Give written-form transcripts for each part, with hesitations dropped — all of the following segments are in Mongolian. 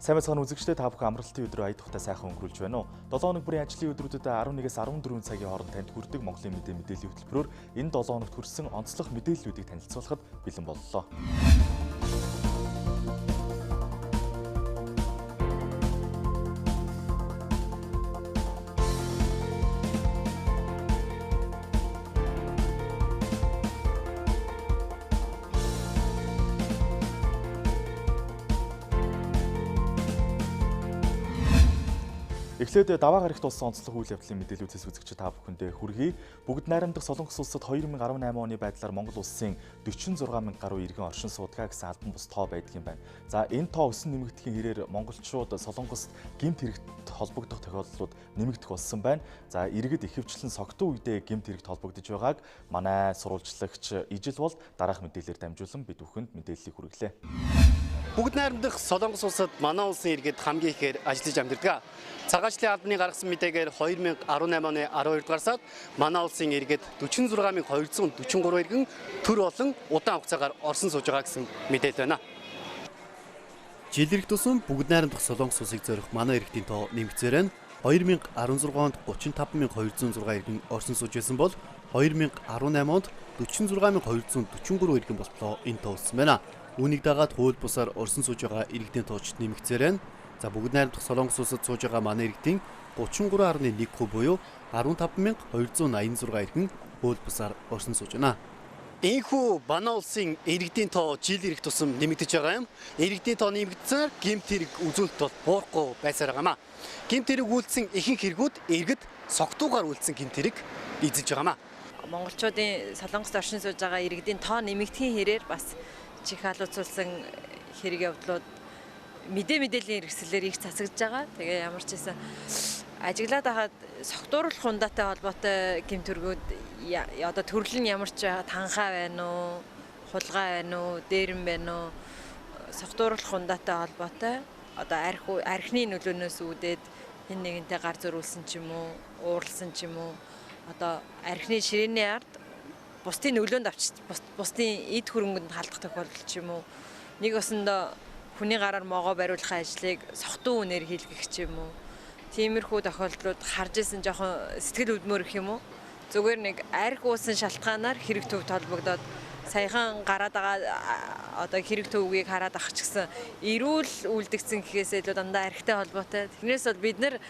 Сайн мэцхан үзэгчдээ та бүхэн амралтын өдрөө ая тухтай сайхан өнгөрүүлж байна уу? 7 хоног бүрийн ажлын өдрүүдэд 11-ээс 14 цагийн хооронд танд хүрдэг Монголын мэдээ мэдээллийн хөтөлбөрөөр энэ 7 хоногт хүрсэн онцлох мэдээллүүдийг танилцуулахад бэлэн боллоо. Эхлээд даваа гарагт болсон онцлог үйл явдлын мэдээлүүдээс үзэгч та бүхэндээ хүргэе. Бүгд найрамдах Солонгос улсад 2018 оны байдлаар Монгол улсын 46,000 гаруй иргэн оршин суудаг гэсэн албан бус тоо байдгийн байна. За энэ тоо өсөн нэмэгдэхийн хэрээр монголчууд Солонгост гэмт хэрэгт холбогдох тохиолдлууд нэмэгдэх болсон байна. За иргэд ихэвчлэн согтуу үедээ гэмт хэрэгт холбогдож байгааг манай сурвалжлагч Ижил бол дараах мэдээлэлээр дамжуулан бид бүхэнд мэдээллийг хүргэлээ. Бүгд найрамдах Солонгос улсад манай улсын иргэд хамгийн ихээр ажиллаж амьдардаг. Цагаачлалын албаны гаргасан мэдээгээр 2018 оны 12 дугаар сард манай улсын иргэд 46,243 иргэн төр болон удаан хугацаагаар орсон сууж байгаа гэсэн мэдээлэл байна. Жил ирэх тусам бүгд найрамдах Солонгос улсыг зорих манай иргэдийн тоо нэмэгцээр нь 2016 онд 35,206 иргэн орсон сууж байсан бол 2018 онд 46,243 иргэн болтлоо энэ тоо өссөн байна. Үүнийг дагаад хууль бусаар орсон сууж байгаа иргэдийн тоочд нэмэгцээр нь за бүгд найрамдах Солонгос улсад сууж байгаа манай иргэдийн 33.1% буюу 15,286 иргэн хууль бусаар орсон сууж байна. Энэхүү манай улсын иргэдийн тоо жил ирэх тусам нэмэгдэж байгаа юм. Иргэдийн тоо нэмэгдсээр гэмт хэрэг үзүүлэлт бол буурахгүй байсаар байгаамаа. Гэмт хэрэг үйлдсэн ихэнх хэрэгүүд иргэд согтуугаар үйлдсэн гэмт хэрэг эзэлж байгаамаа. Монголчуудын Солонгост оршин сууж байгаа иргэдийн тоо нэмэгдэхийн хэрээр бас чих халууцуулсан хэрэг явдлууд мэдээллийн хэрэгслээр их цацагдж байгаа. Тэгээ ямар ч байсан ажиглаад байхад согтууруулах хундаатай холбоотой гэмтэргүүд одоо төрөл нь ямар ч танхаа байна уу, хулгай байна уу, дээрэм байна уу, согтууруулах хундаатай холбоотой одоо архины нөлөөнөөс үүдээд хэн нэгэнтэй гар зөрүүлсэн ч юм уу, ууралсан ч юм уу, одоо архины ширээний ард бусдын нөлөөнд авч бусдын эд хөрөнгөнд халдах тохиолдол ч юм уу, нэг усандаа хүний гараар могоо бариулах ажлыг согтуу үнээр хийлгэх ч юм уу, тиймэрхүү тохиолдлууд харж исэн жоохон сэтгэл хөдлөмөр гэх юм уу, зүгээр нэг арх уусан шалтгаанаар хэрэг төвд холбогдоод саяхан гараад байгаа одоо хэрэг төвгийг хараад ах ч гэсэн эрүүл үлдэгцэн гэхээсээ илүү дандаа архтай холбоотой. Тэрнээс бол бид нар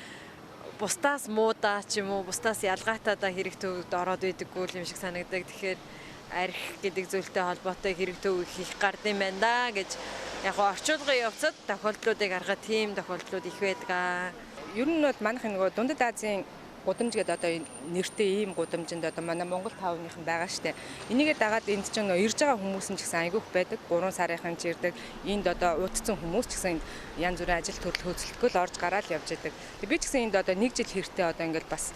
бусдаас муудаа ч юм уу, бусдаас ялгаатайдаа хэрэг төвд ороод байдаггүй юм шиг санагддаг. Тэгэхээр арх гэдэг зүйлтэй холбоотой хэрэг төв хийх гардыг байна да гэж яг орчуулгын явцад тохиолдлуудыг харахад тийм тохиолдлууд их байдаг. Ер нь бол манайх нөгөө Дундад Азийн гудамж гэдэг одоо нэртэй ийм гудамжинд одоо манай Монгол тавныхан байгаа штэ. Энийгээ дагаад энд чинь ирж байгаа хүмүүс нь ч гэсэн айгүйх байдаг. 3 сарынхан ч ирдэг. Энд одоо удцсан хүмүүс ч гэсэн янз бүрийн ажил төрөл хөдөлгөөл орж гараад явж байдаг. Тэг би ч гэсэн энд одоо 1 жил хэртээ одоо ингээд бас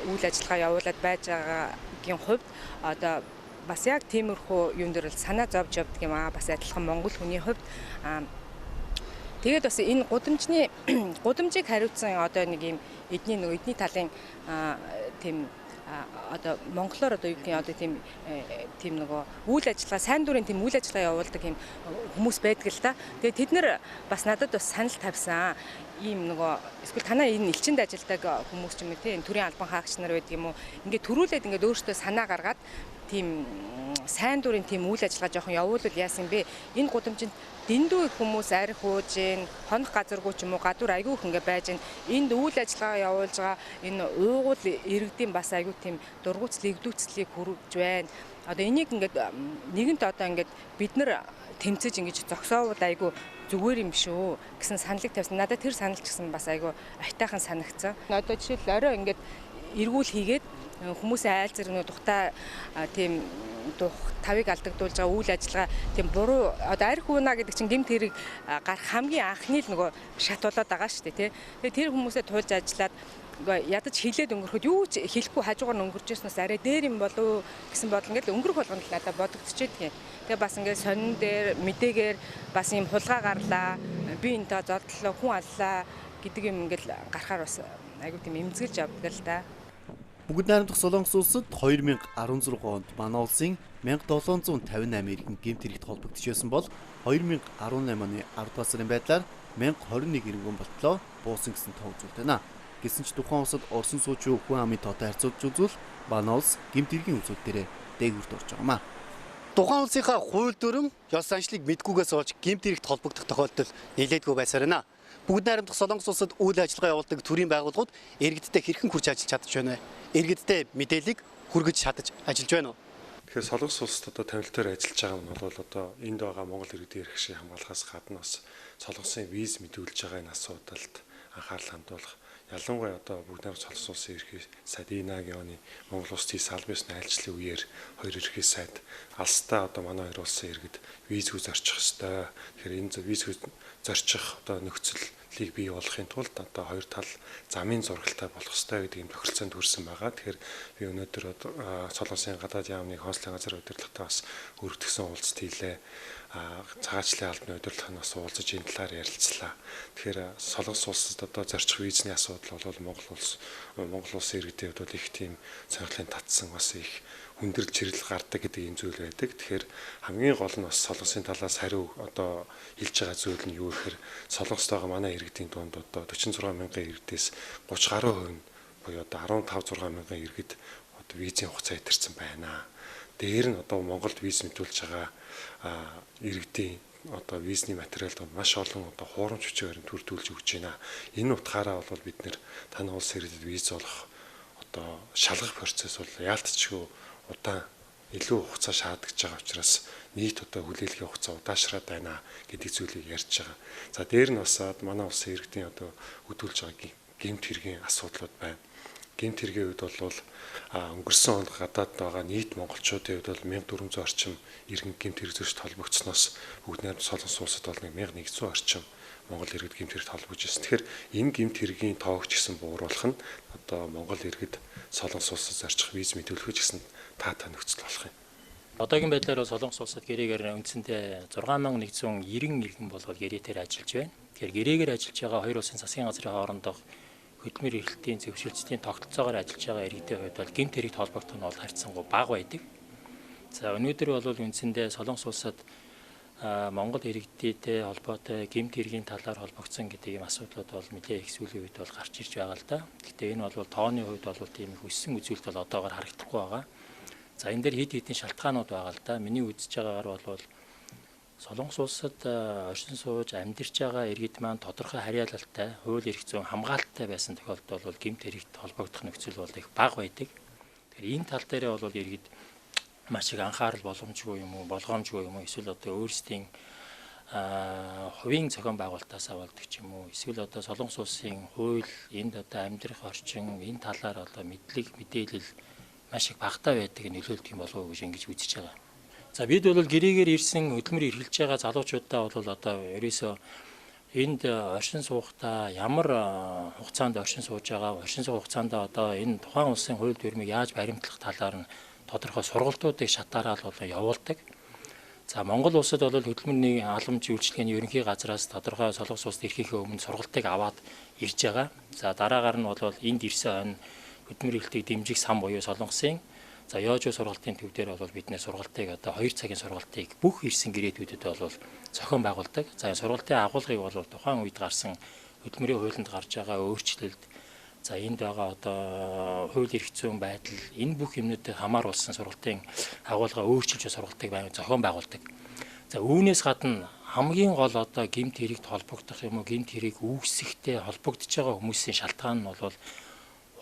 үйл ажиллагаа явуулаад байж байгаагийн хувьд одоо бас яг тиймэрхүү юм дээр санаа зовж явдаг юм аа. Бас адилхан монгол хүний хувьд тэгээд бас энэ гудамжийг хариуцсан одоо нэг юм эдний талын тийм одоо монголоор одоо юу гэх юм одоо тийм нөгөө үйл ажиллагаа сайн дурын тийм үйл ажиллагаа явуулдаг юм хүмүүс байдаг л та. Тэгээд тэд нэр бас надад бас санал тавьсан. Ийм нөгөө эсвэл танаа энэ элчинд ажилладаг хүмүүс ч юм уу тийм төрийн албан хаагч нар байдаг юм уу. Ингээд төрүүлээд ингээд өөртөө санаа гаргаад тийм сайн дурын тийм үйл ажиллагаа жоохон явуулвал яасан бэ? Энэ гудамжинд дэндүү их хүмүүс арх ууж гин, хонох газаргүй ч юм уу гадуур айгүй их ингээ байж гин. Энд үйл ажиллагаа явуулж байгаа энэ уугуул иргэдийн бас айгүй тийм дургуутслыг эвдүүцлийг хүргэж байна. Одоо энийг ингээд нэгэнт одоо ингээд бид нар тэмцэж ингэж зогсоовол айгүй зүгээр юм шүү гэсэн саналыг тавьсан. Надад тэр санал ч гэсэн бас айгүй айтайхан санагдсан. Одоо жишээл орой ингээд эргүүл хийгээд хүмүүсийн айл зэрэг тухтай тийм тавыг алдагдуулж байгаа үйл ажиллагаа тийм буруу одоо арх уунаа гэдэг чинь гэмт хэрэг гарах хамгийн анхны л нөгөө шат болоод байгаа шүү дээ тий. Тэгээ тэр хүмүүсээ туулж ажиллаад ядаж хилээд өнгөрөхөд юу ч хэлэхгүй хажуугаар нь өнгөрч ирснээс арай дээр юм болов гэсэн бодол ингээд өнгөрөх болгоно л надад бодогдчихэдэг юм. Тэгээ бас ингээд сонин дээр мэдээгээр бас юм хулгай гарлаа, би энтэй зодлоо, хүн аллаа гэдэг юм ингээд гарахаар бас айгуу тийм эмзэглэж явдаг л да. Бүгд найрамдах Солонгос улсад 2016 онд манай улсын 1758 иргэн гэмт хэрэгт холбогдож байсан бол 2018 оны 10 дугаар сарын байдлаар 1021 иргэн болтлоо буусан гэсэн тоо үзүүлдэг байна. Гэсэн ч тухайн улсад Орсын суучин хүн амын тоотой харьцуулж үзвэл манай улс гэмт хэргийн үзүүд дээрээ дээгүүрт орж байгаамаа. Тухайн улсынхаа хууль дүрм ёс заншлыг мэдгүйгээс болж гэмт хэрэгт холбогдох тохиолдол нэлээдгүй байсаар байна. Бүгд найрамдах Солонгос улсад үйл ажиллагаа явуулдаг төрийн байгууллагууд иргэдтэй хэрхэн хүрч ажиллаж чадж байна вэ? Иргэдтэй мэдээллийг хүргэж чадаж ажиллаж байна уу? Тэгэхээр Солонгос улсад одоо тавилтаар ажиллаж байгаа нь бол одоо энд байгаа Монгол иргэдийн эрх шийг хамгаалахаас гадна бас Солонгосын виз мэдүүлж байгаа энэ асуудалд анхаарал хандуулах. Ялангуяа одоо бүгд найрамдах Солонгос улсын ерхий сайд Инагийн оны Монгол улсын салбарын айлчлалын үеэр хоёр ерхий сайд алстаа одоо манай хоёр улсын иргэд визгүй зорчих ёстой. Тэгэхээр энэ визгүй зорчих одоо нөхцөлийг бий болгохын тулд одоо хоёр тал замын зургалтай болох ёстой гэдэг юм тохиролцоонд хүрсэн байгаа. Тэгэхээр би өнөөдөр Солонгосын гадаад яамны консулын газар удирдлагатай бас өргөдгсөн уулзалт хийлээ. Цагаачлалын албаны удирдлагаас уулзаж энэ талаар ярилцлаа. Тэгэхээр Солонгос улсад одоо зорчих визний асуудал бол Монгол улсын иргэдийн хувьд бол их тийм сонирхлын татсан бас их хүндрэл чирэл гардаг гэдэг юм зүйл байдаг. Тэгэхээр хамгийн гол нь бас Солонгосын талаас хариу одоо хэлж байгаа зүйл нь юу гэхээр Солонгост байгаа манай иргэдийн дунд одоо 46 мянган иргэдээс 30 гаруй хувь нь буюу одоо 15-6 мянган иргэд одоо визийн хугацаа итэрсэн байна. Дээр нь одоо Монголд виз мэдүүлж байгаа иргэдийн одоо визний материалд маш олон одоо хуурамч хүчээр төрүүлж өгч байна. Энэ утгаараа бол бид нэр таны улс иргэдэд виз олох одоо шалгах процесс бол яалтчгүй удаан илүү хугацаа шаардж байгаа учраас нийт одоо хүлээлгийн хугацаа удаашраад байна гэдэг зүйлийг ярьж байгаа. За дээр нь бас манай улсын иргэдийн одоо хөдөлж байгаа гэмт хэргийн асуудлууд байна. Гэмт хэргийн үед бол өнгөрсөн он гадаад байгаа нийт монголчуудын хувьд бол 1400 орчим иргэн гэмт хэрэг зөрчилд холбогдсноос бүгд найрамдах Солонгос улсад бол 1100 орчим Монгол иргэд гэмт хэрэгт холбогдож байна. Тэгэхээр энэ гэмт хэргийн тоогч гэсэн бууруулах нь одоо Монгол иргэд Солонгос улсад зорчих виз мэдүүлэх гэсэн таатай нөхцөл болох юм. Одоогийн байдлаар Солонгос улсад гэрээгээр үндсэндээ 6190 иргэн болгоод гэрээээр ажиллаж байна. Тэгэхээр гэрээгээр ажиллаж байгаа хоёр улсын засгийн газрын хоорондох хөтөлбөр эрхлэлтийн зөвшөөрлөлтийн тогтолцоогоор ажиллаж байгаа иргэдийн хувьд бол гэмт хэрэгт холбогдох нь бол харьцангуй бага байдаг. За өнөөдөр бол үндсэндээ Солонгос улсад Монгол иргэдтэй холбоотой гэмт хэргийн талаар холбогдсон гэдэг юм асуудлууд бол мэдээ их сүүлийн үед бол гарч ирж байгаа л да. Гэхдээ энэ бол тооны хувьд бол тийм их өссөн үзүүлэлт бол одоогоор харагдахгүй байгаа. За энэ дээр хэд хэдэн шалтгаанууд байгаа л да. Миний үзэж байгаагаар бол Солонгос улсад оршин сууж амьдарч байгаа иргэд маань тодорхой харьяалалтай, хууль эрх зүйн хамгаалалттай байсан тохиолдолд бол гэмт хэрэгт холбогдох нөхцөл бол их бага байдаг. Тэгэхээр энэ тал дээрээ бол иргэд маш их анхаарал болгоомжгүй юм уу эсвэл одоо өөрсдийн хувийн зохион байгуулалтаас авалдаг ч юм уу эсвэл одоо Солонгос улсын хууль энд одоо амьдрах орчин энэ талаар одоо мэдээлэл маш их багтаа байдаг нь нөлөөлдөг юм болов уу гэж ингэж үзэж байгаа. За бид бол гэрээгээр ирсэн хөдөлмөр эрхэлж байгаа залуучуудаа бол одоо ерөөсөө энд оршин суухдаа ямар хугацаанд оршин сууж байгаа, оршин суух хугацаанд одоо энэ тухайн улсын хууль дүрмийг яаж баримтлах талаар нь тодорхой сургалтуудыг шатаараа л явуулдаг. За Монгол улсад бол хөдөлмөрийн халамж үйлчилгээний ерөнхий газраас тодорхой Солонгос улсад ирэхийнхээ өмнө сургалтыг аваад ирж байгаа. За дараагаар нь бол энд ирсэн хойно хөдөлмөр эрхлэлтийг дэмжих сан буюу Солонгосын за яожуу сургалтын төв дээр бол бидний сургалтыг одоо 2 цагийн сургалтыг бүх ирсэн гэрээдүүдэд бол зохион байгуулдаг. За сургалтын агуулгыг бол тухайн үед гарсан хөдөлмөрийн хуулинд гарч байгаа өөрчлөлт за энд байгаа одоо хууль эрх зүйн байдал энэ бүх юмнуудыг хамааруулсан сургалтын агуулга өөрчилж сургалтыг зохион байгуулдаг. За үүнээс гадна хамгийн гол одоо гэмт хэрэгт холбогдох юм уу гэмт хэрэг үүсэхтэй холбогдож байгаа хүмүүсийн шалтгаан нь бол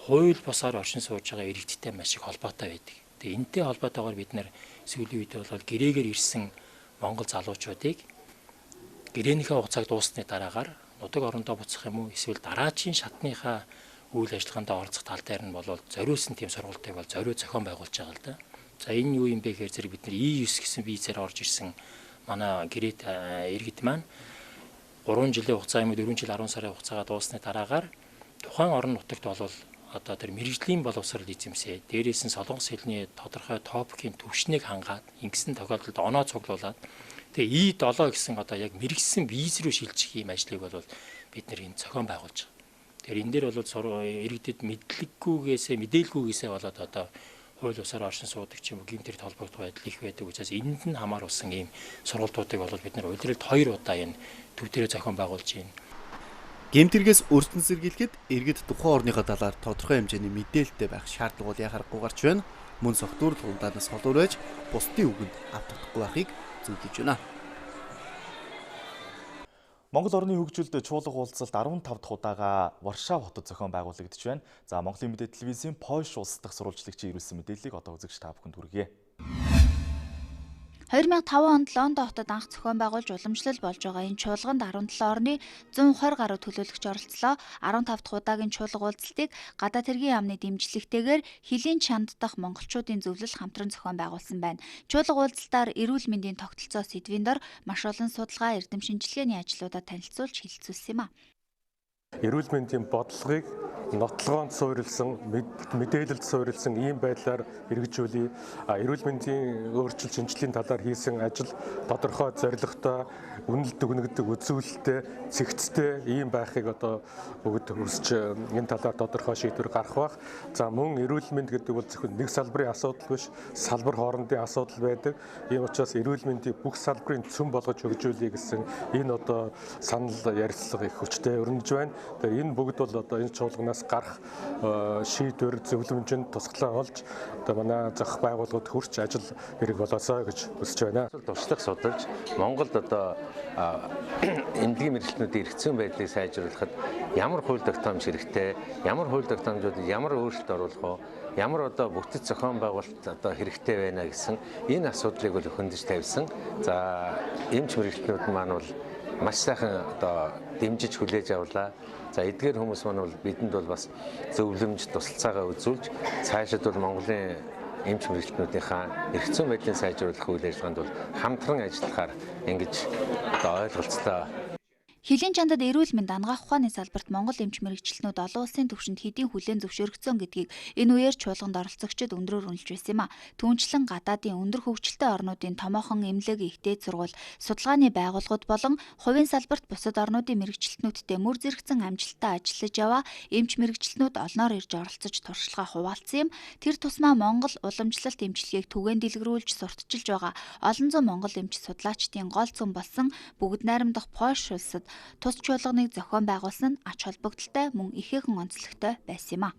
хууль босоор оршин сууж байгаа иргэдтэй маш их холбоотой байдаг. Тэгээ энэтэй холбоотойгоор бид нэр сүүлийн үед бол гэрээгээр ирсэн монгол залуучуудыг гэрээнийхээ хугацааг дуусны дараагаар нутаг орондоо буцах юм уу эсвэл дараачийн шатныхаа үйл ажиллагаанд оролцох тал дээр нь бол зориулсан тийм сургалтыг бол зориуд зохион байгуулж байгаа л да. За энэ юу юм бэ гэхээр зэрэг бид нар E9 гэсэн визээр орж ирсэн манай гэрээд иргэд маань 3 жилийн хугацаа юм уу 4 жил 10 сарын хугацаагаа дуусны дараагаар тухайн орон нутагт бол одоо тэр мэрэгжлийн боловсрол эзэмсээ дээрээс нь солонгос хэлний тодорхой топикийн төвшнийг хангаад ингэсэн тохиолдолд оноо цуглуулад тэгээ E7 гэсэн одоо яг мэрэгсэн виз рүү шилжих ийм ажлыг бол бид нэр энэ зохион байгуулж байгаа. Тэгэхээр энэ дээр бол иргэдэд мэдээлгүйгээсээ болоод одоо хууль бусаар оршин суудаг ч юм уу гэмт хэрэгт холбогдох байдал их байдаг учраас энд нь хамааруулсан ийм сургалтуудыг бол бид нар удирдлагт 2 удаа энэ төв дээр зохион байгуулж байна. Гэмтэргээс өртөн сэргийлэхэд иргэд тухайн орныхоо талаар тодорхой хэмжээний мэдээлэлтэй байх шаардлага яхахгүй гарч байна. Мөн согтуур хундаанаас холуур байж бусдын үгэнд автахгүй байхыг зөвлөж байна. Монгол орны хөгжилд чуулга уулзалт 15 дахь удаага Варшав хотод зохион байгуулагдж байна. За Монголын мэдээ телевизийн Польш улс дахь сурвалжлагчийн ирүүлсэн мэдээллийг одоо үзэгч та бүхэнд хүргье. 2005 онд Лондон хотод анх зохион байгуулж уламжлал болж байгаа энэ чуулганд 17 орны 120 гаруй төлөөлөгч оролцлоо. 15 дахь удаагийн чуулга уулзалтыг гадаад хэргийн яамны дэмжлэгтэйгээр Хилийн чанд дахь монголчуудын зөвлөл хамтран зохион байгуулсан байна. Чуулга уулзалтаар эрүүл мэндийн тогтолцоо сэдвийн дор маш олон судалгаа, эрдэм шинжилгээний ажлуудаа танилцуулж хэлэлцүүлсэн юм а. Эрүүл мэндийн бодлогыг нотлогоонд суурилсан, мэдээлэлд суурилсан ийм байдлаар хэрэгжүүлээ. Эрүүл мэндийн өөрчлөлт шинжилгээний талаар хийсэн ажил тодорхой зорилготой, үнэлдэг үнэгдэг үзүүлэлттэй, цэгцтэй ийм байхыг одоо бүгд хүсч энэ талаар тодорхой шийдвэр гаргах байх. За мөн эрүүл мэнд гэдэг бол зөвхөн нэг салбарын асуудал биш, салбар хоорондын асуудал байдаг. Ийм учраас эрүүл мэндийг бүх салбарын цөм болгож хөгжүүлэе гэсэн энэ одоо санал ярилцлага их хүчтэй өрнөж байна. Тэгэхээр энэ бүгд бол одоо энэ чуулганаас гарах шийдвэр зөвлөмжөнд тусгалаа олж одоо манай зах байгууллагууд хүрч ажил хэрэг болоосоо гэж хүсэж байна. Туршлага судалж Монголд одоо эмнэлгийн мэргэжлүүдийн эрхцэн байдлыг сайжруулахад ямар хууль тогтоомж хэрэгтэй, ямар хууль тогтоомжуудад ямар өөрчлөлт оруулах вэ? Ямар одоо бүтэц зохион байгуулалт одоо хэрэгтэй байна гэсэн энэ асуудлыг бол хөндөж тавьсан. За эмч мэргэжлүүд маань бол маш сайхан одоо дэмжиж хүлээж авлаа. За эдгээр хүмүүс маань бол бидэнд бол бас зөвлөмж тусалцаагаа үзүүлж цаашид бол Монголын эмч мэргэжлүүдийнхаа эрх зүйн байдлын сайжруулах үйл ажиллагаанд бол хамтран ажиллахаар ингэж одоо ойлголцлоо. Хилийн чандад эрүүл мэнд ангаах ухааны салбарт Монгол эмч мэргэжилтнүүд олон улсын түвшинд хэдийн хүлээн зөвшөөрөгдсөн гэдгийг энэ үеэр чуулганд оролцогчид өндрөөр үнэлж байсан юм а. Түүнчлэн гадаадын өндөр хөгжилтэй орнуудын томоохон эмнэлэг ихтэй сургууль, судалгааны байгууллагууд болон хувийн салбарт бусад орнуудын мэргэжилтнүүдтэй мөр зэрэгцэн амжилттай ажиллаж яваа эмч мэргэжилтнүүд олноор ирж оролцож туршлага хуваалцсан юм. Тэр тусмаа Монгол уламжлалт эмчилгээг түгээн дэлгэрүүлж сурталчилж байгаа олон зуун монгол эмч судлаачдын гол зам болсон бүгд найрамдах Польш улсад тус чуулганыг зохион байгуулсан нь ач холбогдолтой мөн ихээхэн онцлогтой байсан юм а.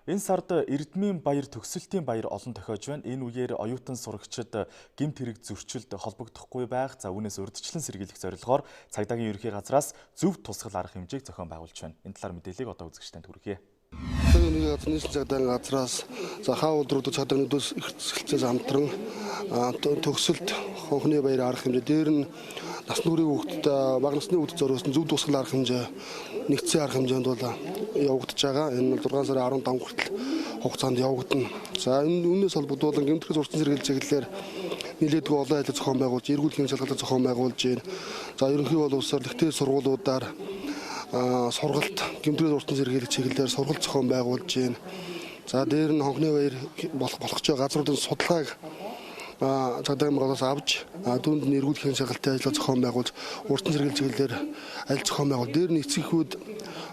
Энэ сард Эрдмийн баяр төгсөлтийн баяр олон тохиож байна. Энэ үеэр оюутан сурагчид гэмт хэрэг зөрчилд холбогдохгүй байх. За үүнээс урьдчилан сэргийлэх зорилгоор цагдаагийн ерөнхий газраас зөв тусгал арга хэмжээг зохион байгуулж байна. Энэ талаар мэдээллийг одоо үзэгчдэнд хүргье. Цагдаагийн газрын цагдаагийн газраас за хаа өдрүүд цагдаагийн төс ихцэлцээс хамтран төгсөлт хонхны баяр арга хэмжээ дээр нь насны хүрээний хүүхдэд бага насны хүүхдэд зориулсан зөв тусгал арга хэмжээ нэгдсэн арга хэмжээнд бол явагдаж байгаа. Энэ бол 6 сарын 15 хүртэл хугацаанд явагдана. За энэ үнээс холбогдуулан гэмтэрхээс урьдчилан сэргийлж чиглэлээр нэлээдгүй олон ажил зохион байгуулж, эргүүлэхийн шалгалт зохион байгуулж байна. За ерөнхий боловсрол ихтэй сургуулиудаар сургалт гэмтрээс урьдчилан сэргийлэх чиглэлээр сургалт зохион байгуулж байна. За дээр нь хонхны баяр болох ч газруудын судалгааг цагдаагийн газраас авч түүнд нь эргүүлэхийн шалгалтын ажил зохион байгуулж урьдчилан сэргийлэх чиглэлээр ажил зохион байгуул. Дээр нь эцэгхүүд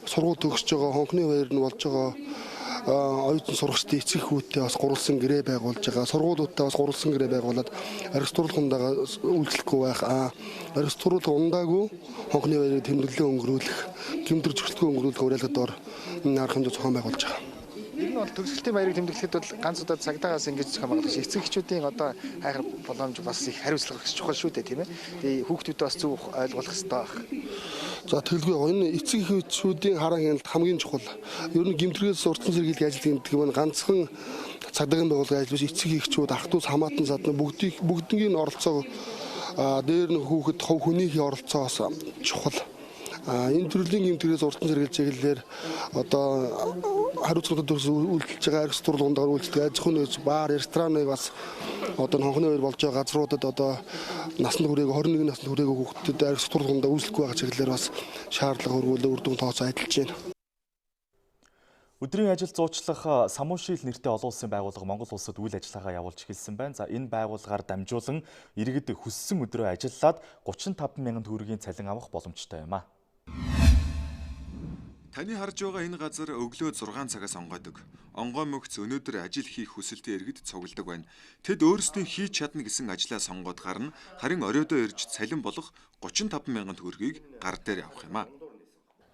сургууль төгсөж байгаа хонхны баяр нь болж байгаа оюутан сурагчдын эцэгхүүдтэй бас гурвалсан гэрээ байгуулж байгаа. Сургуулиудтай бас гурвалсан гэрээ байгуулад архитектурлах ундаага үйлчлэхгүй байх. Архитектурлах ундаагүй хонхны баярыг тэмдэглэн өнгөрүүлэх, гэмтэр зөвшөлтгүй өнгөрүүлэх уриалгад ор энэ арга хэмжээ зохион байгуулж байгаа. Ер нь бол төгсгөлтийн баярыг тэмдэглэхэд бол ганц удаа цагдаагаас ингэж зохион байгуулж эцэгчүүдийн одоо хайхар боломж бас их хариуцлага их чухал шүү дээ, тийм ээ. Тэгээ хүүхдүүдэд бас зөв ойлгуулах хэрэгтэй байх. За тэгэлгүй энэ эцэг эхчүүдийн хараа хяналт хамгийн чухал. Ер нь гэмтрээс урьдчилан сэргийлэх ажил гэдэг нь ганцхан цагдаагийн байгууллагын ажил биш, эцэг эхчүүд, ах トゥ ус хамаатан садны бүгднийг оролцоо дээр нь хүүхэд хов хүнийхээ оролцоо бас чухал. Энэ төрлийн гэмтрээс урьдчилан сэргийлэх чиглэлээр одоо хариуцлагатай төгс үйлдэлж байгаа архитектурлах ундагаар үйлдэлдэг аж ахуйн нөөц, баар, рестораныг бас одоо хонхны баяр болж байгаа газруудад одоо насны хүрээгүй 21 насны хүрээгүй хүүхдэд архитектурлах ундаа үйлчлэхгүй байгаа чиглэлээр бас шаардлага хөрвүүлээ үр дүн тооцоо ажиллаж байна. Өдрийн ажил зуучлах Самуушил нэртэй олон улсын байгууллага Монгол улсад үйл ажиллагаа явуулж эхэлсэн байна. За энэ байгууллагаар дамжуулан иргэд хүссэн өдрөө ажиллаад 35 мянган төгрөгийн цалин авах боломжтой юм а. Таны харж байгаа энэ газар өглөө 6 цагаас онгойдог. Онгой мөгц өнөөдөр ажил хийх хүсэлтийн иргэд цугладаг байна. Тэд өөрсдийн хийж чадна гэсэн ажлаа сонгоод гарна. Харин оройдоо ирж цалин болох 35 мянган төгрөгийг гар дээр авах юм а.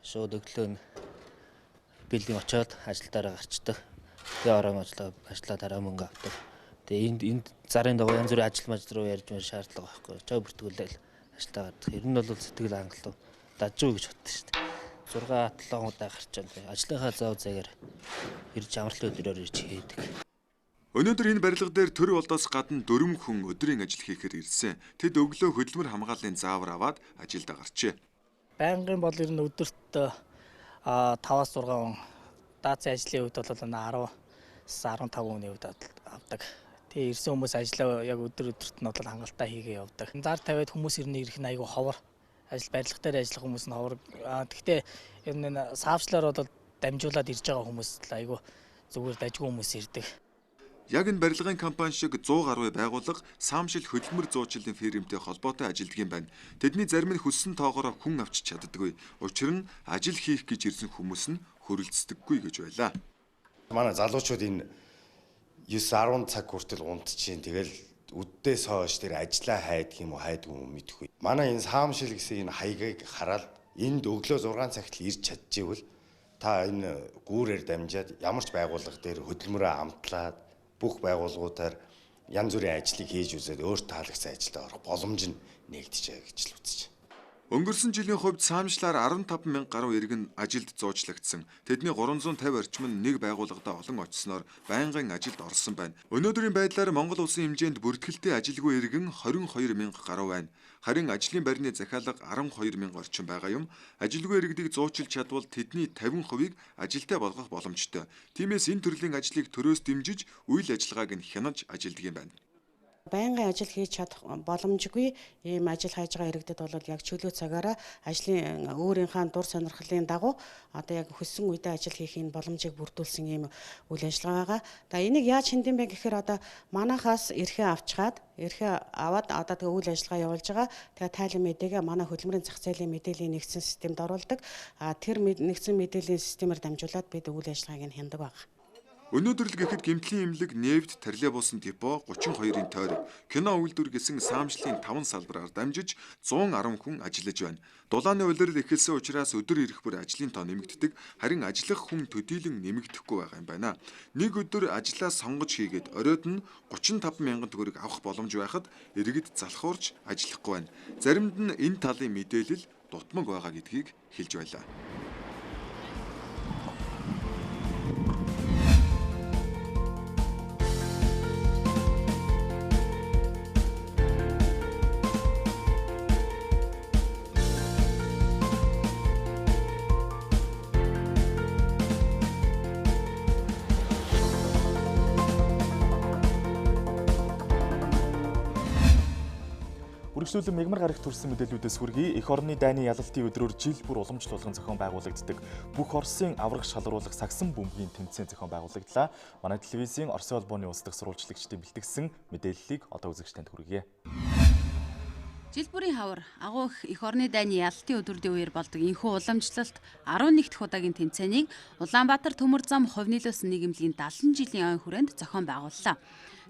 Шууд өглөө бэлдийн очоод ажилдаараа гарчдаг. Тэгээ орон ажлаа дараа мөнгө авдаг. Тэгээ энд зарын дагуу янз бүрийн ажил маж руу ярьж мөр шаардлага байхгүй. Чой бүртгүүлэл ажилдаа гардаг. Ер нь бол сэтгэл хангалуун дажуу гэж боддог шүү дээ. 6-7 удаа гарч байгаа. Ажлынхаа зав зээгээр ирж амралтын өдрөөр ирж хийдэг. Өнөөдөр энэ барилга дээр төр болдоос гадна 4 хүн өдрийн ажил хийхээр ирсэн. Тэд өглөө хөтөлбөр хамгааллын заавар аваад ажилдаа гарчээ. Байнгын бол ер нь өдөрт 5-6 хүн даацын ажлын үед бол 10-15 хүний үед авдаг. Тэгээ ирсэн хүмүүс ажлаа яг өдөрт нь бол хангалттай хийгээ явдаг. Зар тавиад хүмүүс ирнэ ирэх нь айгүй ховор. Ажил барилга дээр ажиллах хүмүүс нь ховор. Гэхдээ ер нь саавчлаар бол дамжуулаад ирж байгаа хүмүүс л айгүй зүгээр дажгүй хүмүүс ирдэг. Яг энэ барилгын компани шиг 100 гаруй байгууллага саамшил хөдөлмөр зуучлалын фирмтэй холбоотой ажилладаг юм байна. Тэдний зарим нь хүссэн тоогоор хүн авчиж чаддаггүй. Учир нь ажил хийх гэж ирсэн хүмүүс нь хөрөлцдөггүй гэж байлаа. Манай залуучууд энэ 9-10 цаг хүртэл унтчихин. Тэгэл үддээс хойш тэр ажиллаа хайдаг юм уу хайдаг юм мэдэхгүй. Манай энэ саамшил гэсэн энэ хаягийг хараад энд өглөө 6 цагт л ирж чадчихвэл та энэ гүүрээр дамжаад ямар ч байгууллага дээр хөдөлмөрөө амтлаад бүх байгууллагуудаар янз бүрийн ажлыг хийж үзээд өөрт таалагдсан ажилдаа орох боломж нь нэгдэжээ гэж л үзэж байна. Өнгөрсөн жилийн хувьд саамшлаар 15 мянга гаруй иргэн ажилд зуучлагдсан. Тэдний 350 орчим нь нэг байгууллагада олон очисноор байнгын ажилд орсон байна. Өнөөдрийн байдлаар Монгол улсын хэмжээнд бүртгэлтэй ажилгүй иргэн 22 мянга гаруй байна. Харин ажлын байрны захиалга 12 мянга орчим байгаа юм. Ажилгүй иргэдийг зуучилж чадвал тэдний 50%-ийг ажилтай болгох боломжтой. Тиймээс энэ төрлийн ажлыг төрөөс дэмжиж үйл ажиллагааг нь хянаж ажилдаг юм байна. Байнгын ажил хийж чадах боломжгүй ийм ажил хайж байгаа иргэдэд бол яг чөлөө цагаараа ажлын өөрийнхөө дур сонирхлын дагуу одоо яг хүссэн үедээ ажил хийх энэ боломжийг бүрдүүлсэн ийм үйл ажиллагаа байгаа. За энийг яаж хиндэм бэ гэхээр одоо манахаас эрхээ авчгаад эрхээ аваад одоо тэгээ үйл ажиллагаа явуулж байгаа. Тэгээ тайлан мэдээгээ манай хөдөлмөрийн зах зээлийн мэдээллийн нэгдсэн системд оруулдаг. Тэр нэгдсэн мэдээллийн системээр дамжуулаад бид үйл ажиллагааг нь хяндаг байна. Өнөөдөр л гэхэд гэмтлийн имлэг, нефт, троллейбусын депо, 32-ын тойрог, кино үйлдвэр гэсэн саамжлалын 5 салбараар дамжиж 110 хүн ажиллаж байна. Дулааны улирал эхэлсэн учраас өдөр ирэх бүр ажлын тоо нэмэгддэг, харин ажиллах хүн төдийлөн нэмэгдэхгүй байгаа юм байна. Нэг өдөр ажлаа сонгож хийгээд оройд нь 35 мянган төгрөг авах боломж байхад иргэд залхуурч ажиллахгүй байна. Заримд нь энэ талын мэдээлэл дутмаг байгаа гэдгийг хэлж байлаа. Үргэлжлүүлэн мягмар гарагт төрсэн мэдээллүүдээс хүргэе. Эх орны дайны ялалтын өдрөөр жил бүр уламжлуулгын зохион байгуулагддаг. Бүх Оросын аврах шалгаруулах сагсан бөмбөгийн тэмцээн зохион байгуулагдлаа. Манай телевизийн Оросын холбооны улс дахь сурвалжлагчдын бэлтгэсэн мэдээллийг одоо үзэгч танд хүргье. Жил бүрийн хавар агуу эх орны дайны ялалтын өдрүүдийн үеэр болдог энэхүү уламжлалт 11 дахь удаагийн тэмцээнийг Улаанбаатар төмөр зам хувь нийлүүлсэн нийгэмлэгийн 70 жилийн ой хүрээнд зохион байгууллаа.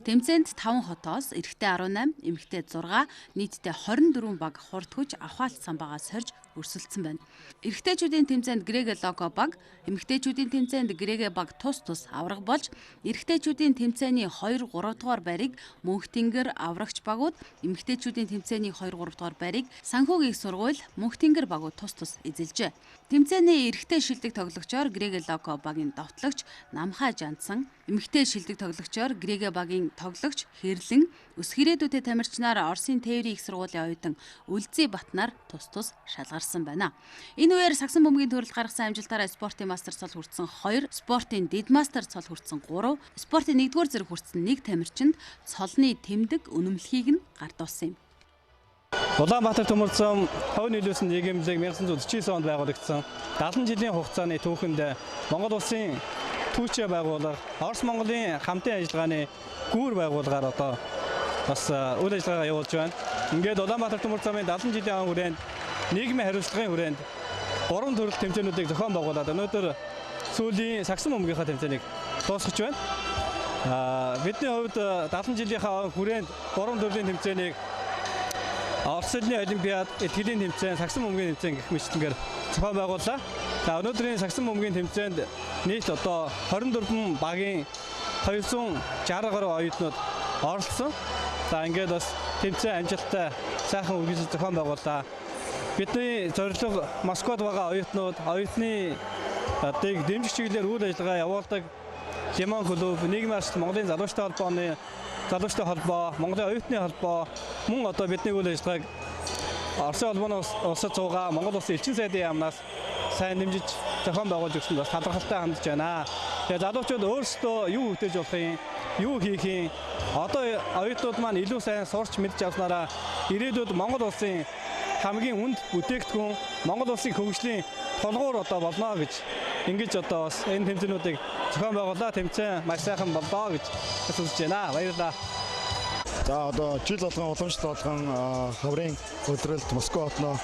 Тэмцээнд 5 хотоос эрэгтэй 18, эмэгтэй 6, нийтдээ 24 баг хурд хүч авхаалт самбаагаас сорж өрсөлдсөн байна. Эрэгтэйчүүдийн тэмцээнд Грегэ лого баг, эмэгтэйчүүдийн тэмцээнд Грегэ баг тус авраг болж, эрэгтэйчүүдийн тэмцээний 2-3 дугаар байрыг Мөнхтингэр аврагч багууд, эмэгтэйчүүдийн тэмцээний 2-3 дугаар байрыг санхүүгийн сургууль Мөнхтингэр багууд тус эзэлжээ. Тэмцээний эрэгтэй шилдэг тоглогчоор Грегэ лого багийн довтлогч Намхай Жандсан, эмэгтэй шилдэг тоглогчоор Грегэ багийн тоглогч Хэрлэн, өс хэрээдүйтэй тамирчнаар Оросын тээврийн их сургуулийн оюутан Үлзий Батнаар тус шалгарсан байна. Энэ үеэр сагсан бөмбөгийн төрөлд гаргасан амжилтаараа спортын мастер цол хүртсэн 2, спортын дэд мастер цол хүртсэн 3, спортын 1-р зэрэг хүртсэн 1 тамирчинд цолны тэмдэг үнэмлэхийг нь гардуулсан юм. Улаанбаатар төмөр зам хувь нийлүүлсэн нийгэмлэг 1949 онд байгуулагдсан. 70 жилийн хугацааны түүхэнд Монгол улсын түүчээ байгууллага, Орос Монголын хамтын ажиллагааны гүүр байгууллагаар одоо бас үйл ажиллагаа явуулж байна. Ингээд Улаанбаатар төмөр замын 70 жилийн хүрээнд нийгмийн хариуцлагын хүрээнд 3 төрөл тэмцээнүүдийг зохион байгуулад өнөөдөр сүүлийн сагсан бөмбөгийнхаа тэмцээнийг дуусгаж байна. Бидний хувьд 70 жилийнхаа хүрээнд 3 төрлийн тэмцээнийг Орсын олимпиад, этгэлийн тэмцээн, сагсан бөмбөгийн тэмцээн гэх мэтлэнгээр зохион байгууллаа. За өнөөдрийн сагсан бөмбөгийн тэмцээнд нийт одоо 24 багийн 260 гаруй оюутнууд оролцсон. За ингээд бас тэмцээн амжилттай сайхан үргэлжлэж зохион байгууллаа. Бидний зорилго Москвад байгаа оюутнууд, оюутны дэмжих чиглэлээр үйл ажиллагаа явуулдаг Лимон клуб, нийгмийн арчилсан Монголын залуучдын холбооны залуучдын холбоо, Монголын оюутны холбоо мөн одоо бидний үйл ажиллагааг Оросын улбаны улсад суугаа Монгол улсын элчин сайдын яамнаас сайн дэмжиж зохион байгуулж өгсөнд бас талархалтай хандж байна. Тэгээ залуучууд өөрсдөө юу хөтөж болох юм, юу хийх юм, одоо оюутнууд маань илүү сайн сурч мэдж авснараа ирээдүйд Монгол улсын хамгийн үнд бүтээгдэхүүн, Монгол улсын хөгжлийн тулгуур одоо болно гэж ингэж одоо бас энэ тэмцээнүүдийг зохион байгууллаа. Тэмцээн маш сайхан боллоо гэж хэлж байна. Баярлалаа. За одоо жил болгон уламжлалт болгон хаврын өдрөлт Москва хотноо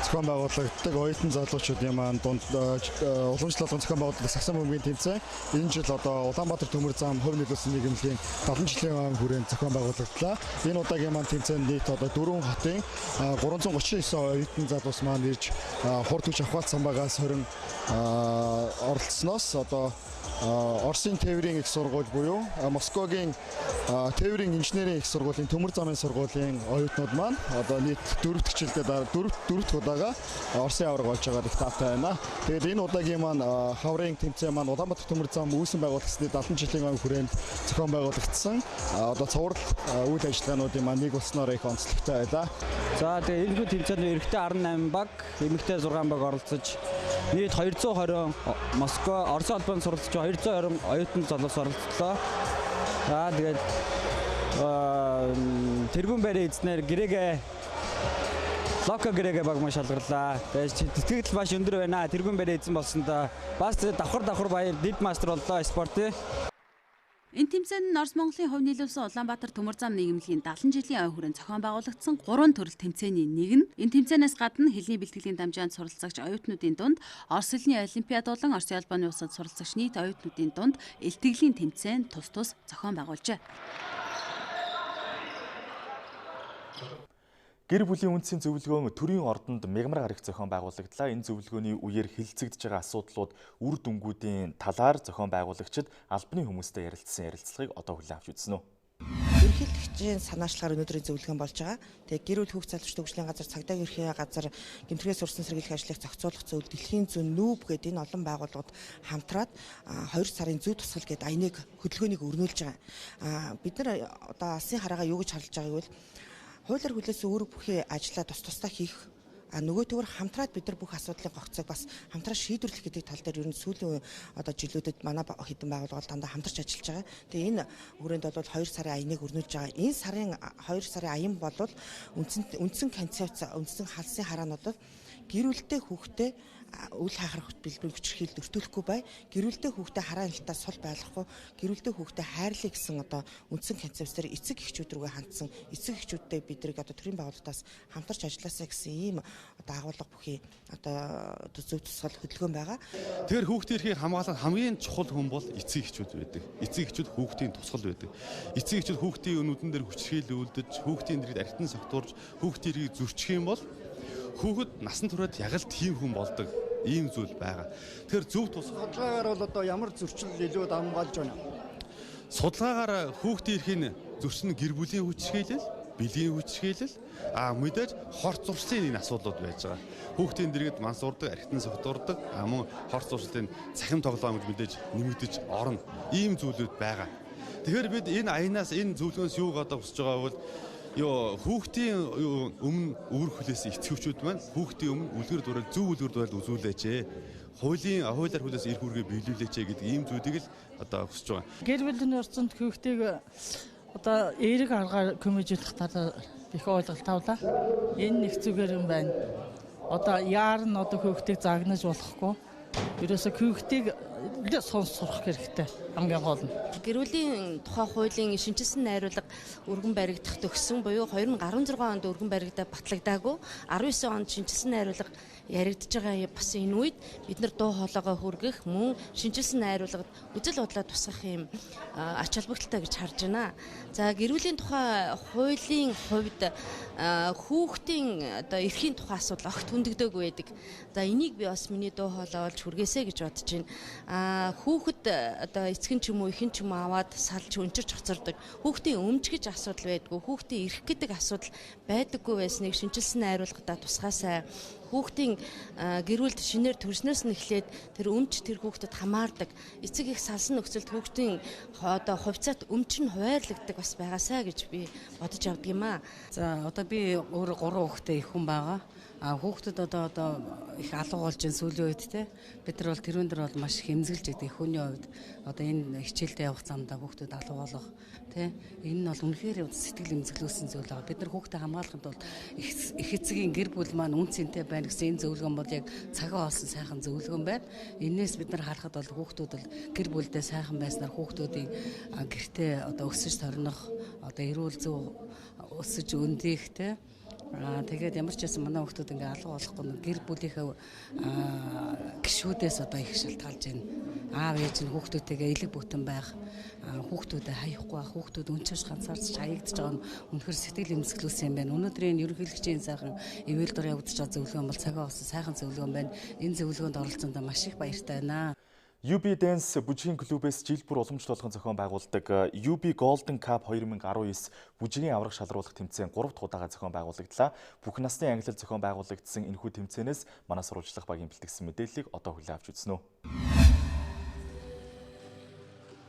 зохион байгуулагддаг оюутан залуучуудын маань дунд уламжлалт болгон зохион байгуулагддаг сагсан бөмбөгийн тэмцээн энэ жил одоо Улаанбаатар төмөр зам хувь нөлөөсөн нийгэмлэгийн 70 жилийн хүрээнд зохион байгуулагдлаа. Энэ удаагийн маань тэмцээнд нийт одоо 4 хотын 339 оюутан залуус маань ирж хурд хүч авахалт самбаагаас хорин оролцсноос одоо Оросын тээврийн их сургууль буюу Москвагийн тээврийн инженерийн их сургуулийн төмөр замын сургуулийн оюутнууд маань одоо нийт 4 дахь удаага Оросын аварга болж байгаа их таатай байна. Тэгээд энэ удаагийн маань хаврын тэмцээн маань Улаанбаатар төмөр зам үүсэн байгуулагдсны 70 жилийн хүрээнд зохион байгуулагдсан. Одоо цуврал үйл ажиллагаануудын маань нэг болсноор их онцлогтой байлаа. За тэгээд энэ тэмцээнд эрэгтэй 18 баг, эмэгтэй 6 баг оролцож нийт 220 Москва Оросын албанд суралцж 220 оюутан залуус оролцлоо. За тэгээд тэргүүн байрны эзнэр гэрээгээ локо гэрээгээ баг маш шалгарлаа. Тэгээд тэтгэл маш өндөр байна. Тэргүүн байрны эзэн болсондоо бас давхар баяр дид мастер боллоо спортын. Энэ тэмцээнд нь Орос Монголын хувь нийлүүлсэн Улаанбаатар төмөр зам нийгэмлэгийн 70 жилийн ой хүрээнд зохион байгуулагдсан 3 төрөл тэмцээний нэг нь. Энэ тэмцээнээс гадна хэлний бэлтгэлийн дамжаанд суралцагч оюутнуудын дунд Орос улсын олимпиад болон Оросын албаны улсад суралцагч нийт оюутнуудын дунд элтгэлийн тэмцээн тус зохион байгуулжээ. Гэр бүлийн үндсийн зөвлөгөөн төрийн ордонд мягмар гарах зохион байгуулагдлаа. Энэ зөвлөгөөний үеэр хилцэгдэж байгаа асуудлууд үр дүнгуудын талаар зохион байгуулагчид албаны хүмүүстэй ярилцсан ярилцлагыг одоо хүлээн авч үзсэн үү? Ерөнхийлөгчийн санаачлагаар өнөөдрийн зөвлөгөөн болж байгаа. Тэгээ гэр бүл хүүхд залуучдын хөгжлийн газар, цагдаагийн ерхий газар, гэмтрэгийн сурсан сэргийлэх ажлыг зохицуулах зөвлөл, дэлхийн зүүн нүүб гэдэг энэ олон байгууллагууд хамтраад 2 сарын зүй тусгал гэдэг аяныг хөдөлгөөнийг өрнүүлж байгаа. Бид нар одоо алсын хараагаа юу гэж харлаж байгааг бол хуулиар хүлээсэн үүрэг бүхий ажлаа тусдаа хийх нөгөө төвөр хамтраад бид нар бүх асуудлын гогцыг бас хамтраад шийдвэрлэх гэдэг тал дээр ер нь сүүлийн одоо жилүүдэд манай хэдэн байгууллага дандаа хамтарч ажиллаж байгаа. Тэгээ энэ хүрээнд бол 2 сарын аяныг өрнүүлж байгаа. Энэ сарын 2 сарын аян бол үндсэн концепц, үндсэн халсын хараануудад гэрүүлтэй хүүхдэд үл хайхрах бэлбэр хүчрхийлэл өртүүлэхгүй бай, гэрүүлтэй хүүхдэд хараа нэлтаа сул байлгахгүй, гэрүүлтэй хүүхдэд хайрлах гэсэн одоо үндсэн концепцээр эцэг эхчүүд рүүгээ хандсан, эцэг эхчүүдтэй бидрийг одоо төрийн байгууллагаас хамтарч ажилласаа гэсэн ийм одоо агуулга бүхий одоо зөв тусгал хөдөлгөөн байгаа. Тэгэхээр хүүхдийн эрхийг хамгаалах хамгийн чухал хүн бол эцэг эхчүүд байдаг. Эцэг эхчүүд хүүхдийн тусгал байдаг. Эцэг эхчүүд хүүхдийн өнүүдэн дээр хүчрхийлэл үлдэж, хүүхдийн дэргэд архитан согтуурж, хүүхдийн эрхийг зөрчих юм бол хүүхэд насан туршид яг л тийм хүн болдог ийм зүйл байгаа. Тэгэхээр зөв тусгал судалгаагаар бол одоо ямар зөрчил илүү дамгаалж байна? Судалгаагаар хүүхдийн эрхийн зөрчил нь гэр бүлийн хүчрхийлэл, бэлгийн хүчрхийлэл, мэдээж хорт зуршлын энэ асуудлууд байж байгаа. Хүүхдийн дэргэд мансуурдаг, архитан согтуурдаг, мөн хорт зуршлын цахим тоглоом гэж мэдээж нэмэгдэж орно. Ийм зүйлүүд байгаа. Тэгэхээр бид энэ аянаас энэ зөвлөгөөс юуг одоо хүсэж байгаа бол хүүхдийн өмнө үүрэг хүлээсэн эцэгчүүд маань хүүхдийн өмнө үлгэр дуурайл зөв үлгэр дуурайл үзүүлээч. Хуулиар хүлээсэн эрх үүргээ биелүүлээч гэдэг ийм зүйлийг л одоо хүсэж байгаа. Гэр бүлийн орчинд хүүхдийг одоо эерэг аргаар көмөжүүлэх талаар их ойлголт тавлаа. Энэ нэг зүгээр юм байна. Одоо яар нь одоо хүүхдийг загнаж болохгүй. Ерөөсө хүүхдийг сурах хэрэгтэй хамгийн гол нь. Гэр бүлийн тухай хуулийн шинжилсэн найруулга өргөн баригдах төгссөн буюу 2016 онд өргөн баригдаад батлагдаагүй 19 онд шинжилсэн найруулга яригдж байгаа бас энэ үед бид нар дуу хоолойгоо хүргэх мөн шинжилсэн найруулгад үзэл бодлоо тусгах юм ач холбогдолтой гэж харж байна. За гэр бүлийн тухай хуулийн хувьд хүүхдийн одоо эрхийн тухай асуудал огт хөндөгдөөгүй байдаг. За энийг би бас миний дуу хоолой болж хүргээсэй гэж бодож байна. Хүүхэд одоо эцгэн ч юм уу ихэн ч юм уу аваад салж өнчирч хоцордог. Хүүхдийн өмч гэж асуудал байдгүй. Хүүхдийн эрх гэдэг асуудал байдаггүй байсныг шинжилсэн найруулгадаа тусгаасай. Хүүхдийн гэр бүлд шинээр төрснөөс нь эхлээд тэр өмч тэр хүүхдэд хамаардаг. Эцэг их салсан нөхцөлд хүүхдийн одоо хувьцаат өмч нь хуваарлагддаг бас байгаасай гэж би бодож авдаг юм аа. За одоо би өөрөө 3 хүүхэдтэй их хүн байгаа. Хүүхдүүд одоо их алга болж байна сүүлийн үед те. Бид нар бол тэрүүн дээр бол маш их эмзэглэж байдаг хүний хувьд. Одоо энэ хичээлдээ явах замдаа хүүхдүүд алга болох те. Энэ нь бол үнэхээр сэтгэл эмзэглүүлсэн зүйл байгаа. Бид нар хүүхдэд хамгаалахад бол их эцгийн гэр бүл маань үн цэнтэй байна гэсэн энэ зөвлөгөө бол яг цагаа олсон сайхан зөвлөгөө байна. Энээс бид нар харахад бол хүүхдүүд бол гэр бүлдээ сайхан байснаар хүүхдүүдийн гэртээ одоо өсөж торнох одоо эрүүл зөв өсөж өндөх те. Тэгээд ямар ч байсан манай хүүхдүүд ингээ алга болохгүй гэр бүлийнхээ гишүүдээс одоо их шалтгаалж байна. Аав ээж нь хүүхдүүдтэйгээ элэг бүтэн байх, хүүхдүүдэд хаяхгүй байх, хүүхдүүд өнчөж ганцаарч хаягдж байгаа нь үнэхээр сэтгэл эмзэглүүлсэн юм байна. Өнөөдрийн ерөнхийлөгчийн сайхан ивэл дор явагдаж байгаа зөвлөгөө бол цагаа болсон сайхан зөвлөгөө байна. Энэ зөвлөгөөнд оролцсондоо маш их баяртай байна. UB Dance бүжгийн клубээс жил бүр уламжлуулгын зохион байгуулдаг UB Golden Cup 2019 бүжгийн аврах шалруулах тэмцээн 3 дахь удаага зохион байгуулагдлаа. Бүх насны ангилал зохион байгуулагдсан энэхүү тэмцээнээс манай сурвалжлах багийн бэлтгэсэн мэдээллийг одоо хүлээн авч үзнэ.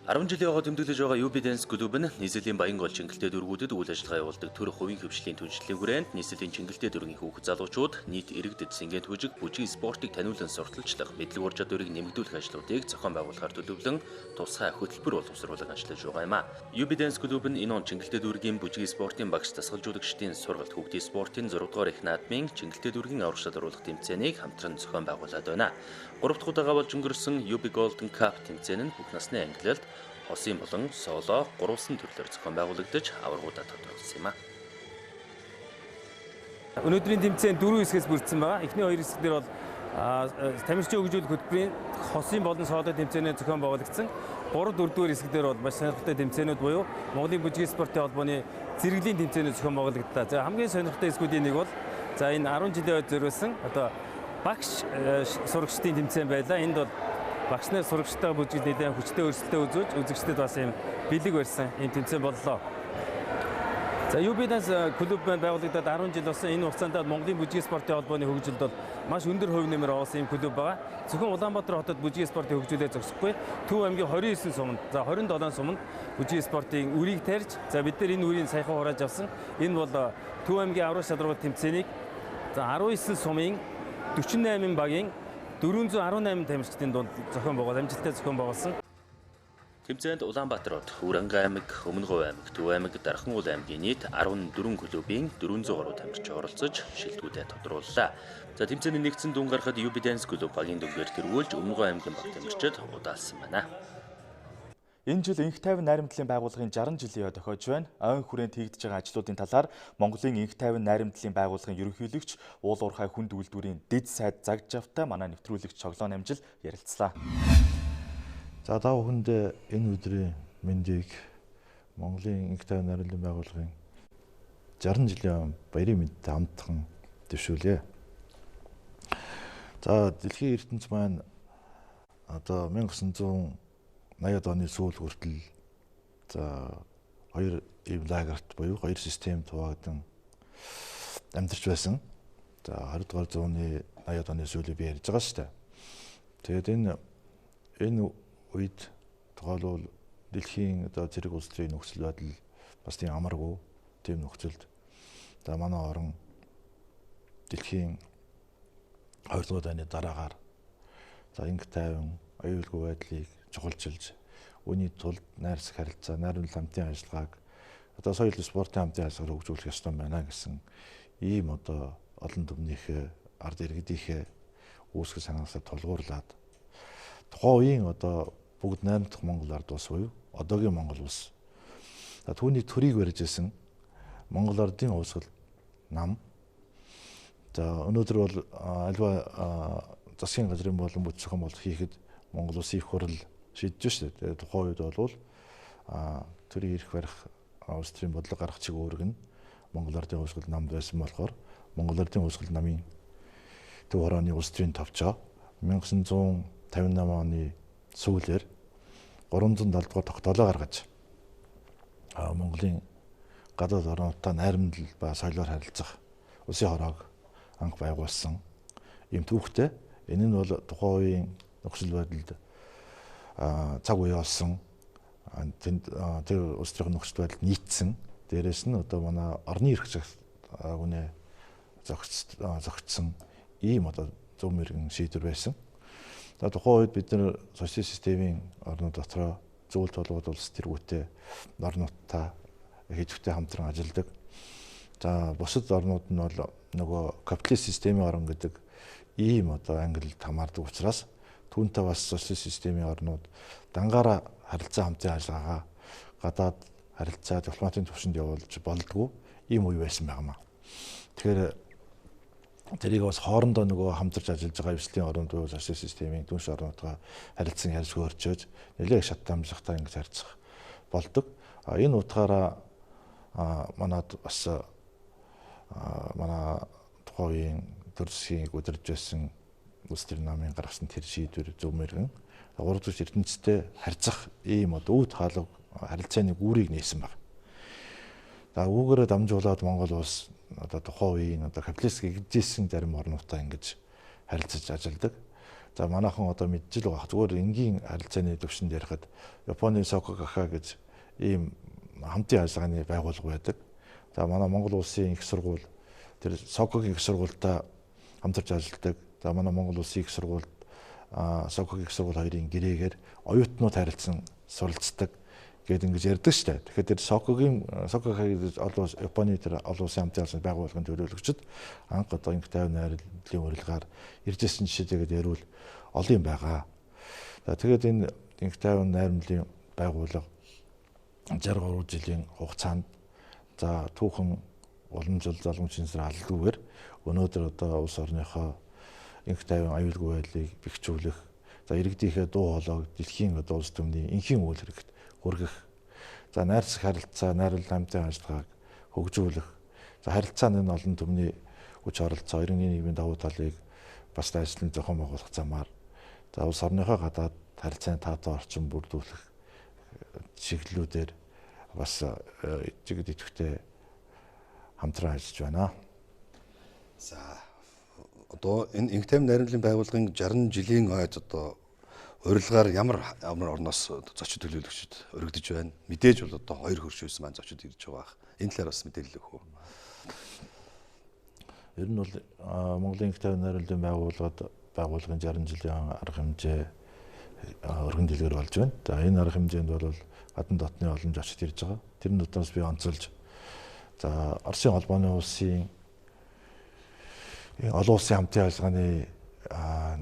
10 жилийн огоо тэмдэглэж байгаа UB Dance клуб нь нийслэлийн баян гол чиглэлтэй дөрвүүдэд үйл ажиллагаа явуулдаг төр хувийн хөвшлийн түншлэлийн хүрээнд нийслэлийн чиглэлтэй дөрвийн хүүхэд залуучууд нийт иргэдэд сингээд бүжиг бүжгийн спортыг таниулан сурталчлах мэдлэг ур чадварыг нэмэгдүүлэх ажлуудыг зохион байгуулахаар төлөвлөн тусгай хөтөлбөр боловсруулан ажиллаж байгаа юм а. UB Dance клуб нь энэ он чиглэлтэй дөрвийн бүжгийн спортын багш засгалжуулагчдын сургалт хүүхдийн спортын 6 дугаар их наадмын чиглэлтэй дөрвийн аврах шалруулах тэмцээнийг хамтран зохион байгуулад байна. 3 дахь удаага болж өнгөрсөн UB Golden Cup тэмцээн нь бүх насны ангилалд хосын болон соло гурван төрлөөр зохион байгуулагдаж аваргуудад тодорхойлсон юм а. Өнөөдрийн тэмцээн 4 хэсгээс бүрдсэн байгаа. Эхний 2 хэсэг дээр бол тамирчин хөгжүүлэх хөтөлбөрийн хосын болон соло тэмцээнээр зохион байгуулагдсан. 3-4-р хэсэг дээр бол маш сонирхолтой тэмцээнүүд буюу Монголын бүжгийн спортын холбооны зэрэглэлийн тэмцээнүүд зохион байгуулагдлаа. За хамгийн сонирхолтой хэсгүүдийн нэг бол за энэ 10 жилийн өмнө зориулсан одоо багш сурагчдын тэмцээн байлаа. Энд бол багш нар сурагчтай бүжигд нэлээд хүчтэй өрсөлдөө үзүүлж үзэгчдэд бас юм бэлэг барьсан юм тэмцээн боллоо. За UB Dance клуб маань байгуулагдаад 10 жил болсон. Энэ хугацаанд Монголын бүжгийн спортын холбооны хөгжилд бол маш өндөр хувь нэмэр оолсон юм клуб байгаа. Зөвхөн Улаанбаатар хотод бүжгийн спортын хөгжүүлээ зогсохгүй. Төв аймгийн 29 суманд, за 27 суманд бүжгийн спортын үрийг тарьж, за бид нар энэ үрийг саяхан хурааж авсан. Энэ бол Төв аймгийн аврах шалруулах тэмцээнийг за 19 сумын 48 багийн 418 тамирчдын дунд зохион байгуул амжилттай зохион байгуулсан. Тэмцээнд Улаанбаатар хот, Хөрөнгө аймаг, Өмнөговь аймаг, Төв аймаг, Дархан уул аймгийн нийт 14 клубын 400 гаруй тамирчин оролцож шилдэгүүдэд тодрууллаа. За тэмцээний нэгдсэн дүн гарахад UB Dance клуб багийн дүнгээр тэргүүлж Өмнөговь аймгийн баг тамирчид удаалсан байна. Энэ жил энх тайван найрамдлын байгууллагын 60 жилийн өв тохиож байна. Ойн хүрээнд хийгдэж байгаа ажлуудын талаар Монголын энх тайван найрамдлын байгууллагын ерөнхийлөгч уул уурхай хүнд үйлдвэрийн дэд сайд Загжавтай манай нэвтрүүлэгч Цоглоо Намжил ярилцлаа. За тав хүнд энэ өдрийн мэндийг Монголын энх тайван найрамдлын байгууллагын 60 жилийн баярын мэдтэй хамтхан дэвшүүлье. За дэлхийн ертөнц маань одоо 1980-ад оны сүүл хүртэл за хоёр ийм лагерт буюу хоёр систем хуваагдан амьдарч байсан. За 20 дугаар зууны 80-ад оны сүүлийг би ярьж байгаа шүү дээ. Тэгээд энэ үед тухайлбал дэлхийн одоо зэрэг улс төрийн нөхцөл байдал бас тийм амаргүй тийм нөхцөлд за манай орон дэлхийн 2 дугаар дайны дараагаар за энх тайван аюулгүй байдлыг чухалчилж үүний тулд найрсаг харилцаа, найрамдал хамтын ажиллагааг одоо соёл спортын хамтын ажиллагаар хөгжүүлэх ёстой байна гэсэн ийм одоо олон түвнийхээ ард иргэдийнхээ үүсгэл санаасаа тулгуурлаад тухайн үеийн одоо бүгд 8 дахь Монгол ард улс буюу одоогийн Монгол улс түүний төрийг барьж исэн Монгол ардын уусгал нам За өнөөдөр бол альва засгийн газрын болон бүтэц зохион байгуулалт хийхэд Монгол Улсын их хурл шийдэж шүү дээ. Тухайн үед бол төрийн эрх барих улс төрийн бодлого гаргах чиг үүрэг нь Монголын хувьсгал намд байсан болохоор Монголын хувьсгал намын төв хорооны улс төрийн товчоо 1958 оны сүүлээр 370 дугаар тогтоолоо гаргаж Монголын гадаад орнуудтай найрамдал ба соёлоор харилцах улсын хороог анх байгуулсан юм түүхтэй. Энэ нь бол тухайн үеийн нөхцөл байдалд цаг үе болсон тэр улс төрийн нөхцөл байдалд нийцсэн. Дээрээс нь одоо манай орны эрх үнэ зохицсон ийм одоо зөв мэрэгэн шийдвэр байсан. За тухайн үед бид нар социалист системийн орнууд дотроо зөвлөлт болгоод улс тэргүүтээ орнуудтай хэвтэ хамтран ажилладаг. За бусад орнууд нь бол нөгөө капиталист системийн орн гэдэг ийм одоо ангилд хамаардаг учраас түүнтэй бас социалист системийн орнууд дангаараа харилцаа хамтын ажиллагаагаа гадаад харилцаа дипломатын түвшинд явуулж болдгоо ийм үе байсан байнамаа. Тэгэхээр тэрийг бас хоорондоо нөгөө хамтарч ажиллаж байгаа эвслийн орнууд буюу социалист системийн түнш орнуудгаа харилцан ярьж хөөрчөөж нэлээд шат амжилттай ингэж харьцах болдог. Энэ утгаараа манад бас манай тухайн үеийн төр засгийг удирдах байсан улс төрийн намын гаргасан тэр шийдвэр зөв мэргэн 3 дахь ертөнцтэй харьцах ийм одоо үүд хаалга харилцааны гүүрийг нээсэн баг. За үүгээрээ дамжуулаад Монгол улс одоо тухайн үеийн одоо капиталист гэгжсэн зарим орнуудтай ингэж харилцаж ажилладаг. За манайхан одоо мэдж л байгаа. Зүгээр энгийн харилцааны төвшөнд ярихад Японы Сокогаха гэж ийм хамтын ажиллагааны байгууллага байдаг. За манай Монгол улсын их сургууль тэр Сокогийн их сургуультай хамтарч ажилладаг. За манай Монгол улсын их сургуульд Сокогийн их сургууль хоёрын гэрээгээр оюутнууд харилцан суралцдаг гэдэг ингэж ярьдаг шүү дээ. Тэгэхээр тэр Сокогийн Японы тэр олон улсын хамтын ажиллагааны байгууллагын төлөөлөгчд анх одоо инх тайван найрлалын урилгаар иржсэн жишээтэйгээд ярил олон юм байгаа. За тэгээд энэ инх тайван найрамдлын байгууллага 63 жилийн хугацаанд за түүхэн уламжлал залгамж шинсээр алалгүйгээр өнөөдөр одоо улс орныхоо инх тайван аюулгүй байдлыг бэхжүүлэх, за иргэдийнхээ дуу хоолойг дэлхийн одоо улс төмний энхийн үйл хэрэгт хүргэх, за найрсаг харилцаа, найруулал хамтын ажиллагааг хөгжүүлэх, за харилцааны олон төмний хүч оролцоо, иргэний нийгмийн давуу талыг бас ажлын зохион байгуулах замаар за улс орныхоо гадаад харилцааны таатай орчин бүрдүүлэх чиглэлүүдээр бас жигд идэвхтэй хамтран ажиллаж байна. За одоо энэ инх тайван найрамдлын байгууллагын 60 жилийн ойд одоо урилгаар ямар орноос зочид төлөөлөгчд өргөдөж байна. Мэдээж бол одоо 2 хөршөөс маань зочид ирж байгаа. Энэ талаар бас мэдээлэл өгөх үү? Ер нь бол Монголын инх тайван найрамдлын байгууллагын 60 жилийн арга хэмжээ өргөн дэлгэр болж байна. За энэ арга хэмжээнд бол гадны дотны олон зочид ирж байгаа. Тэр дотроос би онцолж за Оросын холбооны улсын олон улсын хамтын ажиллагааны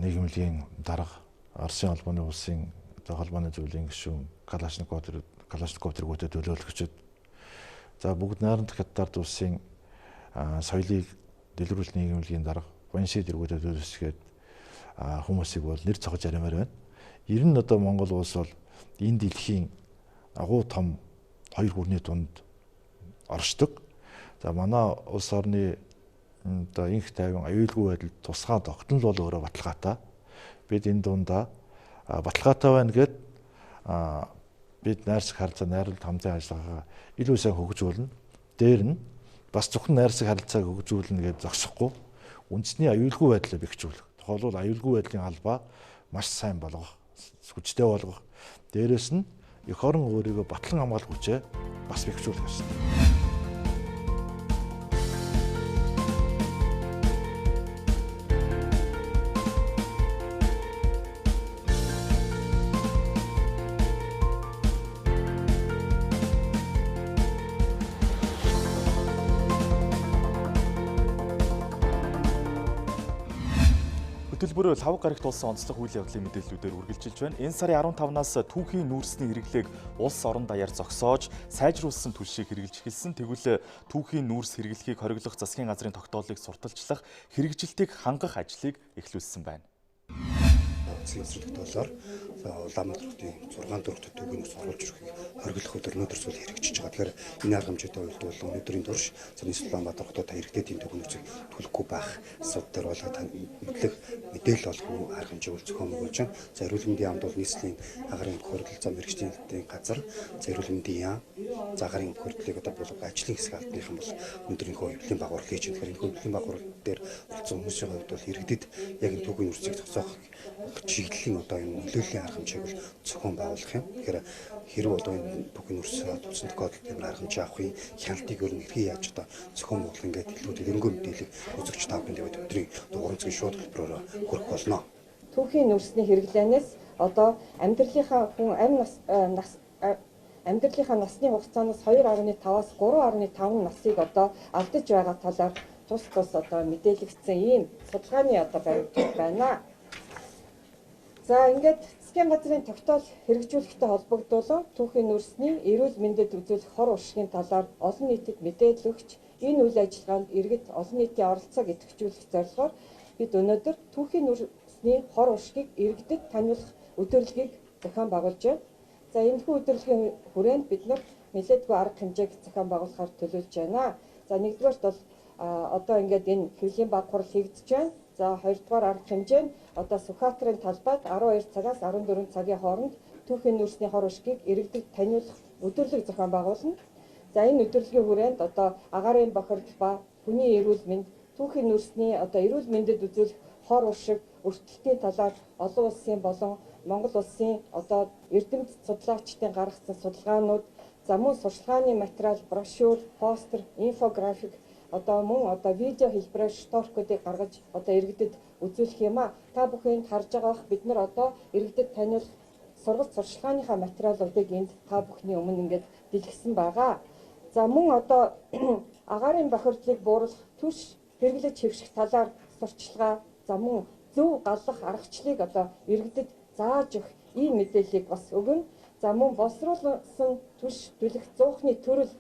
нийгэмлэгийн дарга Оросын холбооны улсын холбооны зөвлөлийн гишүүн Калашников тэргүүтээ төлөөлөгчд за бүгд найрамдах хятад улсын соёлыг дэлгэрүүлэх нийгэмлэгийн дарга Банши тэргүүтээ төлөөлсгээд хүмүүсийг бол нэр цогж аримаар байна. Ер нь одоо Монгол улс бол энэ дэлхийн агуу том 2 хүрний дунд оршдог. За манай улс орны одоо инх тайван аюулгүй байдал тусгай тогтнол бол өөрөө баталгаатай. Бид энэ дундаа баталгаатай байна гэд бид найрсаг харилцаа, найруулалт хамтын ажиллагаагаа илүү сайн хөгжүүлнэ. Дээр нь бас зөвхөн найрсаг харилцааг хөгжүүлнэ гэж зогсохгүй үндэсний аюулгүй байдлаа бэхжүүлэх. Тухайлбал аюулгүй байдлын албаа маш сайн болгох, хүчтэй болгох. Дээрээс нь эх орон өөрийгөө батлан хамгаалах хүчээ бас бэхжүүлэх ёстой. хөтөлбөр лав гарагт болсон онцлох үйл явдлын мэдээллүүдээр үргэлжилж байна. Энэ сарын 15-наас түүхийн нүүрсний хэрэглээг улс орон даяар зогсоож, сайжруулсан түлшийг хэрэгжилж эхэлсэн. Тэгвэл түүхийн нүүрс хэрэглэхийг хориглох засгийн газрын тогтоолыг сурталчлах, хэрэгжилтийг хангах ажлыг эхлүүлсэн байна. Цэцэрлэг толоор Улаанбаатарын 6 дөрөвт түүхийн нүүрс оруулж ирэхийг хориглох өнөөдөр зүйл хэрэгжиж байгаа. Тэгэхээр энэ арга хэмжээтэй бол өнөөдрийн турш нийслэл Улаанбаатар хотод иргэдэд энэ түүхийн нүүрсийг төлөхгүй байх асуудал дээр бол мэдлэг мэдээлэл олох арга хэмжээ бол зохион байгуулж байна. За эрүүл мэндийн яамд бол нийслэлийн агаарын хөрөлт зам мэрэгчлийн газар, эрүүл мэндийн яам, агаарын хөрөлтийг болгох ажлын хэсэг албаныхан бол өнөөдрийн хөвлийн багварал хийж байгаа. Тэгэхээр энэ хөвлийн багварал дээр болсон хүмүүсийн хувьд бол иргэдэд яг энэ түүхийн нүүрсийг зогсоох чиглэлийн энэ нөлөөллийн арга хэмжээг бол зохион байгуулах юм. Тэгэхээр хэрэг энэ түүхийн нүүрс тулсан тохиолдолд ямар арга хэмжээ авахын хяналтыг өөр нэрхий яаж зохион байгуулах ингээд хэлбэрүүд өрөнгөө мэдээлэл үзэгч таавын дэвэд өдрийн 3 цагийн шууд хэлбэрөөр хүрэх болно. Түүхийн нүүрсний хэрэглэнээс амьдралынхаа хүн амьдралынхаа насны хугацаанаас 2.5-аас 3.5 насыг алдаж байгаа талаар тус мэдээлэгдсэн ийм судалгааны баримт байна. За ингээд засгийн газрын тогтоол хэрэгжүүлэхтэй холбогдуулан түүхийн нүүрсний эрүүл мэндэд үзүүлэх хор уршигын талаар олон нийтэд мэдээлэл өгч энэ үйл ажиллагаанд иргэд олон нийтийн оролцоог идэвхжүүлэх зорилгоор бид өнөөдөр түүхийн нүүрсний хор уршигыг иргэдэд таниулах өдөрлөгийг зохион байгуулж байна. За энэхүү өдөрлөгийн хүрээнд бид нэлээдгүй арга хэмжээг зохион байгуулахаар төлөвлөж байна. За нэгдүгээрт бол ингээд энэ хөвлийн багварал хийгдэж байна. За хоёрдугаар арга хэмжээ нь Сүхбаатарын талбайд 12 цагаас 14 цагийн хооронд түүхийн нүүрсний хор уршигыг иргэдэд таниулах өдөрлөг зохион байгуулна. За энэ өдөрлөгийн хүрээнд агаарын бохирдол ба хүний эрүүл мэнд, түүхийн нүүрсний эрүүл мэндэд үзүүлэх хор уршиг өртөлтийн талаар олон улсын болон Монгол улсын эрдэмт судлаачдын гаргасан судалгаанууд, за мөн сурчлагын материал, брошюр, постер, инфографик мөн видео хэлбэрээр шторкуудыг гаргаж иргэдэд үзүүлэх юм а. Та бүхэн харж байгаа бид нар иргэдэд таниулах сургалт сурчлагынхаа материалуудыг энд та бүхний өмнө ингээд дэлгэсэн байгаа. За мөн агаарын бохирдлыг бууруулах, түш хэрэглэж хэвших талаар сурчлага, за мөн зөв галлах аргачлалыг иргэдэд зааж өгөх ийм мэдээллийг бас өгнө. За мөн боловсруулсан түш түлэх зуухны төрөл,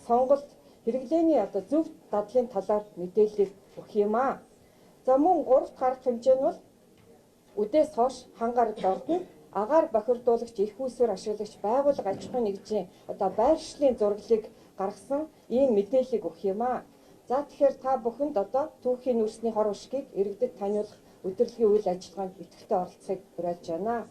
сонголт, хэрэглээний зөв дадлын талаар мэдээлэл өгөх юм а. За мөн 3 дахь арга хэмжээ нь бол үдээс хойш хангаар дордно агаар бохирдуулагч их усээр ашиглагч байгууллага аж ахуйн нэгжийн байршлын зураглыг гаргасан ийм мэдээллийг өгөх юм а. За тэгэхээр та бүхэнд түүхийн нүүрсний хор уршигыг иргэдэд таниулах өдөрлөгийн үйл ажиллагаанд идэвхтэй оролцохыг уриалж байна.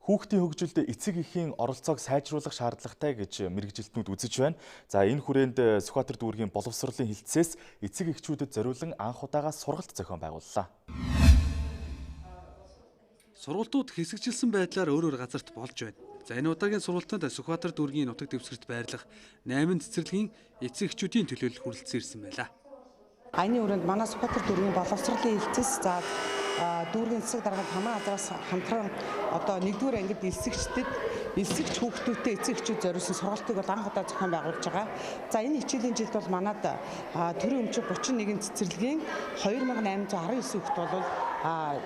Хүүхдийн хөгжилд эцэг эхийн оролцоог сайжруулах шаардлагатай гэж мэрэгжилтнүүд үзэж байна. За энэ хүрээнд Сүхбаатар дүүргийн боловсролын хилцээс эцэг эхчүүдэд зориулан анх удаага сургалт зохион байгууллаа. Сургалтууд хэсэгжилсэн байдлаар өөр газарт болж байна. За энэ удаагийн сургалтанд Сүхбаатар дүүргийн нутаг дэвсгэрт байрлах 8 цэцэрлэгийн эцэг эхчүүдийн төлөөлөл хүрэлцэн ирсэн байлаа. Аяны өрөөнд манай Сүхбаатар дүүргийн боловсролын хилцээс дүүргийн засаг даргад хамаа газраас хамтран нэгдүгээр ангид элсэгч хүүхдүүдтэй эцэг эхчүүд зориулсан сургалтыг бол анх удаа зохион байгуулж байгаа. За энэ хичээлийн жилд бол манад төрийн өмчөг 31 цэцэрлэгийн 2819 хүүхэд бол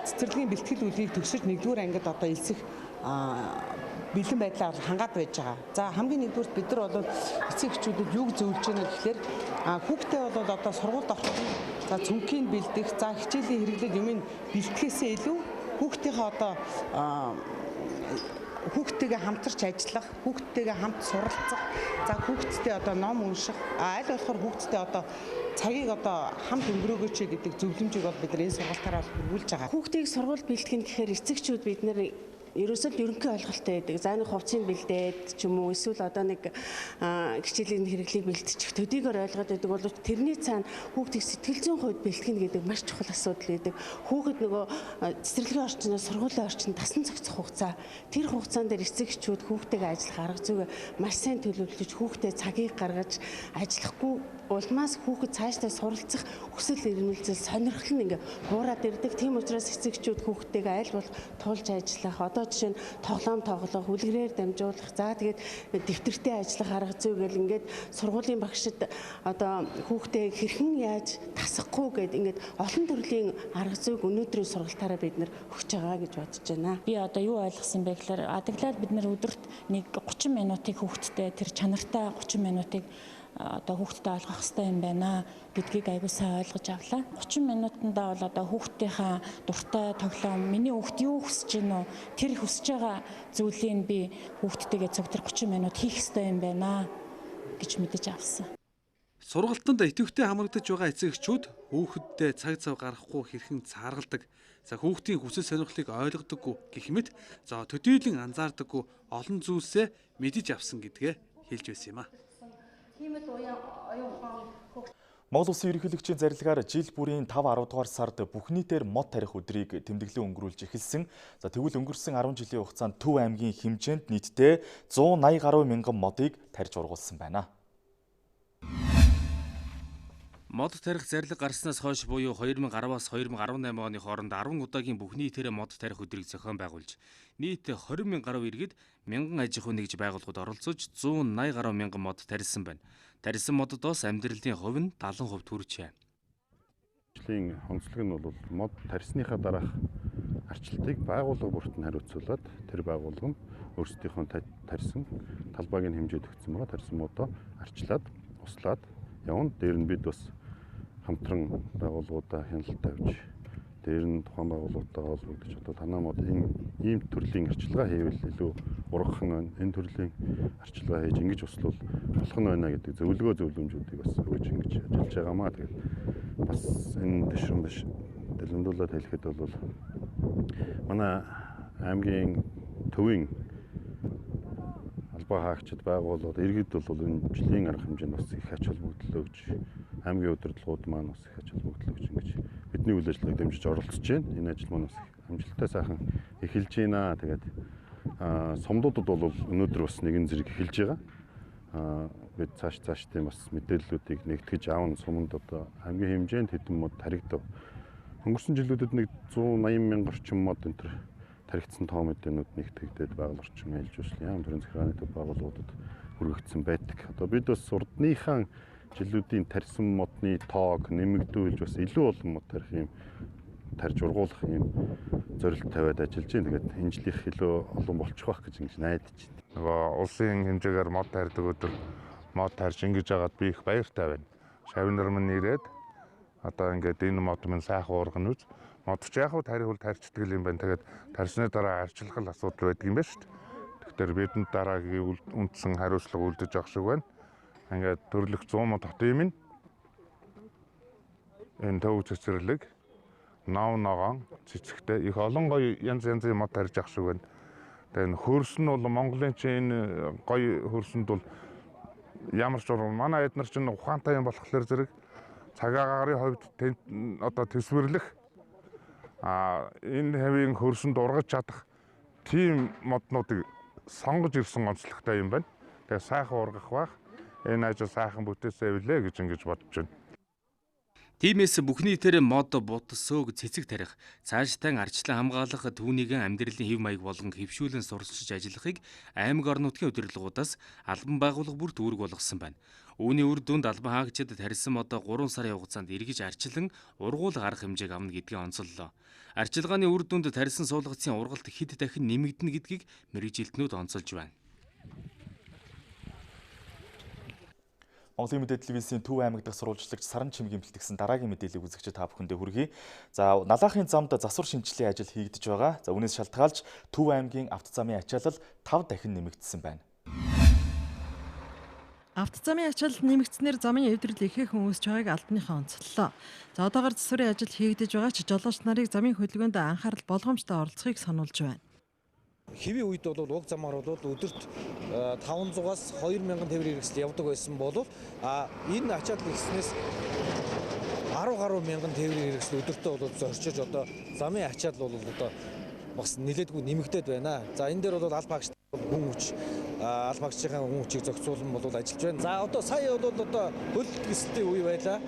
цэцэрлэгийн бэлтгэл үлгийг төгсөж нэгдүгээр ангид элсэх бэлэн байдлаар хангаад байж байгаа. За хамгийн нэгдүгürt бид нар бол эцэг эхчүүдэд юуг зөвлөж байна гэхээр хүүхдээ бол сургуульд орох цүнхийн бэлдэх, за хичээлийн хэрэглэл юмыг бэлтгэхээсээ илүү хүүхдтэйгээ хамтарч ажиллах, хүүхдтэйгээ хамт суралцах, за хүүхдтэй ном унших, аль болохоор хүүхдтэй цагийг хамт өнгөрөөгөөч гэдэг зөвлөмжийг бол бид нар энэ сургалтаараа хөрвүүлж байгаа. Хүүхдийг сургууль бэлтгэн гэхээр эцэгчүүд бид нар ерөөсөө ерөнхий ойлголттой байдаг. За нэг хувцсыг бэлдээд ч юм уу эсвэл нэг хичээлийн хэрэглийг бэлтчих төдийгөр ойлгоод байдаг бол тэрний цаана хүүхдийг сэтгэл зүйн хувьд бэлтгэн гэдэг маш чухал асуудал байдаг. Хүүхэд нөгөө цэцэрлэгийн орчноос сургуулийн орчинд тасн цогцох хугацаа. Тэр хугацаан дээр эцэг эхчүүд хүүхдтэйгээ ажиллах арга зүйгээ маш сайн төлөвлөж хүүхдэд цагийг гаргаж ажиллахгүй улмаас хүүхэд цаашдаа суралцах хүсэл эрмэлзэл сонирхол нь ингээ хуураад ирдэг. Тийм учраас эцэг эхчүүд хүүхдтэйгээ аль болох тулж ажиллах, одоо жишээ нь тоглоом, хүлгэрээр дамжуулах, за тэгээд дэвтэртэй ажиллах арга зүй гэл ингээд сургуулийн багшид одоо хүүхдээ хэрхэн яаж тасахгүй гэд ингээд олон төрлийн арга зүйг өнөөдрийн сургалтаараа бид нэр өгч байгаа гэж бодож байна. Би одоо юу ойлгосон бэ гэхээр адаглаад бид нэр өдөрт нэг 30 минутыг хүүхдтэй тэр чанартай 30 минутыг одоо хүүхдэд ойлгох хэрэгтэй юм байна гэдгийг аягүй сайн ойлгож авлаа. 30 минутанда бол одоо хүүхдийнхаа дуртай тоглоом, миний хүүхд юу хүсэж байна уу? Тэр хүсэж байгаа зүйлийг би хүүхдтэйгээ цуг тэр 30 минут хийх хэрэгтэй юм байна гэж мэдэж авсан. Сургалтанд идэвхтэй хамрагдаж байгаа эцэг эхчүүд хүүхэддээ цаг зав гаргахгүй хэрхэн цааргалдаг. За хүүхдийн хүсэл сонирхлыг ойлгодоггүй гэх мэт за төдийлөн анзаардаггүй олон зүйлсээ мэдэж авсан гэдгээ хэлж байсан юм а. Монгол Улсын ерөнхийлөгчийн зарилгаар жил бүрийн 5-10 дугаар сард бүх нийтээр мод тарих өдрийг тэмдэглэн өнгөрүүлж эхэлсэн. За тэгвэл өнгөрсөн 10 жилийн хугацаанд Төв аймгийн хэмжээнд нийтдээ 180 гаруй мянган модыг тарьж ургуулсан байна. Мод тарих зарлиг гарснаас хойш буюу 2010-аас 2018 оны хооронд 10 удаагийн бүх нийтээр мод тарих өдрийг зохион байгуулж нийт 20 мянга гаруй иргэд мянган аж ахуй нэгж байгууллагууд оролцож 180 гаруй мянган мод тарьсан байна. Тарьсан моддоос амьдралын хувь нь 70% төржээ. Онцлог нь бол мод тарьсныхаа дараах арчилтыг байгууллага бүрт нь хариуцуулаад тэр байгууллага нь өөрсдийнхөө тарьсан талбайг нь хэмжээд өгсөн байгаа тарьсан модоо арчлаад услаад явна. Дээр нь бид бас хамтран байгууллагуудаа хяналт тавьж дээр нь тухайн байгууллагуудаа холбогдож одоо танаа мод ийм төрлийн арчилгаа хийвэл илүү ургахан байна. Энэ төрлийн арчилгаа хийж ингэж услуул болох нь байна гэдэг зөвлөмжүүдийг бас өгж ингэж ажиллаж байгаамаа. Тэгээд бас энэ дэшрэн биш дэлгэмдүүлээд хэлэхэд бол манай аймгийн төвийн албаа хаагчид байгууллагууд иргэд бол энэ жилийн арга хэмжээнд бас их ач холбогдол өгж аймгийн удирдлагууд маань бас их ач холбогдол өгж ингэж бидний үйл ажиллагааг дэмжиж оролцож байна. Энэ ажил маань бас амжилттай сайхан эхэлж байна. Тэгээд сумдуудад бол өнөөдөр бас нэгэн зэрэг эхэлж байгаа. Бид цаашдын бас мэдээллүүдийг нэгтгэж аавн суманд одоо аймгийн хэмжээнд хэдэн мод таригдав. Өнгөрсөн жилүүдэд нэг 180 мянга орчим мод энэ төр таригдсан тоо мэдээнүүд нэгтгэгдээд байгаль орчин ээлж үүслийн яам төрийн захиргааны төв байгууллагуудад хүргэгдсэн байдаг. Одоо бид бас урдныхаа жилүүдийн тарьсан модны тоог нэмэгдүүлж бас илүү олон мод тарьж ургуулах юм зорилт тавиад ажиллаж байна. Тэгээд энэ жилийнх илүү олон болчих واخ гэж ингэж найдаж байна. Нөгөө улсын хэмжээгээр мод тарьдаг өдөр мод тарьж ингэж яагаад би их баяртай байна. Шавнар минь ирээд одоо ингээд энэ мод минь сайхан уургана үз. Мод ч яг тарихул тарьчдаг юм байна. Тэгээд тарьсны дараа арчлах асуудал байдаг юм байна шүү дээ. Тэгэхээр бидэнд дараагийн үндсэн хариуцлага үлдэж явах шиг байна. Ингээд төрлөх 100 мод хотын минь энэ төв цэцэрлэг нав ногоон цэцэгтэй их олон гоё янз янзын мод тарьж явах шиг байна. Тэгээд хөрс нь бол Монголын чинь энэ гоё хөрсөнд бол ямар ч манай эднэр чинь ухаантай юм болохоор зэрэг цагаагарын хувьд одоо төсвөрлөх энэ хэвийн хөрсөнд ургаж чадах тийм моднуудыг сонгож ирсэн онцлогтой юм байна. Тэгээ сайхан ургах бах энэ ажил сайхан бүтээсэй билээ гэж ингэж бодож байна. Тиймээс бүх нийтээр мод, бут, сөг, цэцэг тарих, цаашдаа арчлан хамгаалах түүнийгэн амьдралын хэв маяг болгон хэвшүүлэн сурсалж ажиллахыг аймаг орон нутгийн удирдлагуудаас албан байгууллага бүрт үүрэг болгосон байна. Үүний үр дүнд албан хаагчид тарьсан модоо 3 сарын хугацаанд эргэж арчлан ургуул гарах хэмжээг авна гэдгийг онцоллоо. Арчилгааны үр дүнд тарьсан суулгацын ургалт хэд дахин нэмэгдэнэ гэдгийг мэргэжилтнүүд онцолж байна. Монголын мэдээ телевизийн Төв аймаг дахь сурвалжлагч Саран Чимгийн бэлтгэсэн дараагийн мэдээллийг үзэгчид та бүхэндээ хүргэе. За, налаахын замд засвар шинжилгээ ажил хийгдэж байгаа. За, үүнээс шалтгаалж Төв аймгийн автозамын ачаалал 5 дахин нэмэгдсэн байна. Автозамын ачаалал нэмэгдснээр замын эвдрэл ихээхэн үүсэж байгааг албаныхаа онцоллоо. За, одоогоор засварын ажил хийгдэж байгаа ч жолооч нарыг замын хөдөлгөөнд анхаарал болгоомжтой оролцохыг сануулж байна. Хэвийн үед бол уг замаар бол өдөрт 500-аас 2000 тээврийн хэрэгсэл явдаг байсан бол энэ ачаалал ихснээс 10 гаруй мянган тээврийн хэрэгсэл өдөртөө бол зорчиж одоо замын ачаалал бол одоо бас нэлээдгүй нэмэгдээд байна. За энэ дээр бол аль багш хүн хүч аль багшийн хүн хүчийг зохицуулан бол ажиллаж байна. За одоо сая бол одоо хөл гэсэлтийн үе байлаа.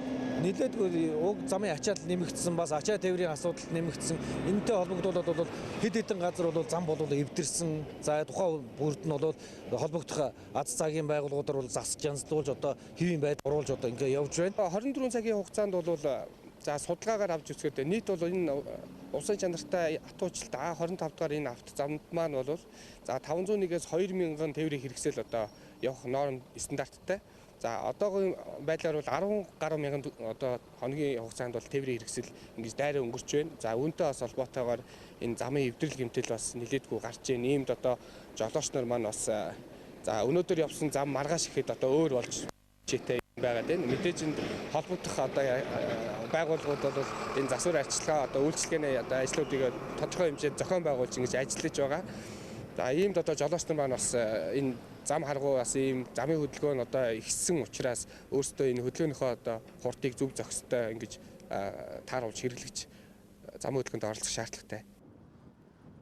Нэлээдгүй уг замын ачаал нэмэгдсэн, бас ачаа тээврийн асуудал нэмэгдсэн. Энэтэй холбогдуулаад бол хэд хэдэн газар бол зам бол эвдэрсэн. За тухайн бүрд нь бол холбогдох аз цагийн байгууллагуудаар бол засаж янзлуулж одоо хэвийн байдал оруулж одоо ингээ явж байна. 24 цагийн хугацаанд бол за судалгаагаар авч үзэхэд нийт бол энэ усан чанартай атуучлалт А25 дахь энэ авто замд маань бол за 501-ээс 2000 тээврийн хэрэгсэл одоо явах норм стандарттай. За одоогийн байдлаар бол 10 гаруй мянган одоо хоногийн хугацаанд бол тээврийн хэрэгсэл ингэж дайраа өнгөрч байна. За үүнтэй бас холбоотойгоор энэ замын эвдрэл гэмтэл бас нэлээдгүй гарч байна. Иймд одоо жолооч нар маань бас за өнөөдөр явсан зам маргааш ихэд одоо өөр болж читэй байгаад байна. Мэдээж энэ холбогдох одоо байгууллагууд бол энэ засвар арчилгаа одоо үйлчлэгээний одоо ажлуудыг тодорхой хэмжээнд зохион байгуулж ингэж ажиллаж байгаа. За иймд одоо жолооч нар маань бас энэ зам харгуу бас ийм замын хөдөлгөөн одоо ихссэн учраас өөрсдөө энэ хөдөлгөөнийхөө одоо хурдыг зөв зохистой ингэж тааруулж хэрэглэж замын хөдөлгөөнд оролцох шаардлагатай.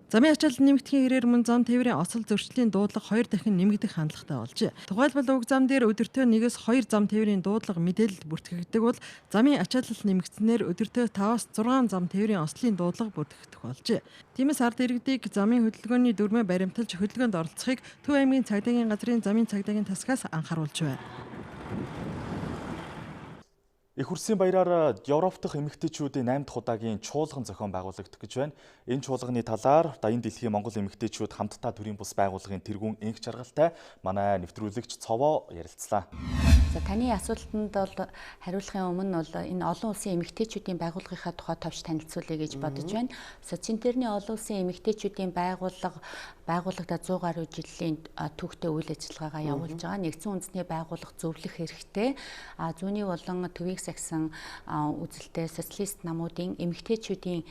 Замын ачаалал нэмэгдэхийн хэрээр мөн зам тээврийн осол зөрчлийн дуудлага 2 дахин нэмэгдэх хандлагатай болжээ. Тухайлбал уг зам дээр өдөртөө 1-2 зам тээврийн дуудлага мэдээлэл бүртгэгддэг бол замын ачаалал нэмэгдснээр өдөртөө 5-6 зам тээврийн ослын дуудлага бүртгэгдэх болжээ. Тиймээс ард иргэдийг замын хөдөлгөөний дүрмээ баримталж хөдөлгөөнд оролцохыг Төв аймгийн цагдаагийн газрын замын цагдаагийн тасгаас анхааруулж байна. Их Хурсын баяраар Европ дахь эмэгтэйчүүдийн 8 дахь удаагийн чуулган зохион байгуулагдах гэж байна. Энэ чуулганы талаар Даян дэлхийн Монгол эмэгтэйчүүд хамтдаа төрийн бус байгууллагын тэргүүн энх жаргалтай манай нэвтрүүлэгч Цовоо ярилцлаа. За таны асуултанд бол хариулахын өмнө бол энэ олон улсын эмэгтэйчүүдийн байгууллагынхаа тухай товч танилцуулъя гэж бодож байна. Социнтерний олон улсын эмэгтэйчүүдийн байгууллагада 100 гаруй жилийн түүхтэй үйл ажиллагаагаа явуулж байгаа. Нэгдсэн үндэсний байгууллага зөвлөх хэрэгтэй. Зүүнний болон төвийг сахисан үзэлтэй социалист намуудын эмэгтэйчүүдийн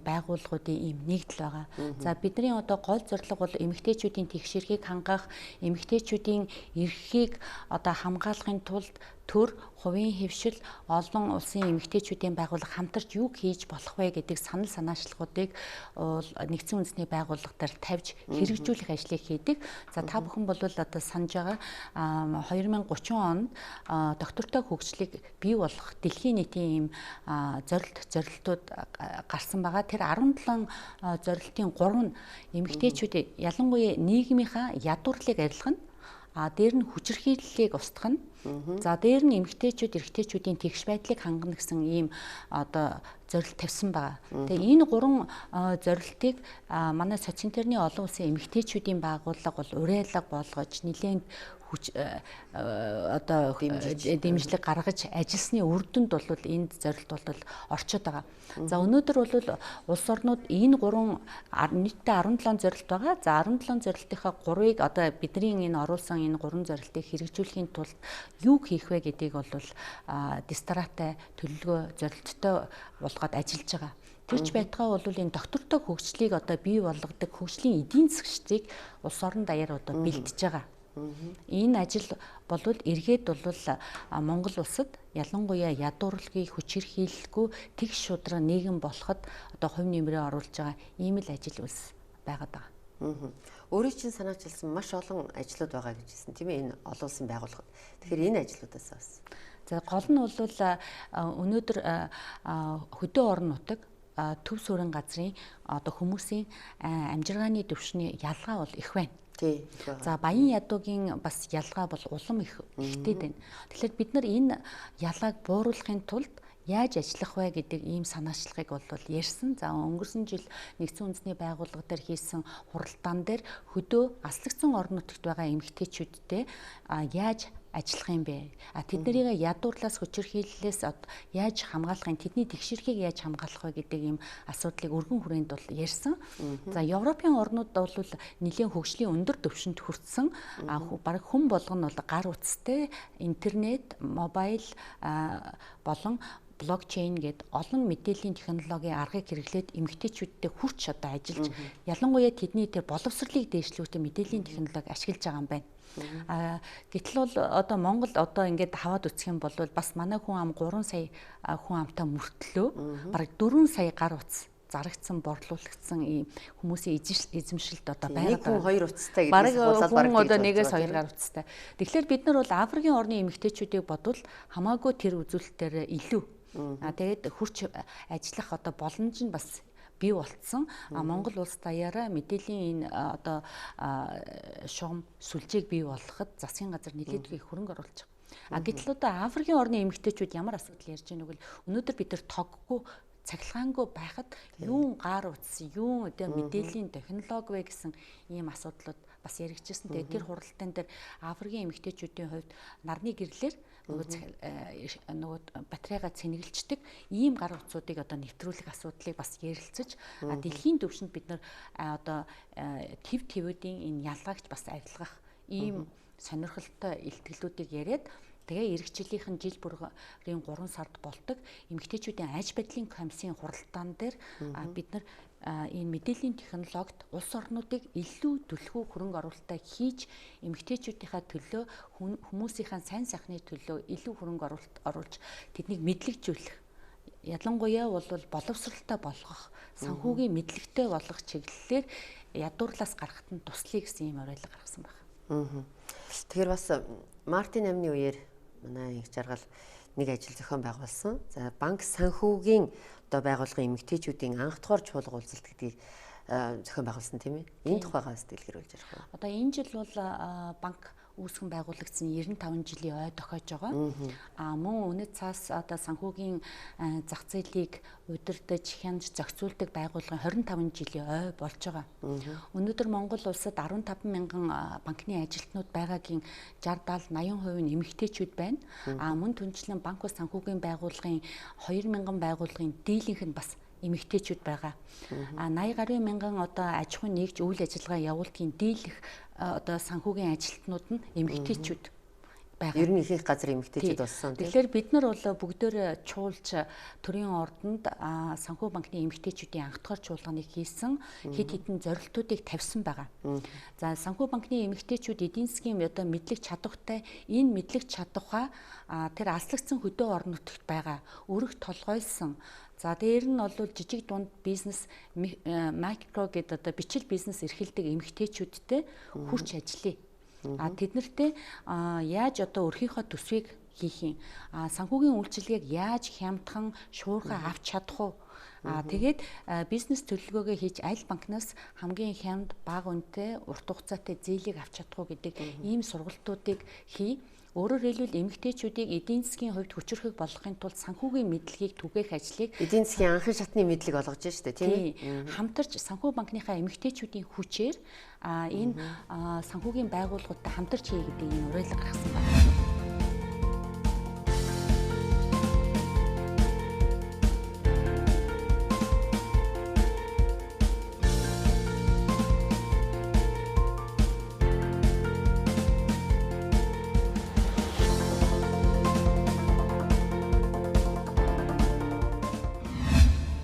байгууллагуудын ийм нэгдэл байгаа. За бидний одоо гол зорилго бол эмэгтэйчүүдийн тэгш эрхийг хангах, эмэгтэйчүүдийн эрхийг одоо хамгаалахын тулд төр, хувийн хэвшил, олон улсын эмэгтэйчүүдийн байгууллага хамтарч юу хийж болох вэ гэдэг санал санаачлагуудыг нэгдсэн үндэсний байгууллага дээр тавьж хэрэгжүүлэх ажлыг хийдэг. За та бүхэн бол одоо санаж байгаа 2030 онд доктортой хөгжлийг бий болох дэлхийн нийтийн ийм зорилтууд гарсан байгаа. Тэр 17 зорилтын 3 нь эмэгтэйчүүд ялангуяа нийгмийнхаа ядуурлыг арилгах нь, дээр нь хүчирхийллийг устгах нь, за дээр нь эмэгтэйчүүд, эрэгтэйчүүдийн тэгш байдлыг хангана гэсэн ийм одоо зорилт тавьсан байгаа. Тэгээ энэ 3 зорилтыг манай социнтерний олон улсын эмэгтэйчүүдийн байгууллага бол уриалга болгож нэлээд одоо дэмжлэг гаргаж ажилласны үр дүнд бол энэ зорилт бол орчод байгаа. За өнөөдөр бол улс орнууд энэ 3 нийтдээ 17 зорилт байгаа. За 17 зорилтынхаа 3-ыг одоо бидний энэ оруулсан энэ 3 зорилтыг хэрэгжүүлэхийн тулд юу хийх вэ гэдгийг бол дистратай төлөвлөгөө зорилттой болгоод ажиллаж байгаа. Тэрч байтугай бол энэ доктортой хөгжлийг одоо бий болгодог хөгжлийн эдийн засгчдыг улс орон даяар одоо бэлдэж байгаа. Энэ ажил болвол эргээд бол Монгол улсад ялангуяа ядуурлагын хүчирхийлэлгүй тэгш шудраг нийгэм болоход одоо хувь нэмрээ оруулж байгаа ийм л ажил үлс байгаад байгаа. Өөрийн чинь санаачилсан маш олон ажлууд байгаа гэж хэлсэн тийм ээ, энэ олон улсын байгууллагад. Тэгэхээр энэ ажлуудаас бас. За гол нь бол өнөөдөр хөдөө орон нутаг төв суурин газрын одоо хүмүүсийн амжиргааны түвшний ялгаа бол их байна. За баян ядуугийн бас ялгаа бол улам ихтэй байна. Тэгэхээр бид нар энэ ялгааг бууруулахын тулд яаж ажиллах вэ гэдэг ийм санаачлагыг бол ярьсан. За өнгөрсөн жил нэгдсэн үндэсний байгууллага дээр хийсэн хуралдаан дээр хөдөө аслагдсан орон нутагт байгаа эмэгтэйчүүдтэй яаж ажиллах юм бэ? Тэднийг ядуурлаас хүчирхийллээс яаж хамгаалах юм? Тэдний тэгшэрхийг яаж хамгаалах вэ гэдэг ийм асуудлыг өргөн хүрээнд бол ярьсан. За Европын орнууд бол нэлийн хөгжлийн өндөр түвшинд хүрсэн. Бараг хүн болгоно бол гар утастай интернет, мобайл болон блокчейн гэд олон мэдээллийн технологийн аргыг хэрэглээд эмэгтэйчүүдтэй хүрч одоо ажиллаж ялангуяа тэдний тэр боловсролыг дээшлүүлэх мэдээллийн технологи ашиглаж байгаа юм байна. Гэтэл бол одоо Монгол одоо ингээд хаваад үсэх юм бол бас манай хүн ам 3 сая хүн амтай мөртлөө бараг 4 сая гар утас зарагдсан, борлуулагдсан ийм хүмүүсийн эзэмшилд одоо байгаад байгаа. Нэг хүн 2 уцтай гэдээс болоод одоо 1-2 гар уцтай. Тэгэхээр бид нар бол Африкийн орны эмэгтэйчүүдийг бодвол хамаагүй тэр үзүүлэлтээр илүү. Тэгээд хурц ажиллах одоо боломж нь бас бий болцсон. Монгол улс даяараа мэдээллийн энэ одоо шугам сүлжээг бий болгоход засгийн газар нэлээд их хөрөнгө оруулж байгаа. Гэтэл одоо Африкийн орны эмэгтэйчүүд ямар асуудал ярьж байгааг бол өнөөдөр бид нар тоггүй цахилгаангүй байхад юун гар утсан, юун одоо мэдээллийн технологи вэ гэсэн ийм асуудлууд бас яригдчихсэн. Тэгээд тэр хуралдаан дээр Африкийн эмэгтэйчүүдийн хувьд нарны гэрлэлээр нөгөө батарейгаа цэнэглждэг ийм гар утсуудыг одоо нэвтрүүлэх асуудлыг бас ярилцаж дэлхийн түвшинд бид нар одоо төв твүүдийн энэ ялгаагч бас арилгах ийм сонирхолтой илтгэлүүдийг яриад тэгээ эх жилийнхэн жил бүрийн 3 сард болдог эмэгтэйчүүдийн аж байдлын комиссийн хуралдаан дээр бид нар энэ мэдээллийн технологид улс орнуудыг илүү түлхүү хөрөнгө оруулалтаа хийж эмэгтэйчүүдийнхаа төлөө хүмүүсийнхаа сайн сайхны төлөө илүү хөрөнгө оруулж тэднийг мэдлэгжүүлэх ялангуяа бол боловсралтай болгох санхүүгийн мэдлэгтэй болгох чиглэлээр ядуурлаас гарахад нь туслая гэсэн юм уриалга гаргасан байна. Тэгэхээр бас Мартин амны үеэр манай их жаргал нэг ажил зохион байгуулсан. За банк санхүүгийн одоо байгууллагын эмэгтэйчүүдийн анх дахь чуулга уулзалт гэдгийг зохион байгуулсан тийм ээ. Энэ тухайгаас дэлгэрүүлж ярих уу? Одоо энэ жил бол банк үүсгэн байгуулагдсан 95 жилийн ой тохиож байгаа. Мөн үнэт цаас одоо санхүүгийн зах зээлийг удирдах, хянж, зохицуулдаг байгууллагын 25 жилийн ой болж байгаа. Өнөөдөр Монгол улсад 15 мянган банкны ажилтнууд байгаагийн 60-70-80% нь эмэгтэйчүүд байна. Мөн түнчлэн банк ус санхүүгийн байгууллагын 2 мянган байгууллагын дийлэнх нь бас эмэгтэйчүүд байгаа. 80 гаруй мянган одоо аж ахуйн нэгж үйл ажиллагаа явуултын дийлэх одоо санхүүгийн ажилтнууд нь эмэгтэйчүүд байгаа. Ер нь их газар эмэгтэйчүүд болсон. Тэгэхээр бид нар бол бүгдөө чуулж төрийн ордонд санхүү банкны эмэгтэйчүүдийн анх дахь чуулганыг хийсэн, хэд хэдэн зорилтуудыг тавьсан байгаа. За санхүү банкны эмэгтэйчүүд эдийн засгийн одоо мэдлэг чадвартай энэ мэдлэг чадвараа тэр алслагдсан хөдөө орон нутагт байгаа өргөх толгойлсон. За дээр нь бол жижиг дунд бизнес макро гэдэг одоо бичил бизнес эрхэлдэг эмэгтэйчүүдтэй хүрч ажиллая. Тэд нартэй яаж одоо өөрийнхөө төсвийг хийх юм, санхүүгийн үйлчилгээг яаж хямдхан шуурхаа авч чадах уу? Тэгээд бизнес төлөвлөгөөгөө хийж аль банкнаас хамгийн хямд бага үнэтэй урт хугацаатай зээлийг авч чадах уу гэдэг ийм сургалтуудыг хий. Өөрөөр хэлбэл эмэгтэйчүүдийг эдийн засгийн хувьд хүчрхэг болгохын тулд санхүүгийн мэдлэгийг түгээх ажлыг эдийн засгийн анхан шатны мэдлэг олгож штэ тийм ээ. Хамтарч санхүү банкныхаа эмэгтэйчүүдийн хүчээр энэ санхүүгийн байгууллагуудтай хамтарч хий гэдэг ийм уриалга гаргасан байна.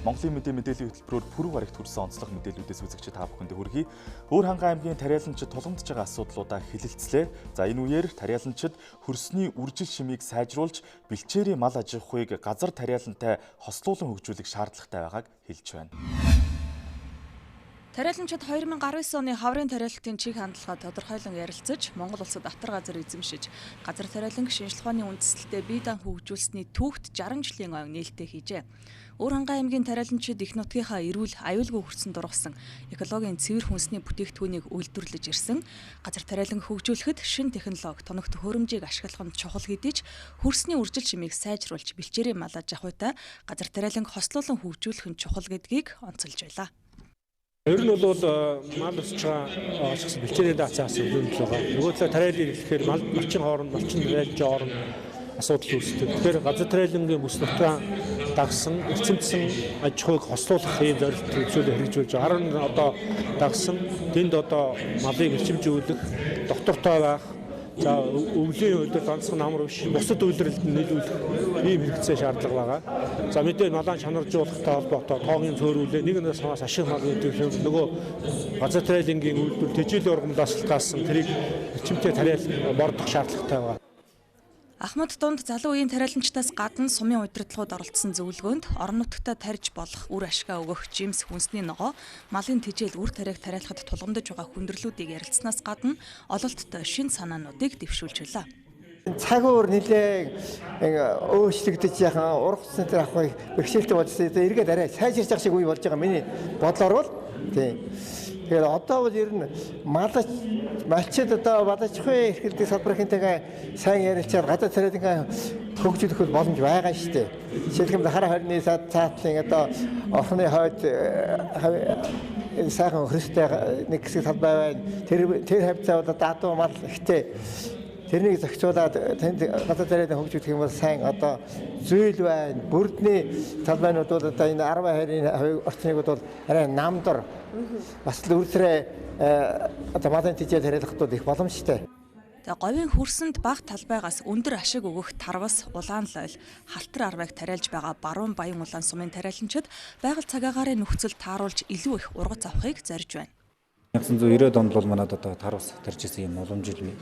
Монголын мэдээ мэдээллийн хөтөлбөрөөр пүрэв гарагт хүрсэн онцлох мэдээллүүдээс үзэгчид та бүхэнд хүргэе. Өөр ханган аймгийн тариаланчид тулгамдж байгаа асуудлуудаа хэлэлцлээ. За энэ үеэр тариаланчид хөрсний үржил шимийг сайжруулж, бэлчээрийн мал аж ахуйг газар тариалантай хослуулан хөгжүүлэх шаардлагатай байгааг хэлж байна. Тариаланчид 2019 оны хаврын тариалалтын чиг хандлагаа тодорхойлон ярилцаж, Монгол улсад дотор газар эзэмшиж, газар тариалан шинжилгээ ухааны үндэслэлтэд бие даан хөгжүүлсэний түүхт 60 жилийн ой нээлттэй хийжээ. Өөр ханган аймгийн тариаланчид их нутгийнхаа эрүүл аюулгүй хөрсөн дургасан экологийн цэвэр хүнсний бүтээгдэхүүнийг үйлдвэрлэж ирсэн. Газар тариалан хөгжүүлэхэд шин технологи, тоног төхөөрөмжийг ашиглах нь чухал гэдэж хөрсний үржил шимийг сайжруулж, бэлчээрийн мал аж ахуйтай газар тариалан хослуулан хөгжүүлэх нь чухал гэдгийг онцолж байлаа. Ер нь бол мал өсч байгаа ашигсан бэлчээрийн даацаас өвлөмж байгаа. Нөгөө талаа тариалан ирэхээр малчин хооронд, малчин тариалан хооронд асуудал үүсдэг. Тэгэхээр газар тариалангийн бүс нутгаа дагсан, эрчимсэн аж ахуйг хослуулах ийм зорилт үзүүлэлт хэрэгжүүлж байгаа. Харин одоо дагсан тэнд одоо малыг эрчимжүүлэх, доктортой байх, за өвлийн үйлдэл ганцхан амар биш, бусад үйлрэлд нийлүүлэх ийм хэрэгцээ шаардлага байгаа. За мэдээ малаа чанаржуулахтай холбоотой тоогийн цөөрүүлээ нэг нэг самаас ашиг мал гэдэг юм нөгөө газар тариалангийн үйлдэл тэжээлийн ургамлаас шалтгаалсан тэрийг эрчимтэй тариалан бордох шаардлагатай байгаа. Ахмад дунд залуу үеийн тариаланчдаас гадна сумын удирдлагууд оролцсон зөвлөгөөнд орон нутгад тарьж болох үр ашгаа өгөх жимс хүнсний ногоо, малын тижэл үр тариаг тариалахад тулгамдж байгаа хүндрэлүүдийг ярилцсанаас гадна ололттой шин санаануудыг дэвшүүлж байлаа. Цаг өөр нэлээд өөрчлөгдөж яхан ургацсан тэр авахыг бэрхшээлтэй болсон. Эргээд арай сайжирч явах шиг үе болж байгаа миний бодлоор бол тийм. Тэгэхээр одоо бол ер нь малчид одоо балажхуй эрхлэлтийн салбарынхэнтэйгээ сайн ярилцаад гадаад тариалангаа хөгжүүлэх боломж байгаа шүү дээ. Жишээлбэл хараа 20-ны цаатлын одоо орхны хойд сайхан христтэй нэг хэсэг талбай байна. Тэр хавцаа бол даатуу мал ихтэй. Тэрнийг зохицуулаад тэнд гадаад тариалан хөгжүүлэх юм бол сайн одоо зөөл байна. Бүрдний талбайнууд бол одоо энэ 10 орчныг бол арай намдар бас л үрсрээ одоо малын тижэл тариалахтууд их боломжтой. Говийн хөрсөнд бага талбайгаас өндөр ашиг өгөх тарвас, улаан лойл, халтар арвайг тариалж байгаа баруун баян улаан сумын тариаланчид байгаль цагаагаарын нөхцөл тааруулж илүү их ургац авахыг зорж байна. 1990-ад онд бол манад одоо тарвас тарж исэн юм уламжил бий.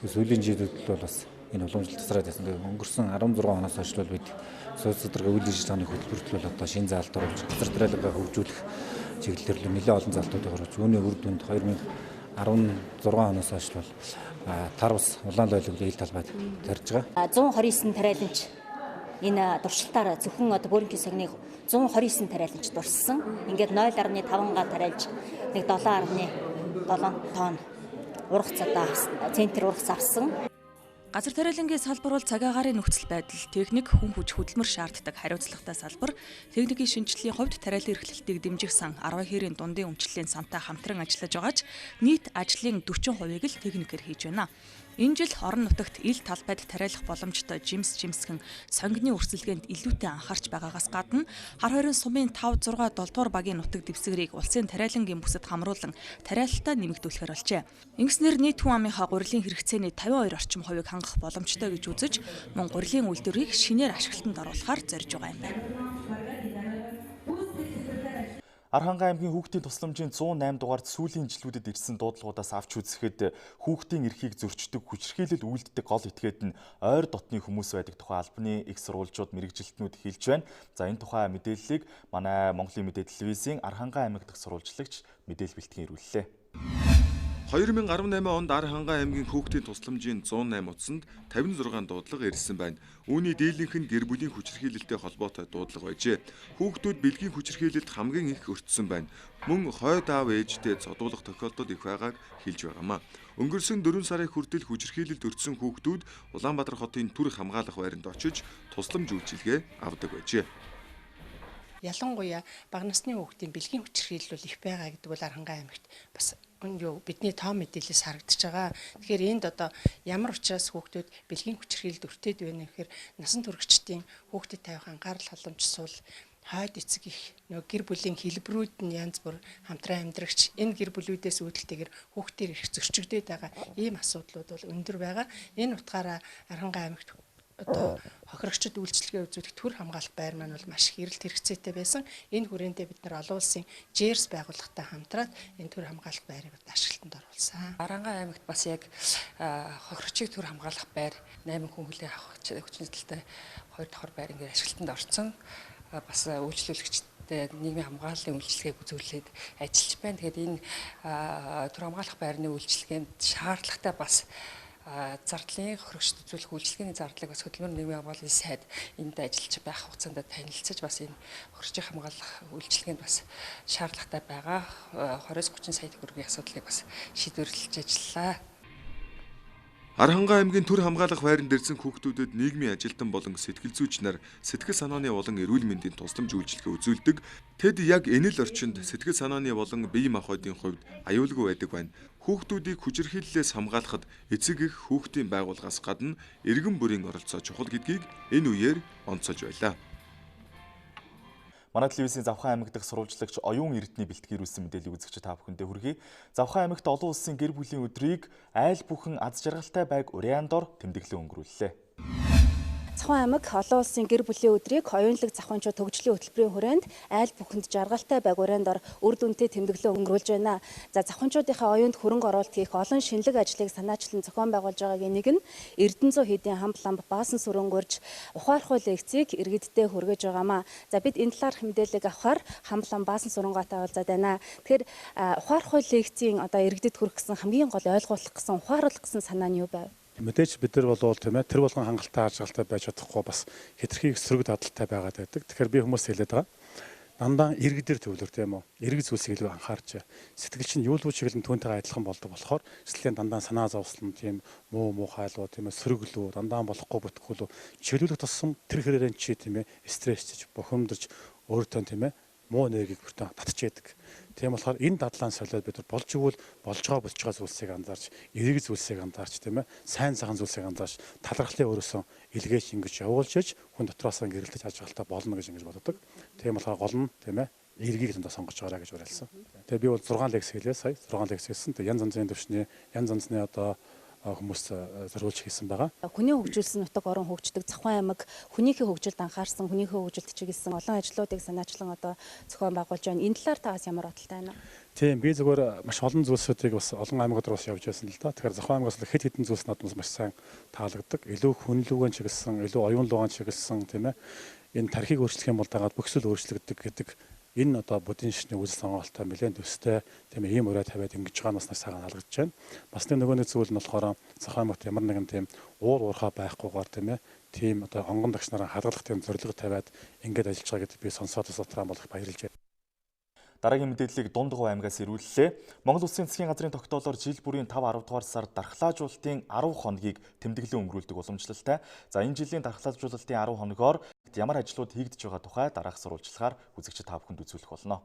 Сүүлийн жилүүд бол бас энэ уламжил тасраад байсан. Өнгөрсөн 16 оноос хойш бол бид сууц судалгаа үйл ажиллагааны хөтөлбөрт бол одоо шинэ заалт оруулж газар тариалангаа хөгжүүлэх чиглэлээр л нэлээд олон заалтуудыг оруулж үүний үр дүнд 2016 оноос хойш бол тарвас улаан лойлог ил талбайд тарж байгаа. 129 тариаланч энэ дуршилтаар зөвхөн одоо бөөрөнгийн сагныг 129 тариаланч дурссан. Ингээд 0.5 га тариалж нэг 7.7 тонн ургац одоо центр ургац авсан. Газар тариалангийн салбар бол цагаагаарын нөхцөл байдал, техник, хүн хүч хөдөлмөр шаарддаг хариуцлагатай салбар. Техникийн шинжилгээний хувьд тариалан эрхлэлтийг дэмжих сан 10 хэрийн дундын өмчлөлийн сантай хамтран ажиллаж байгаач нийт ажлын 40%-ыг л техникээр хийж байна. Энэ жил орон нутагт ил талбайд тариалах боломжтой жимсгэн сонгины өрсөлдөөнд илүүтэй анхаарч байгаагаас гадна хар хорийн сумын 5, 6, 7 дугаар багийн нутаг дэвсгэрийг улсын тариалангийн бүсэд хамруулан тариалалтаа нэмэгдүүлэхээр болжээ. Ингэснээр нийт хүн амынхаа гурилын хэрэгцээний 52 орчим хувийг хангах боломжтой гэж үзэж мөн гурилын үйлдвэрийг шинээр ашиглалтанд оруулахаар зорж байгаа юм байна. Архангай аймгийн хүүхдийн тусламжийн 108 дугаард сүүлийн жилүүдэд ирсэн дуудлагуудаас авч үзэхэд хүүхдийн эрхийг зөрчдөг хүчирхийлэл үйлддэг гол этгээд нь ойр дотны хүмүүс байдаг тухай албаны их сурвалжууд мэрэгжилтнүүд хэлж байна. За энэ тухай мэдээллийг манай Монголын мэдээ телевизийн Архангай аймаг дахь сурвалжлагч мэдээлэл бэлтгэн ирүүллээ. 2018 онд Архангай аймгийн хүүхдийн тусламжийн 108 утсанд 56 дуудлага ирсэн байна. Үүний дийлэнх нь гэр бүлийн хүчирхийлэлтэй холбоотой дуудлага байжээ. Хүүхдүүд бэлгийн хүчирхийлэлд хамгийн их өртсөн байна. Мөн хойд аав ээжтэй цодуулах тохиолдол их байгааг хэлж байгаамаа. Өнгөрсөн 4 сарын хүртэл хүчирхийлэлд өртсөн хүүхдүүд Улаанбаатар хотын төр хамгаалах байранд очиж тусламж үйлчилгээ авдаг байжээ. Ялангуяа бага насны хүүхдийн бэлгийн хүчирхийлэл бол их байгаа гэдэг бол Архангай аймагт бас бидний тоо мэдээлэлээс харагдаж байгаа. Тэгэхээр энд одоо ямар учраас хүүхдүүд бэлгийн хүчирхийлэлд өртөөд байна гэхээр насан туршидчдын хүүхдэд тавих анхаарал халамж сул хойд эцэг их гэр бүлийн хэлбэрүүд нь янз бүр хамтран амьдрагч энэ гэр бүлүүдээс үүдэлтэйгэр хүүхдээр их зөрчигдөд байгаа ийм асуудлууд бол өндөр байгаа. Энэ утгаараа Архангай аймагт одоо хохирогчд үйлчлэгээ үзүүлэх төр хамгаалах байр маань бол маш их эрэлт хэрэгцээтэй байсан. Энэ хүрээндээ бид нар олон улсын ЖЭРС байгууллагатай хамтраад энэ төр хамгаалах байрыг ашиглалтанд оруулсан. Архангай аймагт бас яг хохирогчийг төр хамгаалах байр 8 хүн хүлээн авах хүчнэдэлтэй 2 давхар байр ингээд ашиглалтанд орсон. Бас үйлчлүүлэгчтэй нийгмийн хамгааллын үйлчлэгээг үзүүлээд ажиллаж байна. Тэгэхээр энэ төр хамгаалах байрны үйлчлэгээнд шаардлагатай бас зардлын хөрөгчд үзүүлэх үйлчлэгээний зардлыг бас хөтөлбөр нийгмийн хамгааллын сайд энд ажиллаж байх хугацаанд танилцаж бас энэ хөрөгчийг хамгаалах үйлчлэгээнд бас шаардлагатай байгаа 20-30 сая төгрөгийн асуудлыг бас шийдвэрлэж ажиллаа. Архангай аймгийн төр хамгаалах байранд ирсэн хүүхдүүдэд нийгмийн ажилтан болон сэтгэл зүйч нар сэтгэл санааны болон эрүүл мэндийн тусламж үйлчилгээ үзүүлдэг. Тэд яг энэ л орчинд сэтгэл санааны болон бие махбодын хувьд аюулгүй байдаг байна. Хүүхдүүдийг хүчирхийллээс хамгаалахад эцэг эх хүүхдийн байгууллагаас гадна иргэн бүрийн оролцоо чухал гэдгийг энэ үеэр онцолж байлаа. Манай телевизийн Завхан аймаг дахь сурвалжлагч оюун эрдэнэ бэлтгэрүүлсэн мэдээллийг үзэгч та бүхэндээ хүргэе. Завхан аймагт олон улсын гэр бүлийн өдрийг айл бүхэн аз жаргалтай байг уриан дор тэмдэглэн өнгөрүүллээ. Цахуун аймаг олон улсын гэр бүлийн өдрийг оюунлаг захуунчууд төгжлийн хөтөлбөрийн хүрээнд айл бүхэнд жаргалтай байгууранд ор үр дүнтэй тэмдэглэл өнгөрүүлж байна. За захуунчуудынхаа оюунд хөрөнгө оруулалт хийх олон шинэлэг ажлыг санаачлан зохион байгуулж байгаагийн нэг нь Эрдэнэзуу хэдийн хамт ламб баасан сүрэнгөрж ухаархуй лекцийг иргэддээ хүргэж байгаамаа. За бид энэ талаарх мэдээллийг авахаар хамт ламб баасан сүрэнгаатай уулзаад байна. Тэгэхээр ухаархуй лекцийн одоо иргэдэд хүрэх гэсэн хамгийн гол ойлгуулах гэсэн ухааруулах гэсэн санаа нь юу байв? Мэдээж бид нар болвол тийм ээ тэр болгон хангалттай ажиглалтай байж чадахгүй бас хэтэрхий их сөрөг дадалтай байгаад байдаг. Тэгэхээр би хүмүүс хэлээд байгаа. Дандаа иргэдэр төвлөр тийм үү. Иргэд зүйлсийг илүү анхаарч сэтгэл чинь юу л чиглэн түүнтэйгээ адилхан болдог болохоор сэтгэлийн дандаа санаа зовслон тийм муу хайлуу тийм ээ сөрөглөө дандаа болохгүй бүтгүүлүү чиглүүлэх тусам тэр хэрээрэн чи тийм ээ стрессчж бухимдаж өөртөө тийм ээ муу энергийг бүртээ татчихэдэг. Тийм болохоор энэ дадлаан солиод бид нар болж байгаа зүйлсийг анзаарч, эерэг зүйлсийг анзаарч тийм ээ, сайн цагаан зүйлсийг анзаарч, талархлын өрөөсөө илгээж ингэж явуулж хүн дотроос гэрэлтэж ажиглалтай болно гэж ингэж боддог. Тийм болохоор гол нь тийм ээ, эергийг зөндөө сонгож байгаарай гэж уриалсан. Тэгээ би бол 6 лекц хэлээ сая 6 лекц хэлсэн. Тэгээ янз янзын төвшний янз янзны одоо хүмүүс зориулж хийсэн байгаа. Хүний хөгжүүлсэн нутаг орон хөгждөг Цахуун аймаг хүнийхээ хөгжилд анхаарсан, хүнийхээ хөгжилд чиглэсэн олон ажлуудыг санаачлан одоо зохион байгуулж байна. Энэ талаар таас ямар бодолтой байна вэ? Тийм би зүгээр маш олон зүйлсүүдийг бас олон аймагууд руу явж байсан л да. Тэгэхээр Цахуун аймагаас хэд хэдэн зүйлс надад маш сайн таалагддаг. Илүү хүнлүүгэн чиглэсэн, илүү оюун луугаан чиглэсэн тийм ээ. Энэ тархийг өөрчлөх юм бол дагаад бүхсэл өөрчлөгддөг гэдэг энэ одоо буддийн шишний үзэл сонголттой нэлээд төстэй тийм ийм ураа тавиад ингэж байгаа нь бас сайхан хаалгаж байна. Бас нэг нөгөө нэг зүйл нь болохоор Цахуун аймагт ямар нэгэн тийм уурхай байхгүйгээр тийм ээ тийм одоо онгон дагч нараа хадгалах тийм зорилго тавиад ингэж ажиллаж байгаа гэдгийг би сонсоод дотроо болох баярлж байна. Дараагийн мэдээллийг Дундгов аймгаас ирүүллээ. Монгол Улсын засгийн газрын тогтоолоор жил бүрийн 5-10 дугаар сард дархлаажуулалтын 10 хоногийг тэмдэглэн өнгөрүүлдэг уламжлалтай. За энэ жилийн дархлаажуулалтын 10 хоногоор ямар ажлууд хийгдэж байгаа тухай дараах сурвалжлагаар үзэгчид та бүхэнд үзүүлэх болно.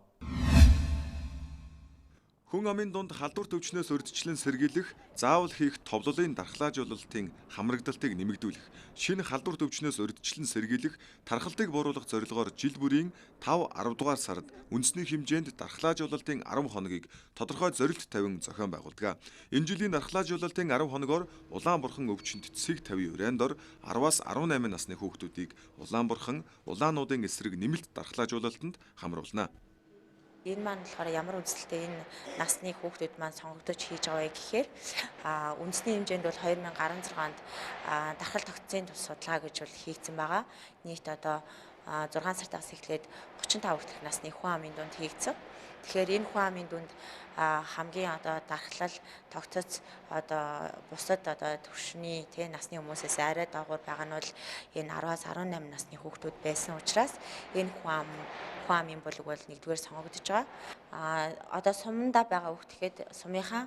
Хүн амын дунд халдвар төвчнөөс урьдчилан сэргийлэх, заавал хийх товлолын дархлаажуулалтын хамрагдалтыг нэмэгдүүлэх, шинэ халдвар төвчнөөс урьдчилан сэргийлэх, тархалтыг бууруулах зорилгоор жил бүрийн 5-10 дугаар сард үндэсний хэмжээнд дархлаажуулалтын 10 хоногийг тодорхой зорилт тавин зохион байгуулдаг. Энэ жилийн дархлаажуулалтын 10 хоногоор Улаанбурхан өвчнөд цэцэг тавийн өрөөндор 10-аас 18 насны хүүхдүүдийг Улаанбурхан, улаануудын эсрэг нэмэлт дархлаажуулалтанд хамруулна. Энэ маань болохоор ямар үзэлтэй энэ насны хүүхдүүд маань сонгогдож хийж байгаа вэ гэхээр үндэсний хэмжээнд бол 2016 онд дархал тогтцын тус судалгаа гэж бол хийгдсэн байгаа. Нийт одоо 6 сартаас эхлээд 35 хүртэлх насны хүн амын дунд хийгдсэн. Тэгэхээр энэ хүн амын дунд хамгийн одоо дархлал тогтоц одоо бусад одоо төвшний насны хүмүүсээс арай доогуур байгаа нь бол энэ 10-аас 18 насны хүүхдүүд байсан учраас энэ хүн амын бүлэг бол нэгдүгээр сонгогдож байгаа. Одоо сумдаа байгаа хүүхдгээд сумынхаа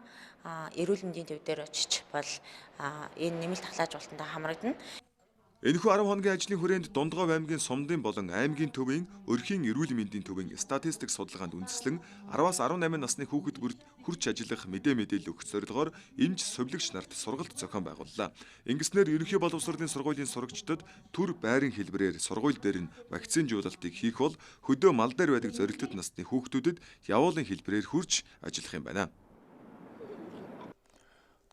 эрүүл мэндийн төв дээр очиж бол энэ нэмэлт дархлаажуулалтанд хамрагдана. Энэхүү 10 хоногийн ажлын хүрээнд Дундгов аймгийн сумдын болон аймгийн төвийн өрхийн эрүүл мэндийн төвийн статистик судалгаанд үндэслэн 10-аас 18 насны хүүхэд бүрт хурц ажиллах мэдээлэл өгөх зорилгоор эмч сувлагч нарт сургалт зохион байгууллаа. Ингэснээр ерөнхий боловсролын сургуулийн сурагчдад төр байрын хэлбэрээр сургууль дээр нь вакцинжуулалтыг хийх бол хөдөө мал дээр байдаг зорилттой насны хүүхдүүдэд явуулын хэлбэрээр хурц ажиллах юм байна.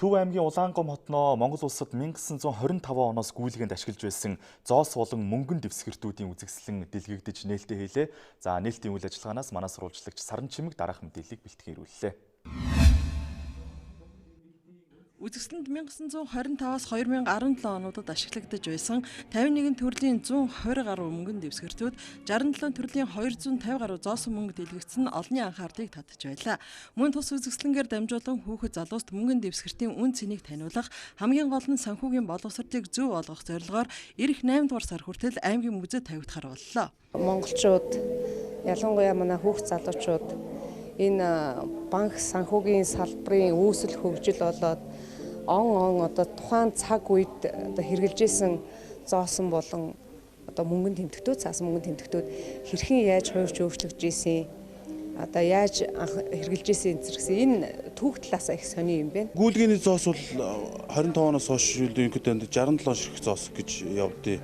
Төв аймгийн Улаангом хотноо Монгол улсад 1925 оноос гүйлгэнд ашиглаж байсан зоос болон мөнгөн дэвсгэртүүдийн үзэгслэн дэлгэгдэж нээлттэй хийлээ. За нээлтийн үйл ажиллагаанаас манай сурвалжлагч Саран Чимэг дараах мэдээллийг бэлтгэн ирүүллээ. Үзэгсэлэнд 1925-аас 2017 онуудад ашиглагдаж байсан 51 төрлийн 120 гаруй мөнгөн дэвсгэртүүд 67 төрлийн 250 гаруй зоосон мөнгө дэлгэгдсэн олонний анхаарлыг татж байлаа. Мөн тус үзэгсэлэнгээр дамжуулан хүүхэд залууст мөнгөн дэвсгэртийн үн цэнийг таниулах, хамгийн гол нь санхүүгийн боловсролыг зөв олгох зорилгоор ирэх 8 дугаар сар хүртэл аймгийн музейд тавигдахаар боллоо. Монголчууд ялангуяа манай хүүхэд залуучууд энэ банк санхүүгийн салбарын үүсэл хөгжил болоод он одоо тухайн цаг үед одоо хэрэгжилжсэн зоосон болон одоо мөнгөн тэмдэгтүүд, цаасан мөнгөн тэмдэгтүүд хэрхэн яаж хувирч өөрчлөгдөж ийсэн, одоо яаж хэрэгжилж ийсэн зэрэгсэн энэ түүх талаас их сони юм байна. Гүйлгээний зоос бол 25 оноос хойш ерөнхийдөө 67 ширхэг зоос гэж явдیں۔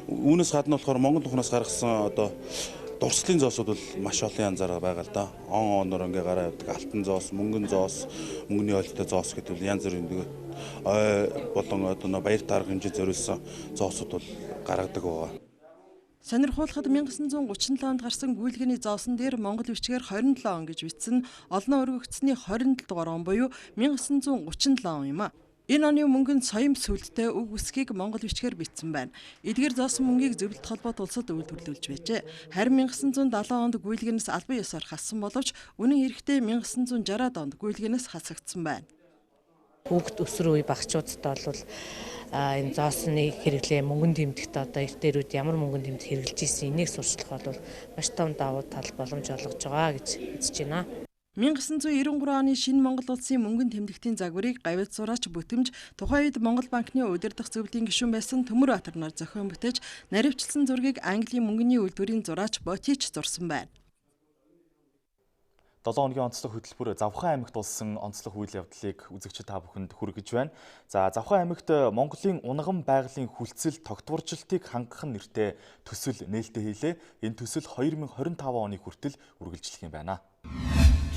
Үүнээс гадна болохоор Монгол тухнаас гаргасан одоо Дурслын зоосууд бол маш олон янзаар байгаа л да. Оноор ингээ гараа явдаг алтан зоос, мөнгөн зоос, мөнгөний ойлтой зоос гэдэг янз бүр нэг ой болон одоо баяр таарга хэмжээ зориулсан зоосууд бол гаргадаг байгаа. Сонирхуулахад 1937 онд гарсан гүйлгээний зоосон дээр Монгол бичгээр 27 он гэж бичсэн олноо өргөгдсөний 27 дугаар он буюу 1937 он юм а. Энэ оны мөнгөнд соём сүлдтэй үг үсгийг монгол бичгээр бичсэн байна. Эдгээр зоосон мөнгийг зөвлөлт холбоот улсад үйлдвэрлэж байжээ. Харин 1970 онд гүйлгээнээс албан ёсоор хассан боловч үнэн хэрэгтээ 1960 онд гүйлгээнээс хасагдсан байна. Хүүхд өсвөр үе багчуудад бол энэ зоосны хэрэглээ мөнгөнд тэмдэгт одоо эртээрүүд ямар мөнгөнд тэмдэг хэрэгжилж ирсэн энийг сурчлах бол маш том давуу тал боломж олгож байгаа гэж үзэж байна. 1993 оны шинэ Монгол улсын мөнгөн тэмдэгтийн загварыг гавьяд зураач бүтэмж тухайн үед Монгол банкны удирдах зөвлөлийн гишүүн байсан Төмөр Баатар нар зохион бүтээж наривчлсан зургийг Английн мөнгөний үйлдвэрийн зураач Ботич зурсан байна. 7 хоногийн онцлох хөтөлбөр Завхан аймагт болсон онцлох үйл явдлыг үзэгчид та бүхэнд хүргэж байна. За Завхан аймагт Монголын унган байгалийн хүлцэл тогтворжилтыг хангах нэртэй төсөл нээлттэй хийлээ. Энэ төсөл 2025 оны хүртэл үргэлжлэх юм байна.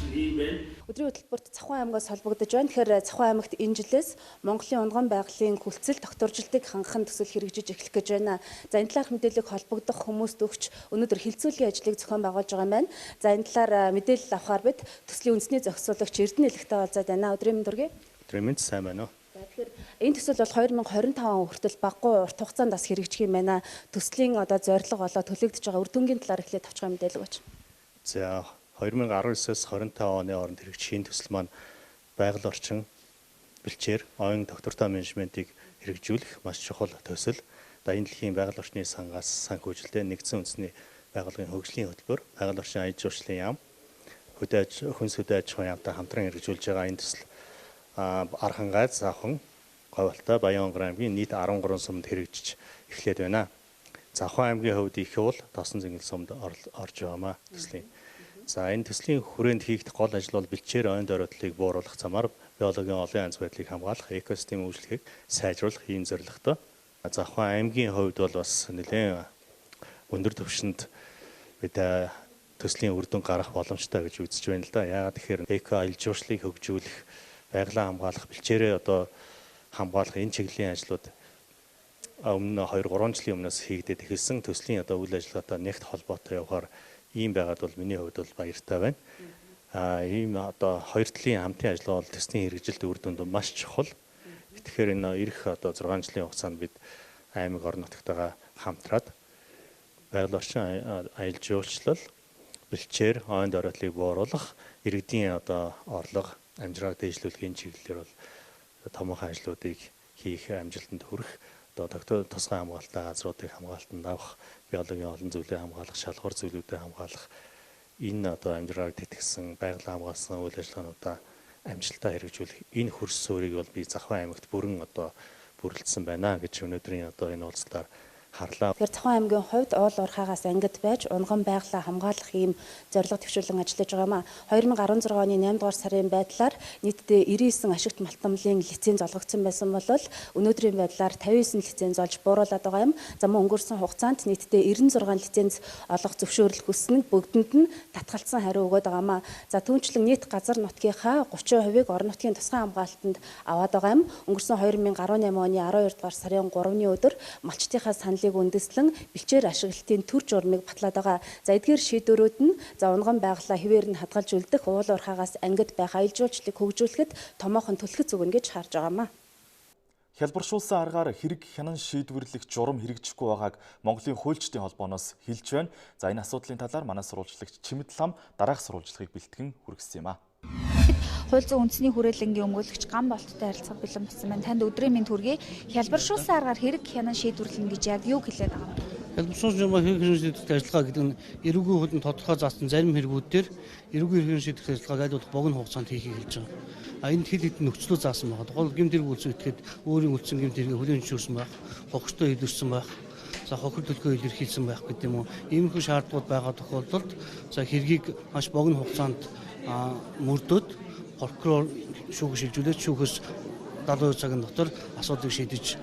Өдрийн хөтөлбөрт Завхан аймагаас холбогдож байна. Тэгэхээр Завхан аймагт энэ жилээс Монголын унган байгалийн хүлцэл тогтворжилтыг хангахын төсөл хэрэгжиж эхлэх гэж байна. За энэ талаарх мэдээллийг холбогдох хүмүүст өгч өнөөдөр хилцүүлгийн ажлыг зохион байгуулж байгаа юм байна. За энэ талаар мэдээлэл авахаар бид төслийн үндэсний зохицуулагч Эрдэнэ Элэгтэй уулзаад байна. Өдрийн мэнд хүргэе. Өдрийн мэнд сайн байна уу? Тэгэхээр энэ төсөл бол 2025 он хүртэл баггүй урт хугацаанд бас хэрэгжих юм байна. Төслийн одоо зорилго болоо төлөгдөж байгаа үр дүнгийн талаар эхлээд тавчгаа мэдээлэл өгөөч. За 2019-с 25 оны хооронд хэрэгжих төсөл маань байгаль орчин бэлчээр оюун доктортой менежментийг хэрэгжүүлэх маш чухал төсөл. Энэ дэлхийн байгаль орчны сангаас санхүүжилтээр нэгдсэн үндэсний байгууллагын хөгжлийн хөтөлбөр, байгаль орчин аяж жуулчлалын яам, хүнс хөдөө аж ахуйн яамтай хамтран хэрэгжүүлж байгаа энэ төсөл Архан гайд, Завхан, Говьалтай, Баян-Онгор аймгийн нийт 13 сумд хэрэгжиж эхлээд байна. Завхан аймгийн хувьд их уул Тосон зингэл сумд орж байгаамаа төслийн. За энэ төслийн хүрээнд хийгдэх гол ажил бол бэлчээр оюун дөрөлтлийг бууруулах замаар биологийн олон янз байдлыг хамгаалах, экосистем үйлчлэгийг сайжруулах ийм зорилготой. Завхан аймгийн хувьд бол бас нэлээд өндөр түвшинд бид төслийн үр дүн гарах боломжтой гэж үзэж байна л да. Яагаад тэгэхээр эко аялал жуулчлалыг хөгжүүлэх, байгалаа хамгаалах, бэлчээрээ одоо хамгаалах энэ чиглэлийн ажлууд өмнө 2-3 жилийн өмнөөс хийгдээд эхэлсэн. Төслийн одоо үйл ажиллагаатай нэгт холбоотой явахаар ийм байгаад бол миний хувьд бол баяртай байна. Ийм одоо хоёр талын хамтын ажиллагаа бол төслийн хэрэгжилт үр дүнд маш чухал. Тэгэхээр энэ ирэх одоо 6 жилийн хугацаанд бид аймаг орон нутгатайгаа хамтраад байгаль орчин аялал жуулчлал, бэлчээр оюун дөрөлтлийг бууруулах, иргэдийн одоо орлого, амжиргааг дэвшлүүлэхийн чиглэлээр бол томоохон ажлуудыг хийх амжилтанд хүрэх, одоо тусгай хамгаалалттай газруудыг хамгаалтанд авах, биологийн олон зүйлийг хамгаалах, шалгуур зүйлүүдийг хамгаалах энэ одоо амжиргааг тэтгэсэн байгалаа хамгаалсан үйл ажиллагаануудаа амжилттай хэрэгжүүлэх энэ хөрс суурийг бол би Завхан аймагт бүрэн одоо бүрэлдсэн байна гэж өнөөдрийн одоо энэ уулзалтаар харлаа. Тэгэхээр Завхан аймгийн хувьд уул уурхаагаас ангид байж унган байгалаа хамгаалах ийм зорилго төвшүүлэн ажиллаж байгаа маа. 2016 оны 8 дугаар сарын байдлаар нийтдээ 99 ашигт малтамлын лиценз олгогдсон байсан бол өнөөдрийн байдлаар 59 лиценз олж бууруулад байгаа юм. За мөн өнгөрсөн хугацаанд нийтдээ 96 лиценз олгох зөвшөөрөл хүснэ бүгдэнд нь татгалцсан хариу өгöd байгаа маа. За түүнчлэн нийт газар нутгийнхаа 30%-ийг орон нутгийн тусгай хамгаалтанд аваад байгаа юм. Өнгөрсөн 2018 оны 12 дугаар сарын 3-ны өдөр малчтынхаа саналыг үндэслэн бэлчээр ашиглалтын төр журмыг батлаад байгаа. За эдгээр шийдвэрүүд нь за унган байгалаа хэвээр нь хадгалж үлдэх, уул уурхаагаас ангид байх аялал жуулчлалыг хөгжүүлэхэд томоохон түлхэц өгнө гэж харж байгаамаа. Хялбаршуулсан аргаар хэрэг хянан шийдвэрлэх журам хэрэгжихгүй байгааг Монголын хуульчдын холбооноос хэлж байна. За энэ асуудлын талаар манай сурвалжлагч Чимэд Лам дараах сурвалжлагыг бэлтгэн хүргэсэн юм а. Хууль зүйн үндэсний хүрээлэнгийн өмгөөлөгч ган болттой харилцах бэлэн болсон байна. Танд өдрийн мэнд хүргэе. Хялбаршуулсан аргаар хэрэг хянан шийдвэрлэнэ гэж яг юу хэлээд байгаа юм? Хялбаршуулсан хэрэг хянан шийдвэрлэх ажиллагаа гэдэг нь эрүүгийн хуулийн тодорхой заасан зарим хэрэгүүдээр эрүүгийн хэрэг шийдвэрлэх ажиллагааг айлуулах богино хугацаанд хийхийг хэлж байгаа. Энд хэд хэдэн нөхцлөө заасан байгаа. Тухайн гэмт хэрэг үйлс үтгэхэд өөрийн үлдсэн гэмт хэрэг хүлээн зөвшөөрсөн байх, хохиртой илэрсэн байх, за хохир төлгөө илэрхийлсэн байх гэдэг юм уу. Иймэрхүү шаардлагууд байгаа тохиолдолд за хэргийг маш богино хугацаанд мөрдөөд прокурор шүүх шилжүүлээд шүүхээс 72 цагийн дотор асуудлыг шийдэж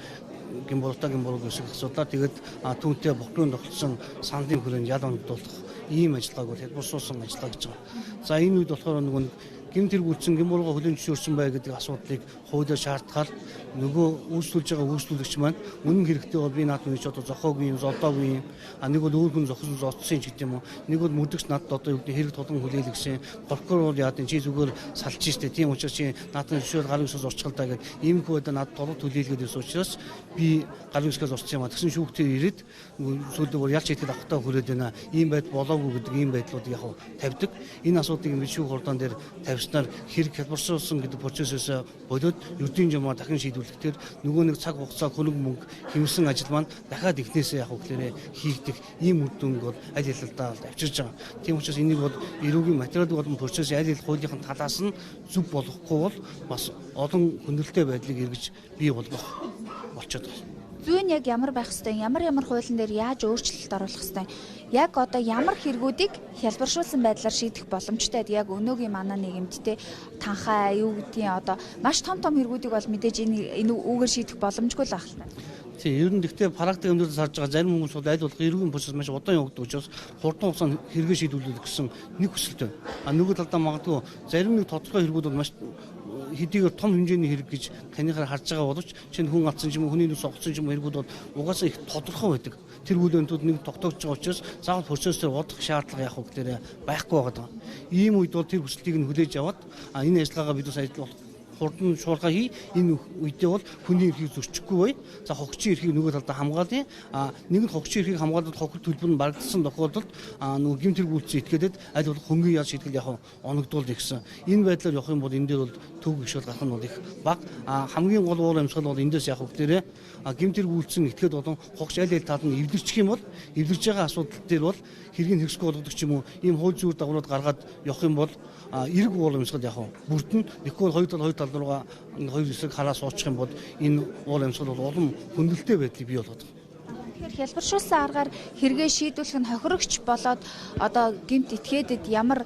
гэмбуртаа гэмбург өсөх асуудлаа тэгээд түүнтэй прокурорын тогтсон саналын хүрээнд ял ондуулах ийм ажиллагааг бол хялбарсуулсан ажиллагаа гэж байгаа. За энэ үед болохоор нөгөө гэмт хэрэгүүлсэн гэн бурууга хүлээн зөвшөөрсөн бай гэдэг асуудлыг хуулиар шаардахаар нөгөө үйлчлүүлж байгаа үйлчлүүлэгч маань үнэн хэрэгтээ бол би наадмын ч одоо зохиогүй юм, зодоогүй юм. Нэг бол өөр хүн зохиосон зодсон ч гэдэг юм уу. Нэг бол мөдөгч надад одоо юу гэдэг хэрэг тулан хүлээлгэсэн. Прокурор бол яа чи зүгээр салж штэ. Тийм учраас чи наадмын зөвшөөрөл гарын үсгээс орчихлаа гэдэг иймэрхүү байдлаар надад толгой хүлээлгээд байсан учраас би гарын үсгээс орчих юм а. Тэгсэн шүүхтээ ирээд сүүлдээ бол ялч итгэл авахтаа хүрээд байна. Ийм байдал болоогүй гэдэг ийм байдлуудыг яг тавьдаг. Энэ асуудлыг бид шүүх хурдан дээр тавьснаар хэрэг хялбарсуулсан гэдэг процессээс болоод ердийн жамаа дахин шийдвэрлэхээр нөгөө нэг цаг хугацаа хөрөнгө мөнгө хэмсэн ажил маань дахиад ихнээсээ яг үгээр хийгдэх ийм үр дүнг бол аль хэлдэлдээ авчирж байгаа. Тийм учраас энийг бол эрүүгийн материалын болон процессын аль хэл хуулийн талаас нь зөв болохгүй бол бас олон хүндрэлтэй байдлыг эргэж бий болгох болчиход байна. Зүйн яг ямар байх ёстой, ямар хуулийн дээр яаж өөрчлөлт оруулах ёстой. Яг одоо ямар хэрэгүүдийг хялбаршуулсан байдлаар шийдэх боломжтой. Яг өнөөгийн манай нийгэмд те танхаа юу гэдгийг одоо маш том хэрэгүүдийг бол мэдээж энэ үүгээр шийдэх боломжгүй л байх л та. Тийм, ер нь гэхдээ практик амьдралд харж байгаа зарим хүмүүс бол аль болох эрүүгийн процесс маш удаан явагддаг учраас хурдан хугацаанд хэрэгээ шийдвэрлэх гэсэн нэг хүсэлтэй. Нөгөө талдаа магадгүй зарим нэг тодорхой хэрэгүүд бол маш хэдийгээр том хэмжээний хэрэг гэж танихаар харж байгаа боловч чинь хүн алдсан ч юм уу хүний нүс огцсон ч юм уу хэрэгүүд бол угаасаа их тодорхой байдаг. Тэр үйл явдлууд нэг тогтоогч байгаа учраас заавал процесс дээр удах шаардлага яах вэ гэхээр байхгүй байгаа. Ийм үед бол тэр хүслийг нь хүлээж аваад энэ ажиллагаагаа бид бас ажиллах хурдан шуурга хий. Энэ үедээ бол хүний эрхийг зөрчихгүй бай. За хогчийн эрхийг нөгөө талдаа хамгаалъя. Нэг нь хогчийн эрхийг хамгаалаад хөтөлбөр нь барагдсан тохиолдолд нөгөө гэмт хэрэг үйлчлэл этгээдэд аль болох хөнгөн яз шийтгэл яг оногдуулж гэсэн. Энэ байдлаар явах юм бол энэ дээр бол төв гişэл гарах нь бол их бага. Хамгийн гол уур амьсгал бол эндээс яг үгээр гэмт хэрэг үйлчлэн этгээд болон хогч аль аль тал нь эвлэрчих юм бол эвлэрж байгаа асуудал дээр бол хэргийг хэрэгсгүй болгодог ч юм уу ийм хууль зүйр дагуулад гаргаад явах юм бол эрг уул амьсгал яг бүрдэн нэггүй хоёр тал руугаа хоёр хэсэг хараа суучих юм бол энэ уул амьсгал бол олон хүндрэлтэй байдлыг бий болгоод байна. Тэгэхээр хялбаршуулсан аргаар хэрэгээ шийдвэрлэх нь хохирогч болоод одоо гэмт этгээдэд ямар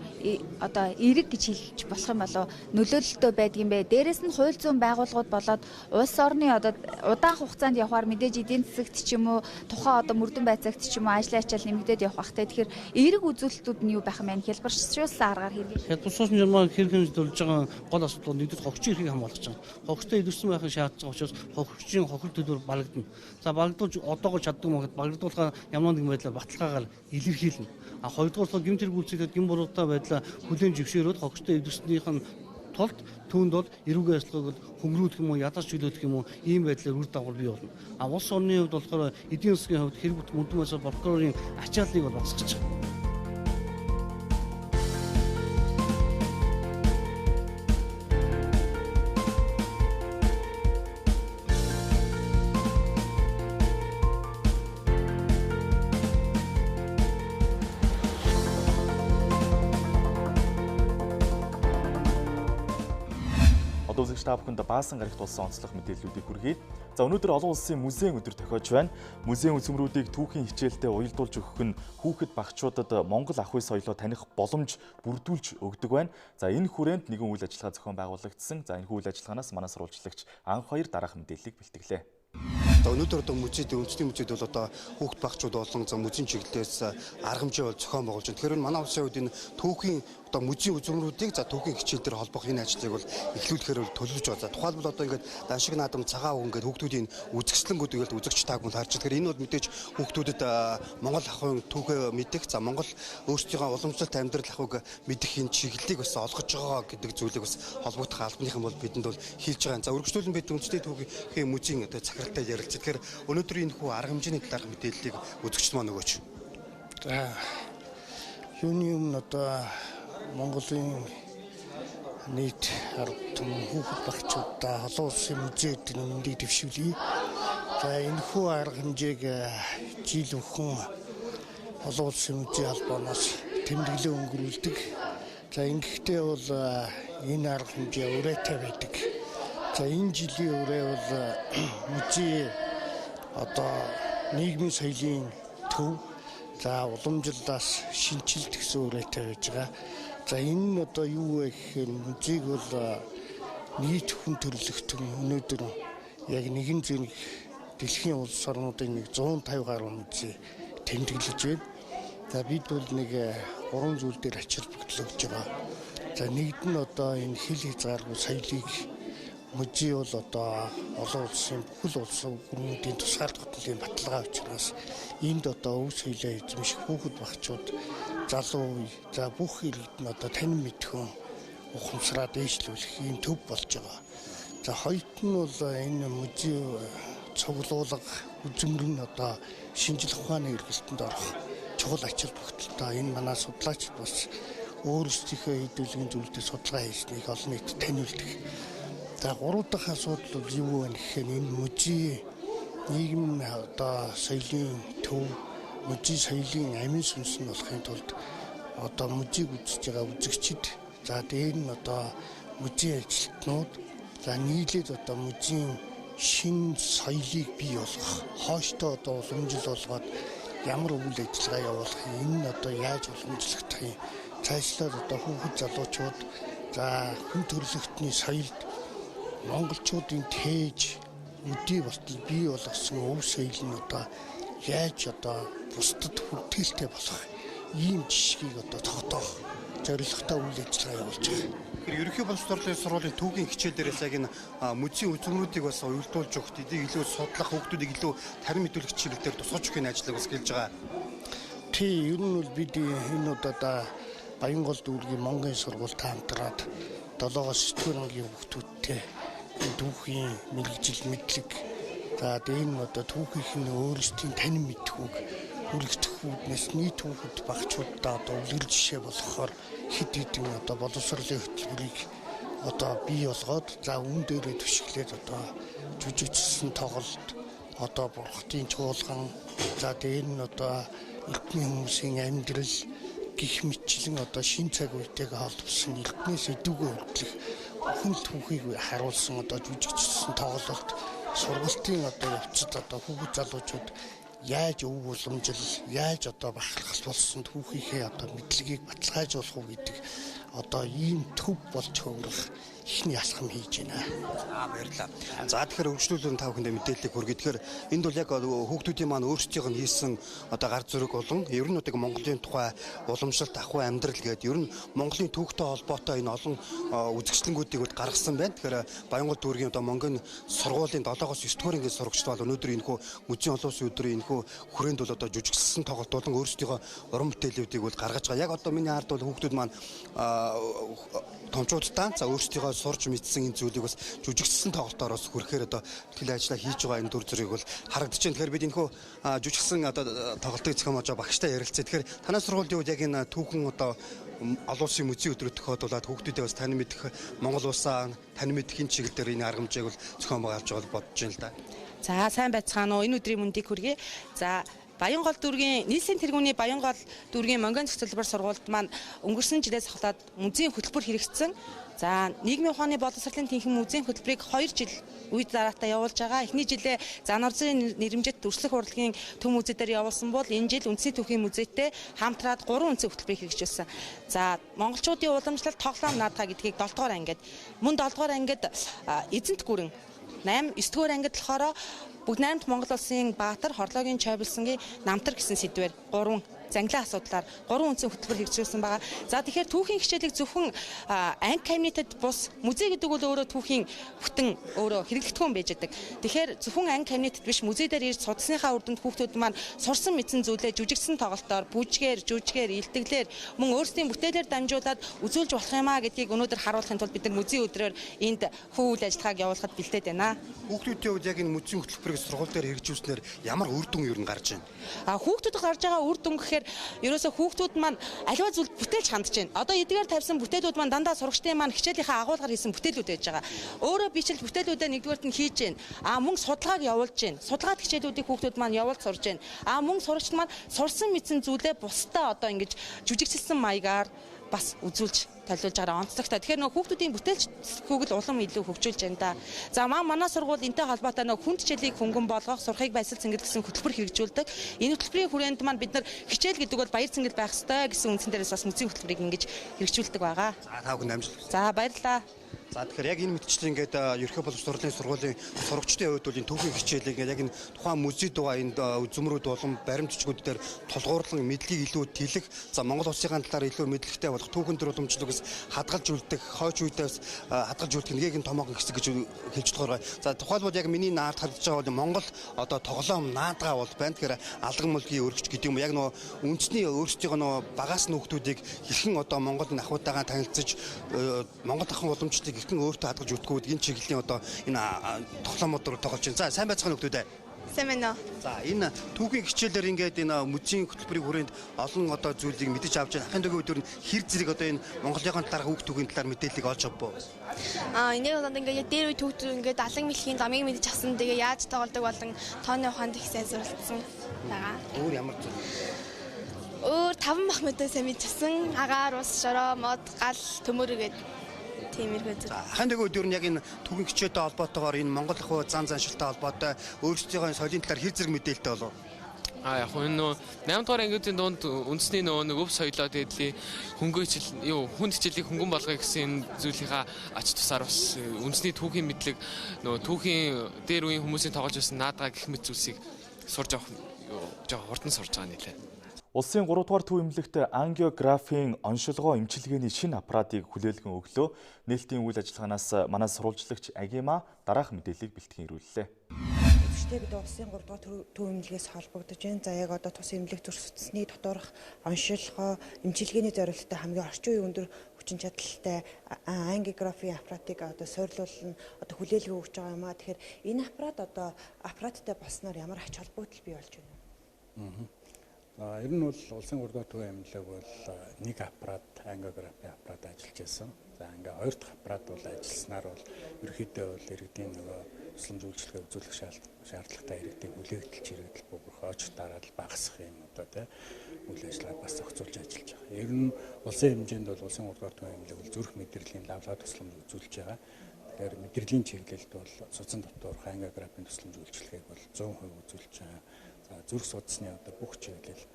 одоо эрэг гэж хэлж болох юм болоо нөлөөлөлтөө байдаг юм бэ? Дээрээс нь хууль зүйн байгууллагууд болоод улс орны одоо удаан хугацаанд явахаар мэдээж эдийн засагт ч юм уу тухайн одоо мөрдөн байцаагт ч юм уу ажлын ачаал нэмэгдээд явах бахтай. Тэгэхээр эрэг үзүүлэлтүүд нь юу байх юм бэ? Хялбаршуулсан аргаар хэрэгээ. Хялбаршуулсан журмаа хэрэг хэмжүүлж байгаа гол асуудал нь нэгдүгээр хогчийн эрхийг хамгаалах гэж байгаа. Хогчтой идэвхсэн байхын шаардлагатай учраас хогчийн хохир төлбөр барагдана. За барагдуулж одоогоо багтуулахаар ямар нэгэн байдлаар баталгаагаар илэрхийлнэ. Хоёрдугаар гэмт хэрэг үйлчлэлд гэн буруутай байдлаа хүлээн зөвшөөрөөд хогчтой эвдэрснийх нь тулд түүнд бол эрүүгийн ажиллагааг хөнгөрүүлэх юм уу, ядаж чөлөөлөх юм уу, ийм байдлаар үр дагавар бий болно. Улс орны хувьд болохоор эдийн засгийн хувьд хэрэг бүтэх мөрдөн байсаар прокурорын ачааллыг бол багасгаж байгаа. Үзэгч та бүхэнд баасан гарагт болсон онцлох мэдээллүүдийг хүргэе. За өнөөдөр олон улсын музейн өдөр тохиож байна. Музейн үзмрүүдийг түүхийн хичээлдээ уялдуулж өгөх нь хүүхэд багчуудад Монгол ахуй соёлоо таних боломж бүрдүүлж өгдөг байна. За энэ хүрээнд нэгэн үйл ажиллагаа зохион байгуулагдсан. За энэ үйл ажиллагаанаас манай сурвалжлагч анх хоёр дараах мэдээллийг бэлтгэлээ. Өнөөдөр одоо музейд үндэсний музейд бол одоо хүүхд багчууд болон музейн чиглэлээс арга хэмжээ бол зохион байгуулж байна. Тэгэхээр манай улсын хувьд энэ түүхийн одоо музейн үзмрүүдийг за түүхийн хичээл дээр холбох энэ ажлыг бол эхлүүлэхээр бол төлөвлөж байна. За тухайлбал одоо ингээд даншиг наадам цагаан үг ингээд хүүхдүүдийн үзэсгэлэнгүүдийг бол үзэгч тааг бол харж байгаа. Энэ бол мэдээж хүүхдүүдэд Монгол ахуйн түүхээ мэдэх, за Монгол өөрсдийнхөө уламжлалт амьдрал ахуйг мэдэх энэ чиглэлийг бас олгож байгаа гэдэг зүйлийг бас холбогдох албаныхан бол бидэнд бол хийлж байгаа. За өргөжлүүлэн бид үндэсний түүхийн музейн одоо захиралтай ярилцсан. Тэгэхээр өнөөдөр энэ хүү арга хэмжээний талаарх мэдээллийг үзэгчд маань өгөөч. За юуны өмнө одоо Монголын нийт 10 том хүүхэд багчуудаа олон улсын музейд нэмэлтийг дэвшүүлье. За энэ хүү арга хэмжээг жил өхөн олон улсын музей албаноос тэмдэглэн өнгөрүүлдэг. За ингэхдээ бол энэ арга хэмжээ урайтай байдаг. За энэ жилийн урай бол музей одоо нийгмийн соёлын төв, за уламжлалаас шинжилт гэсэн урайтай байж байгаа. За энэ нь одоо юу вэ гэхээр музейг бол нийт хүн төрөлхтөн өнөөдөр яг нэгэн зэрэг дэлхийн улс орнуудын 150 гаруй музей тэмдэглэж байна. За бид бол нэг 3 зүйл дээр ачаалбагдал өгж байгаа. За нэгд нь одоо энэ хил хязгааргүй соёлыг мужи бол одоо олон улсын бүхэл улсын гүрнүүдийн тусгаар тогтнолын баталгаа учраас энд одоо өв соёлоо эзэмших хүүхэд багчууд залуу үе за бүх иргэд нь одоо танин мэдхүн ухамсараа дээшлүүлэх ийм төв болж байгаа. За хоёрт нь бол энэ мужи цуглуулга үзмэр нь одоо шинжлэх ухааны эргэлтэнд орох чухал ачаал бүгдэлтэй. Энэ манай судлаачид бас өөрсдийнхөө хэдүүлгийн зүйлдээ судалгаа хийснийг олон нийтэд таниулдаг. За гурав дахь асуудал бол юу вэ гэхээр энэ мужи нийгэм одоо соёлын төв мужи соёлын амин сүнс нь болохын тулд одоо мужиг үзэж байгаа үзэгчид за дээр нь одоо мужийн ажилтнууд за нийлээд одоо мужийн шин соёлыг бий болгох хооштой одоо уламжил болгоод ямар үйл ажиллагаа явуулах энэ нь одоо яаж уламжлагдах юм цаашлаад одоо хүүхэд залуучууд за хүн төрөлхтний соёлд монголчуудын тээж өдий болтол бий болгосон өв соёл нь одоо яаж одоо бусдад хүртээлтэй болох ийм жишгийг одоо тогтоох зорилготой үйл ажиллагаа явуулж байгаа. Тэгэхээр ерөнхий боловсролын сургуулийн түүхийн хичээл дээрээс яг энэ мужийн үзмрүүдийг бас уялдуулж өгөх, эдийг илүү судлах, хүүхдүүдийг илүү тарин мэдүүлэх чиглэлээр тусгаж өгөх ажлыг бас гэлж байгаа. Тий, ер нь бол бид энэ удаа Баянгол дүүргийн Монголын сургуультай хамтраад Долоогоос 9-р ангийн хүүхдүүдтэй түүхийн мэрэгжил мэдлэг за дээр нь одоо түүхийнх нь өөрсдийн танин мэдхүүг үргэлжлэхүүднээс нийт хүүхэд багчуудаа одоо үлгэр жишээ болохоор хэд хэдэн одоо боловсролын хөтөлбөрийг одоо бий болгоод за үүн дээрээ түшиглээд одоо жүжигчсэн тоглолт одоо бурхтын чуулган за дээр нь одоо эртний хүмүүсийн амьдрал гих мэтчлэн одоо шин цаг үетэйг холбосон эртнээс идэвгүй хөтлөх бүхэн түүхийг харуулсан одоо жүжигчсэн тоглолт сургалтын одоо явцад одоо хүүхэд залуучууд яаж өв уламжил яаж одоо бахархал болсон түүхийнхээ одоо мэдлэгийг баталгаажуулах уу гэдэг одоо ийм төв болж хөнгөх ихний алхам хийж байна. Баярлалаа. За тэгэхээр өргөжлүүлэн та бүхэндээ мэдээллийг хүргэе. Тэгэхээр энд бол яг хүүхдүүдийн маань өөрсдийнх нь хийсэн одоо гар зүрэг болон ер нь одоо Монголын тухай уламжлалт ахуй амьдрал гэдэг ер нь Монголын түүхтэй холбоотой энэ олон үзэгчлэнгүүдийг гаргасан байна. Тэгэхээр Баянгол дүүргийн одоо Монголын сургуулийн 7-оос 9-р ангийн сурагчид бол өнөөдөр энэхүү мужийн олон улсын өдрийн энэхүү хүрээнд бол одоо жүжигчсэн тоглолт болон өөрсдийнхөө уран бүтээлүүдийг бол гаргаж байгаа. Яг одоо миний хард бол хүүхдүүд маань томчуудтай за өөрсдийнхөө сурж мэдсэн энэ зүйлийг бас жүжигчсэн тоглолтоор бас хүрхээр одоо тэл ажиллаа хийж байгаа энэ дүр зургийг бол харагдаж байна. Тэгэхээр бид энэхүү жүжигчсэн одоо тоглолтыг зохиомжоо багштай ярилцъя. Тэгэхээр танай сургуулийн үед яг энэ түүхэн одоо олон улсын мужийн өдрөд тохиолдуулаад хүүхдүүдээ бас танин мэдэх Монгол улсаа танин мэдхийн чиглэлээр энэ аргамжийг бол зохион байгуулж бодож байна л да. За сайн байцгаана уу. Энэ өдрийн мэндийг хүргэе. За Баянгол дүүргийн нийслэлийн тэргүүний Баянгол дүүргийн Mongolian хөтөлбөр сургуульд маань өнгөрсөн жилээс ахлаад музейн хөтөлбөр хэрэгжсэн. За нийгмийн ухааны боловсролын тэнхим музейн хөтөлбөрийг 2 жил үе дараатай явуулж байгаа. Эхний жилээ Занорзын нэрэмжит төрслөх урлагийн төв музей дээр явуулсан бол энэ жил үндэсний түүхийн музейтэй хамтраад 3 үндэсний хөтөлбөрийг хэрэгжүүлсэн. За монголчуудын уламжлалт тоглоом наадхаа гэдгийг 7 дугаар ангид мөн 7 дугаар ангид эзэнт гүрэн 8 9 дугаар ангид болохоор бүгд найрамд Монгол улсын Баатар хорлоогийн Чойболсонгийн намтар гэсэн сэдвээр 3 зангилаа асуудлаар 3 үндэсний хөтөлбөр хэрэгжүүлсэн байгаа. За тэгэхээр түүхийн хичээлийг зөвхөн анги кабинетэд бус музей гэдэг бол өөрөө түүхийн бүтэн өөрөө хэрэглэгдэхүүн байж байгаа. Тэгэхээр зөвхөн анги кабинетэд биш музей дээр ирж судалсныхаа үр дүнд хүүхдүүд маань сурсан мэдсэн зүйлээ жүжигдсэн тоглолтоор бүжгээр, жүжгээр, илтгэлээр мөн өөрсдийн бүтээлээр дамжуулаад үзүүлж болох юм а гэдгийг өнөөдөр харуулахын тулд бид нар музей өдрөөр энд хүү үйл ажиллагааг явуулахад бэлдээд байна. Хүүхдүүдийн хувьд яг энэ музейн хөтөлбөрийг сургууль дээр хэрэгжүүлснээр ямар үр дүн ер нь гарч байна? Хүүхдүүд гарч байгаа үр дүн гэхээр ерөөсө хүүхдүүд маань аливаа зүйл бүтээлж хандж байна. Одоо эдгээр тавьсан бүтээлүүд маань дандаа сурагчдын маань хичээлийнхаа агуулгаар хийсэн бүтээлүүд байж байгаа. Өөрөө бичил бүтээлүүдээ нэгдүгээрт нь хийж байна. Мөн судалгааг явуулж байна. Судалгаад хичээлүүдийг хүүхдүүд маань явуулж сурж байна. Мөн сурагчид маань сурсан мэдсэн зүйлээ бусдаа одоо ингэж жүжигчилсэн маягаар бас үзүүлж толиулж байгаа онцлогтой. Тэгэхээр нөгөө хүүхдүүдийн бүтээлчхүүг л улам илүү хөгжүүлж байна да. За манай сургууль энтэй холбоотой нөгөө хүн хичээлийг хөнгөн болгох, сурахыг баясал цэнгэл гэсэн хөтөлбөр хэрэгжүүлдэг. Энэ хөтөлбөрийн хүрээнд маань бид нар хичээл гэдэг бол баяр цэнгэл байх ёстой гэсэн үндсэн дээрээс бас музейн хөтөлбөрийг ингэж хэрэгжүүлдэг байгаа. За та бүхэнд амжилт. За баярлалаа. За тэгэхээр яг энэ мэтчил ингээд ерөнхий боловч сурлын сургуулийн сурагчдын хувьд бол энэ түүхийн хичээлийг яг энэ тухайн музей дугаа энд үзмрүүд болон баримтчгүүд дээр тулгуурлан мэдлэгийг илүү тэлэх, за Монгол улсын талаар илүү мэдлэгтэй болох түүхэн төр уламжлалгаас хадгалж үлдэх, хойч үедээс хадгалж үлдэх нэгийг нь томоохон хэсэг гэж хэлж байгаа. За тухайлбал яг миний наад хадгалж байгаа бол Монгол одоо тоглоом наадгаа бол байна. Тэгэхээр алган мөлгийн өргөч гэдэг юм яг нөгөө үндэсний өөрсдийнхөө нөгөө багаас нөхдүүдийг хэрхэн одоо Монголын ахуйтайгаа танилцж Монгол ахын уламжлалыг хэрхэн өөртөө хадгалж үлдэхгүй энэ чиглэлийн одоо энэ тоглоомууд тоглож байна. За сайн байцгаана нөхдүүдээ. Сайн байна уу. За энэ түүхийн хичээлээр ингээд энэ музейн хөтөлбөрийн хүрээнд олон одоо зүйлийг мэдэж авч байгаа. Ахын дөрөв өдөр хэр зэрэг одоо энэ Монголын талаарх үг түүхийн талаар мэдээллийг олж авбаа. Энийг бол ингээд дээр үе түүх ингээд алан мэлхийн замыг мэдэж авсан. Тэгээ яаж тоглодог болон тооны ухаанд их сайн суралцсан байгаа. Өөр ямар зүйл? Өөр 5 мах мэдээ сайн мэдчихсэн. Агаар, ус, шороо, мод, гал, төмөр гэдэг тиймэрхүү зүйл. Ахын дөрөв өдөр нь яг энэ түүхийн хичээлтэй холбоотойгоор энэ Монгол ахуй зан заншилтай холбоотой өөрсдийнхөө соёлын талаар хэр зэрэг мэдээлэлтэй болов? Яг энэ 8 дугаар ангиудын дунд үндэсний нэг өв соёлоо дээдлийн хүнд хичээлийг хөнгөн болгоё гэсэн зүйлийнхаа ач тусаар бас үндэсний түүхийн мэдлэг түүхийн дээр үеийн хүмүүсийн тоглож байсан наадгаа гэх мэт зүйлсийг сурж авах жоо хурдан сурж байгаа нэлээ. Улсын 3 дугаар төв эмнэлэгт ангиографийн оншилгоо эмчилгээний шинэ аппаратыг хүлээлгэн өглөө. Нээлтийн үйл ажиллагаанаас манай сурвалжлагч Агима дараах мэдээллийг бэлтгэн ирүүллээ. Бид улсын 3 дугаар төв эмнэлгээс холбогдож байна. За яг одоо тус эмнэлэг зүрх судасны доторх оншилгоо эмчилгээний зорилттой хамгийн орчин үеийн өндөр хүчин чадалтай ангиографийн аппаратыг одоо суйрлуулна одоо хүлээлгэн өгч байгаа юм аа. Тэгэхээр энэ аппараттай болсноор ямар ач холбогдол бий болж байна? Ер нь бол улсын 3 дугаар төв эмнэлэг бол нэг аппарат ангиографийн аппарат ажиллаж байсан. За ингээ хоёр дахь аппарат бол ажилласнаар бол ерөнхийдөө бол иргэдийн нөгөө тусламж үйлчилгээ үзүүлэх шаардлагатай иргэдийн хүлээгдэл чирэгдэл бүгд хойч дараад багасах юм одоо тий үйл ажиллагаа бас зохицуулж ажиллаж байгаа. Ер нь улсын хэмжээнд бол улсын 3 дугаар төв эмнэлэг бол зүрх мэдрэлийн лавлаа тусламж үзүүлж байгаа. Тэгэхээр мэдрэлийн чиглэлд бол судсан дотоорх ангиографийн тусламж үйлчилгээг бол 100% үзүүлж байгаа. Зүрх судасны одоо бүх чиглэл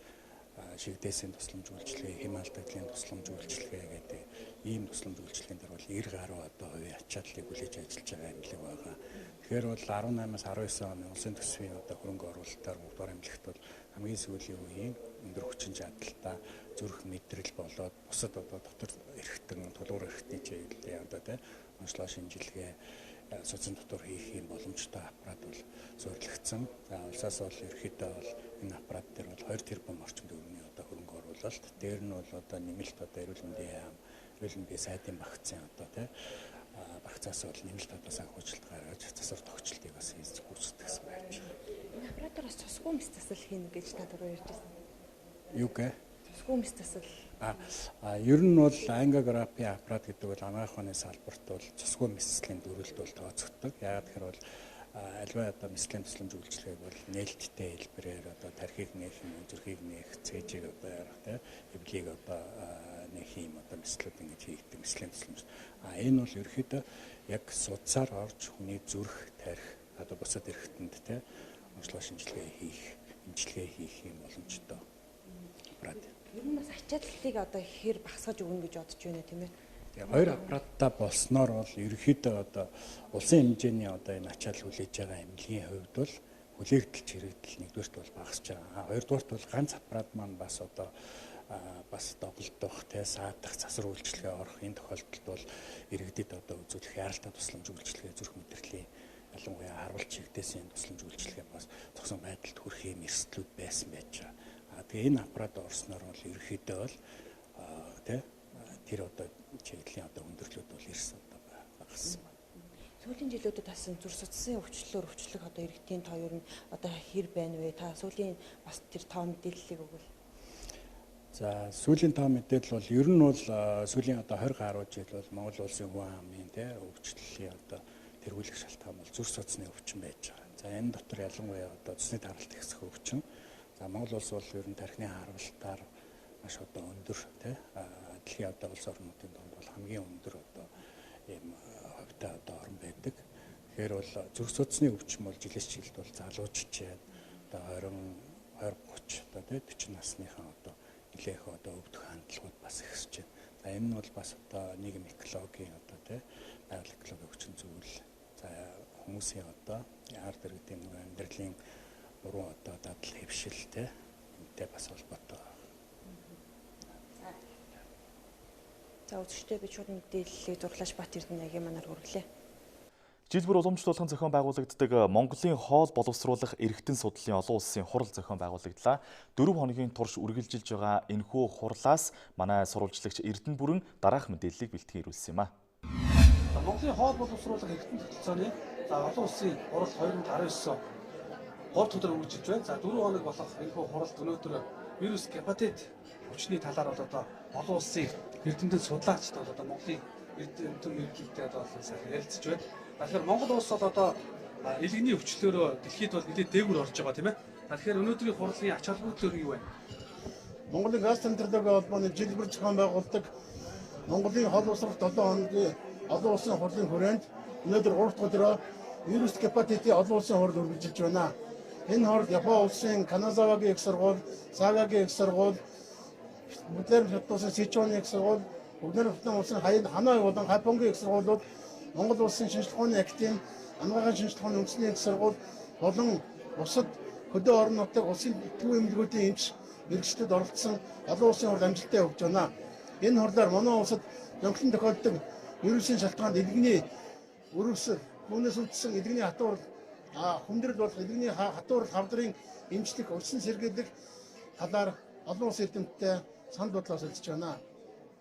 шигдээсийн тусламж үйлчилгээ, хэм алдагдлын тусламж үйлчилгээ гэдэг ийм тусламж үйлчилгээнд дээр бол 90 гаруй одоо хувийн ач чадлыг хүлээж ажиллаж байгаа эмнэлэг байгаа. Тэгэхээр бол 18-аас 19 оны улсын төсвийн одоо хөрөнгө оруулалтаар 3 дугаар эмнэлэгт бол хамгийн сүүлийн үеийн өндөр хүчин чадалтай зүрх мэдрэл болоод бусад одоо дотор эрхтэн тулгуур эрхтний чиглэлийн одоо тий онцлог шинжилгээ судсан дотор хийх юм боломжтой аппарат бол суйрлагдсан. За улсаас бол ерөөхдөө бол энэ аппарат дээр бол 2 тэрбум орчим төгрөгийн одоо хөрөнгө оруулалт. Дээр нь бол одоо нэмэлт одоо эрүүл мэндийн яам, эрүүл мэндийн сайдын багцын одоо тий багцаас бол нэмэлт одоо санхүүжилт гаргаж засвар тогтчлтыг бас хийж гүйцэтгэсэн байж байгаа. Энэ аппаратаар бас цусгүй мэс засал хийнэ гэж та түрүү ярьжсэн. Юу гэ? Цусгүй мэс засал. Ер нь бол ангиографийн аппарат гэдэг бол анагаах ухааны салбарт бол цусгүй мэслийн дүрэлт бол тооцогддог. Яагаад тэгэхээр бол альва одоо мэслийн тусламж үйлчилгээг бол нээлттэй хэлбэрээр одоо тархийг нээх, зүрхийг нээх, цээжийг одоо ярих тий эвлийг одоо нээх юм одоо мэслүүд ингэж хийгддэг мэслийн тусламж. Энэ бол ерөөхдөө яг судсаар орж хүний зүрх, тархи одоо бусад эрхтэнд тий онцлог шинжилгээ хийх юм боломжтой аппарат. Ер нь бас ач чадлыг одоо ихээр багасгаж өгнө гэж бодож байна тийм ээ. Хоёр аппараттай болсноор бол ерөөхдөө одоо улсын хэмжээний одоо энэ ач чадал хүлээж байгаа эмнэлгийн хувьд бол хүлээгдэл чирэгдэл нэгдүгээрт бол багасж байгаа. Хоёрдугаарт бол ганц аппарат маань бас одоо бас доголдох, саадах, засвар үйлчилгээ орох энэ тохиолдолд бол иргэдэд одоо үзүүлэх яралтай тусламж үйлчилгээ зүрх мэдрэлийн ялангуяа харуулж чигдээсийн тусламж үйлчилгээ бас зогсон байдалд хүрэх юм эрсдлүүд байсан байж байгаа. Тэгээ энэ аппарат орсноор бол ерөөхдөө бол тэр одоо чиглэлийн одоо өндөрлөд бол эрс одоо багассан байна. Сүүлийн жилүүдэд бас зүрх судасны өвчлөх одоо иргэдийн тоо ер нь одоо хэр байна вэ? Та сүүлийн бас тэр тоо мэдээллийг өгвөл. За сүүлийн тоо мэдээлэл бол ер нь бол сүүлийн одоо 20 гаруй жил бол Монгол улсын хүн амын өвчлөлийн одоо тэргүүлэх шалтгаан бол зүрх судасны өвчин байж байгаа. За энэ дотор ялангуяа одоо цусны таралт ихсэх өвчин. За Монгол улс бол ер нь тархины харвалтаар маш одоо өндөр дэлхийн одоо улс орнуудын донд бол хамгийн өндөр одоо ийм хөвтэй одоо орн байдаг. Тэгэхээр бол зүрх судасны өвчин бол жилээс жилд бол залуучжээ одоо 20 30 одоо 40 насныхаа одоо нэлээх одоо өвдөх хандлагууд бас ихсэж байна. За энэ нь бол бас одоо нийгэм экологийн одоо те байгаль экологийн хүчин зүйл за хүмүүсийн одоо яар дэргэдэм амьдралын уруу одоо дадал хэвшил те энэтэй бас холбоотой. За үзэгчтэй би шууд мэдээллийг зурлаж бат Эрдэнэгийн манаар хүргэлээ. Жилбэр уламжлуулахын зохион байгуулагддаг Монголын хоол боловсруулах эрхтэн судлалын олон улсын хурал зохион байгуулагдлаа. 4 хоногийн турш үргэлжилж байгаа энэхүү хурлаас манай сурвалжлагч Эрдэнэ бүрэн дараах мэдээллийг бэлтгэн ирүүлсэн юм а. Монголын хоол боловсруулах эрхтэн тогтолцооны олон улсын хурал 2019 3 өдөр үргэлжилж байна. За 4 хоног болох энэхүү хуралд өнөөдөр вирус гепатит хүчний талаар одоо олон улсын эрдэмтэн судлаачид одоо Монголын эрдэмтэн мэдлэгтэй одоо ярилцж байна. Тэгэхээр Монгол улс бол одоо элгэний өвчлөөрөө дэлхийд бол нэлээд дээгүүр орж байгаа тийм ээ. Тэгэхээр өнөөдрийн хурлын ач холбогдол юу вэ? Монголын гастроэнтерологийн холбооны жилбэр зохион байгуулдаг Монголын хоол боловсрол 7 хоногийн олон улсын хурлын хүрээнд өнөөдөр 3 дахь өдрөө вирус гепатитийн олон улсын хурал үргэлжилж байна. Энэ хурал Япон улсын Каназавагийн их сургууль, Сагагийн их сургууль, Бүдээр хотын Сичуаны их сургууль, Бүдээр хотын улсын Ханой болон Японгийн их сургуулиуд, Монгол улсын шинжилгээ ухааны академи, Амгагийн шинжилгээ ухааны үндэсний их сургууль болон бусад хөдөө орон нутгийн улсын төв эмнэлгүүдийн эмч мэргэжлүүд оролцсон олон улсын хурал амжилттай явж байна. Энэ хурлаар манай улсад нөхцөл тохиолдог вирусын шалтгаанд элгэний өрөвсөл, түүнээс үүдсэн элгэний хатуур хүндрэл болох элгэний хатуур хавдрын эмчлэх, өрсөн сэргийлэх талаар олон улсын эрдэмтдтэй санал бодлоо солилцож байна.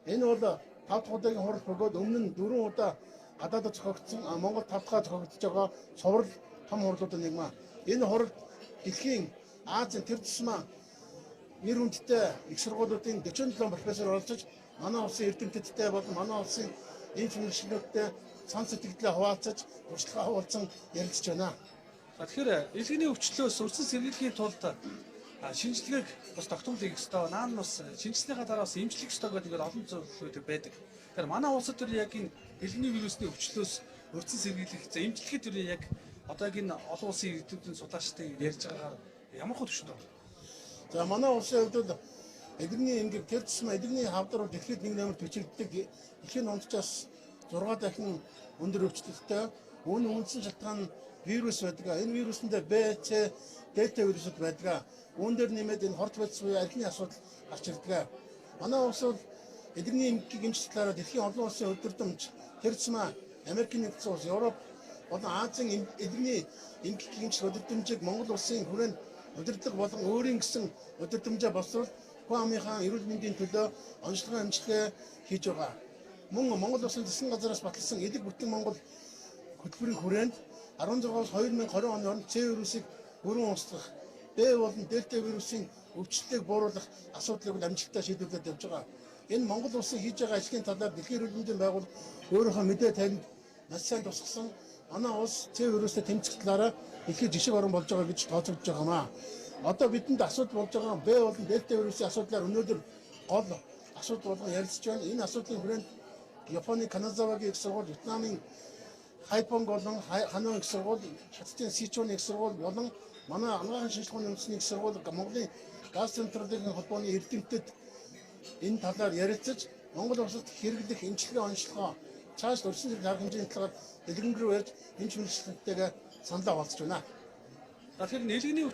Энэ бол 5 дахь удаагийн хурал бөгөөд өмнө нь 4 удаа гадаадд зохиогдсон Монгол 5 дахь зохиогдож байгаа цуврал том хурлуудын нэг маа. Энэ хурал дэлхийн Азийн тэр тусмаа нэр хүндтэй их сургуулиудын 47 профессор оролцож манай улсын эрдэмтдтэй болон манай улсын эмч мэргэжлүүдтэй сан сэтгэлдээ хуваалцаж туршлагаа хуваалцсан ярилцж байна. Тэгэхээр элгэний өвчлөөс өрсөн сэргийлэхийн тулд шинжилгээг бас тогтмол хийх ёстой. Наан бас шинжилснийхаа дараа бас эмчлэх ёстой гэдэг олон зөвлөлүүд байдаг. Тэгэхээр манай улсад төр яг энэ элгэний вирусны өвчлөөс өрсөн сэргийлэх за эмчлэхэд төр яг одоо яг энэ олон улсын эрдэмтдийн судлаачдын ярьж байгаагаар ямар хөө төвчтэй байна? За манай улсын хувьд элгэний эмгэг тэр тусмаа элгэний хавдар дэлхийд 1 номер төчигддэг. Дэлхийн онцлогоос 6 дахин өндөр өвчлөлттэй. Үүний үндсэн шалтгаан нь вирус байдаг. Энэ вирусэндээ Б, С, Дельта вирусууд байдаг. Үүн дээр нэмээд энэ хорт бодис буюу архины асуудал гарч ирдэг. Манай улс бол элгэний эмгэгийг эмчлэлээр дэлхийн олон улсын өдөртөмж тэр тусмаа Америкийн нэгдсэн улс, Европ болон Азийн элгэний эмгэгийг эмчлэх өдөртөмжийг Монгол улсын хүрээнд удирдлага болон өөрийн гэсэн удирдамжаа боловсруул хүн амынхаа эрүүл мэндийн төлөө онцлогын эмчилгээ хийж байгаа. Мөн Монгол улсын засгийн газраас баталсан элэг бүтэн Монгол хөтөлбөрийн хүрээнд 16-аас 2020 оны хооронд С вирусыг бүрэн устгах, Б болон Дельта вирусын өвчлөлтийг бууруулах асуудлыг амжилттай шийдвэрлээд явж байгаа. Энэ Монгол улсын хийж байгаа ажлын талаар Дэлхийн эрүүл мэндийн байгууллага өөрийнхөө мэдээ таринд маш сайн тусгасан. Манай улс С вирустэй тэмцэх талаараа дэлхийн жишг орон болж байгаа гэж тооцогдож байгаа маа. Одоо бидэнд асуудал болж байгаа Б болон Дельта вирусын асуудлаар өнөөдөр гол асуудал болгон ярилцж байна. Энэ асуудлын хүрээнд Японы Каназавагийн их сургууль, Вьетнамын Хайпонг болон Ханой их сургууль, Хятадын Сичуаны их сургууль болон манай Амгагийн шинжилгээ ухааны үндэсний их сургууль, Монголын гастроэнтерологийн холбооны эрдэмтэд энэ талаар ярилцаж Монгол улсад хэрэглэх эмчилгээ онцлогоо цааш өрсөн зэрэг арга хэмжээний талаар дэлгэн рүү ярьж эмч мэргэжлүүдтэйгээ саналаа хуваалцж байна. Тэгэхээр элгэний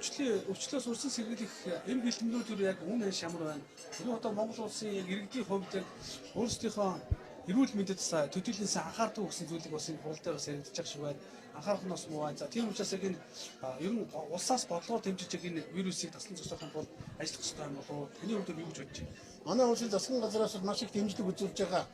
өвчлөөс өрсөн сэргийлэх эм бэлтгэлүүд яг үнэн шамар байна. Энэ одоо Монгол улсын яг иргэдийн хувьд өөрсдийнхөө эрүүл мэндэд төдийлөнс анхаардаг гэсэн зүйлийг бас энэ хурал дээр бас яригдчих шиг байна. Анхаарах нь бас муу байна. За тийм учраас яг энэ ер нь улсаас бодлогоор дэмжиж яг энэ вирусыг таслан зогсоохын тулд ажиллах хэрэгтэй юм болов уу? Таны хувьд юу гэж бодож байна? Манай улсын засгийн газраас маш их дэмжлэг үзүүлж байгаа.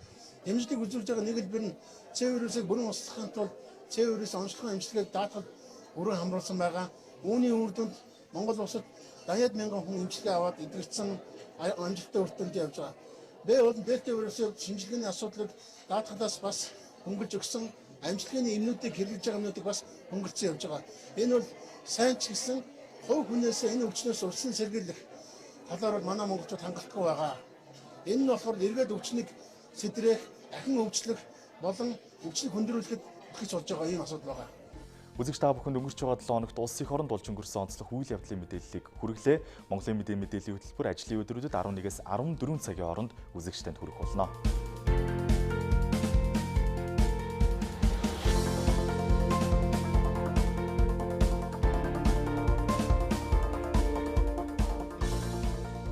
Дэмжлэг үзүүлж байгаа нэг хэлбэр нь С вирусыг бүрэн устгахын тулд С вирусын онцлогын эмчилгээг даатгал бүрэн хамруулсан байгаа. Үүний үр дүнд Монгол улсад 80 мянган хүн эмчилгээ аваад эдгэрсэн амжилттай үр дүнд явж байгаа. Б болон Дельта вирусын шинжилгээний асуудлыг даатгалаас бас хөнгөлж өгсөн, амжилтны эмнүүдийг хэрэглэж байгаа эмнүүдийг бас хөнгөлцсөн явж байгаа. Энэ бол сайн ч гэсэн хувь хүнээс энэ өвчнөөс урьдчилан сэргийлэх талаар бол манай монголчууд хангалттай байгаа. Энэ нь болохоор эргээд өвчнийг сэтрэх, ахин өвчлөх болон өвчнийг хөндрүүлэхэд их болж байгаа ийм асуудал байгаа. Үзэгч та бүхэнд өнгөрч байгаа 7 хоногт улс их оронд болж өнгөрсөн онцлох үйл явдлын мэдээллийг хүргэлээ. Монголын мэдээ мэдээллийн хөтөлбөр ажлын өдрүүдэд 11-ээс 14 цагийн хооронд үзэгчдэнд хүргэх болно.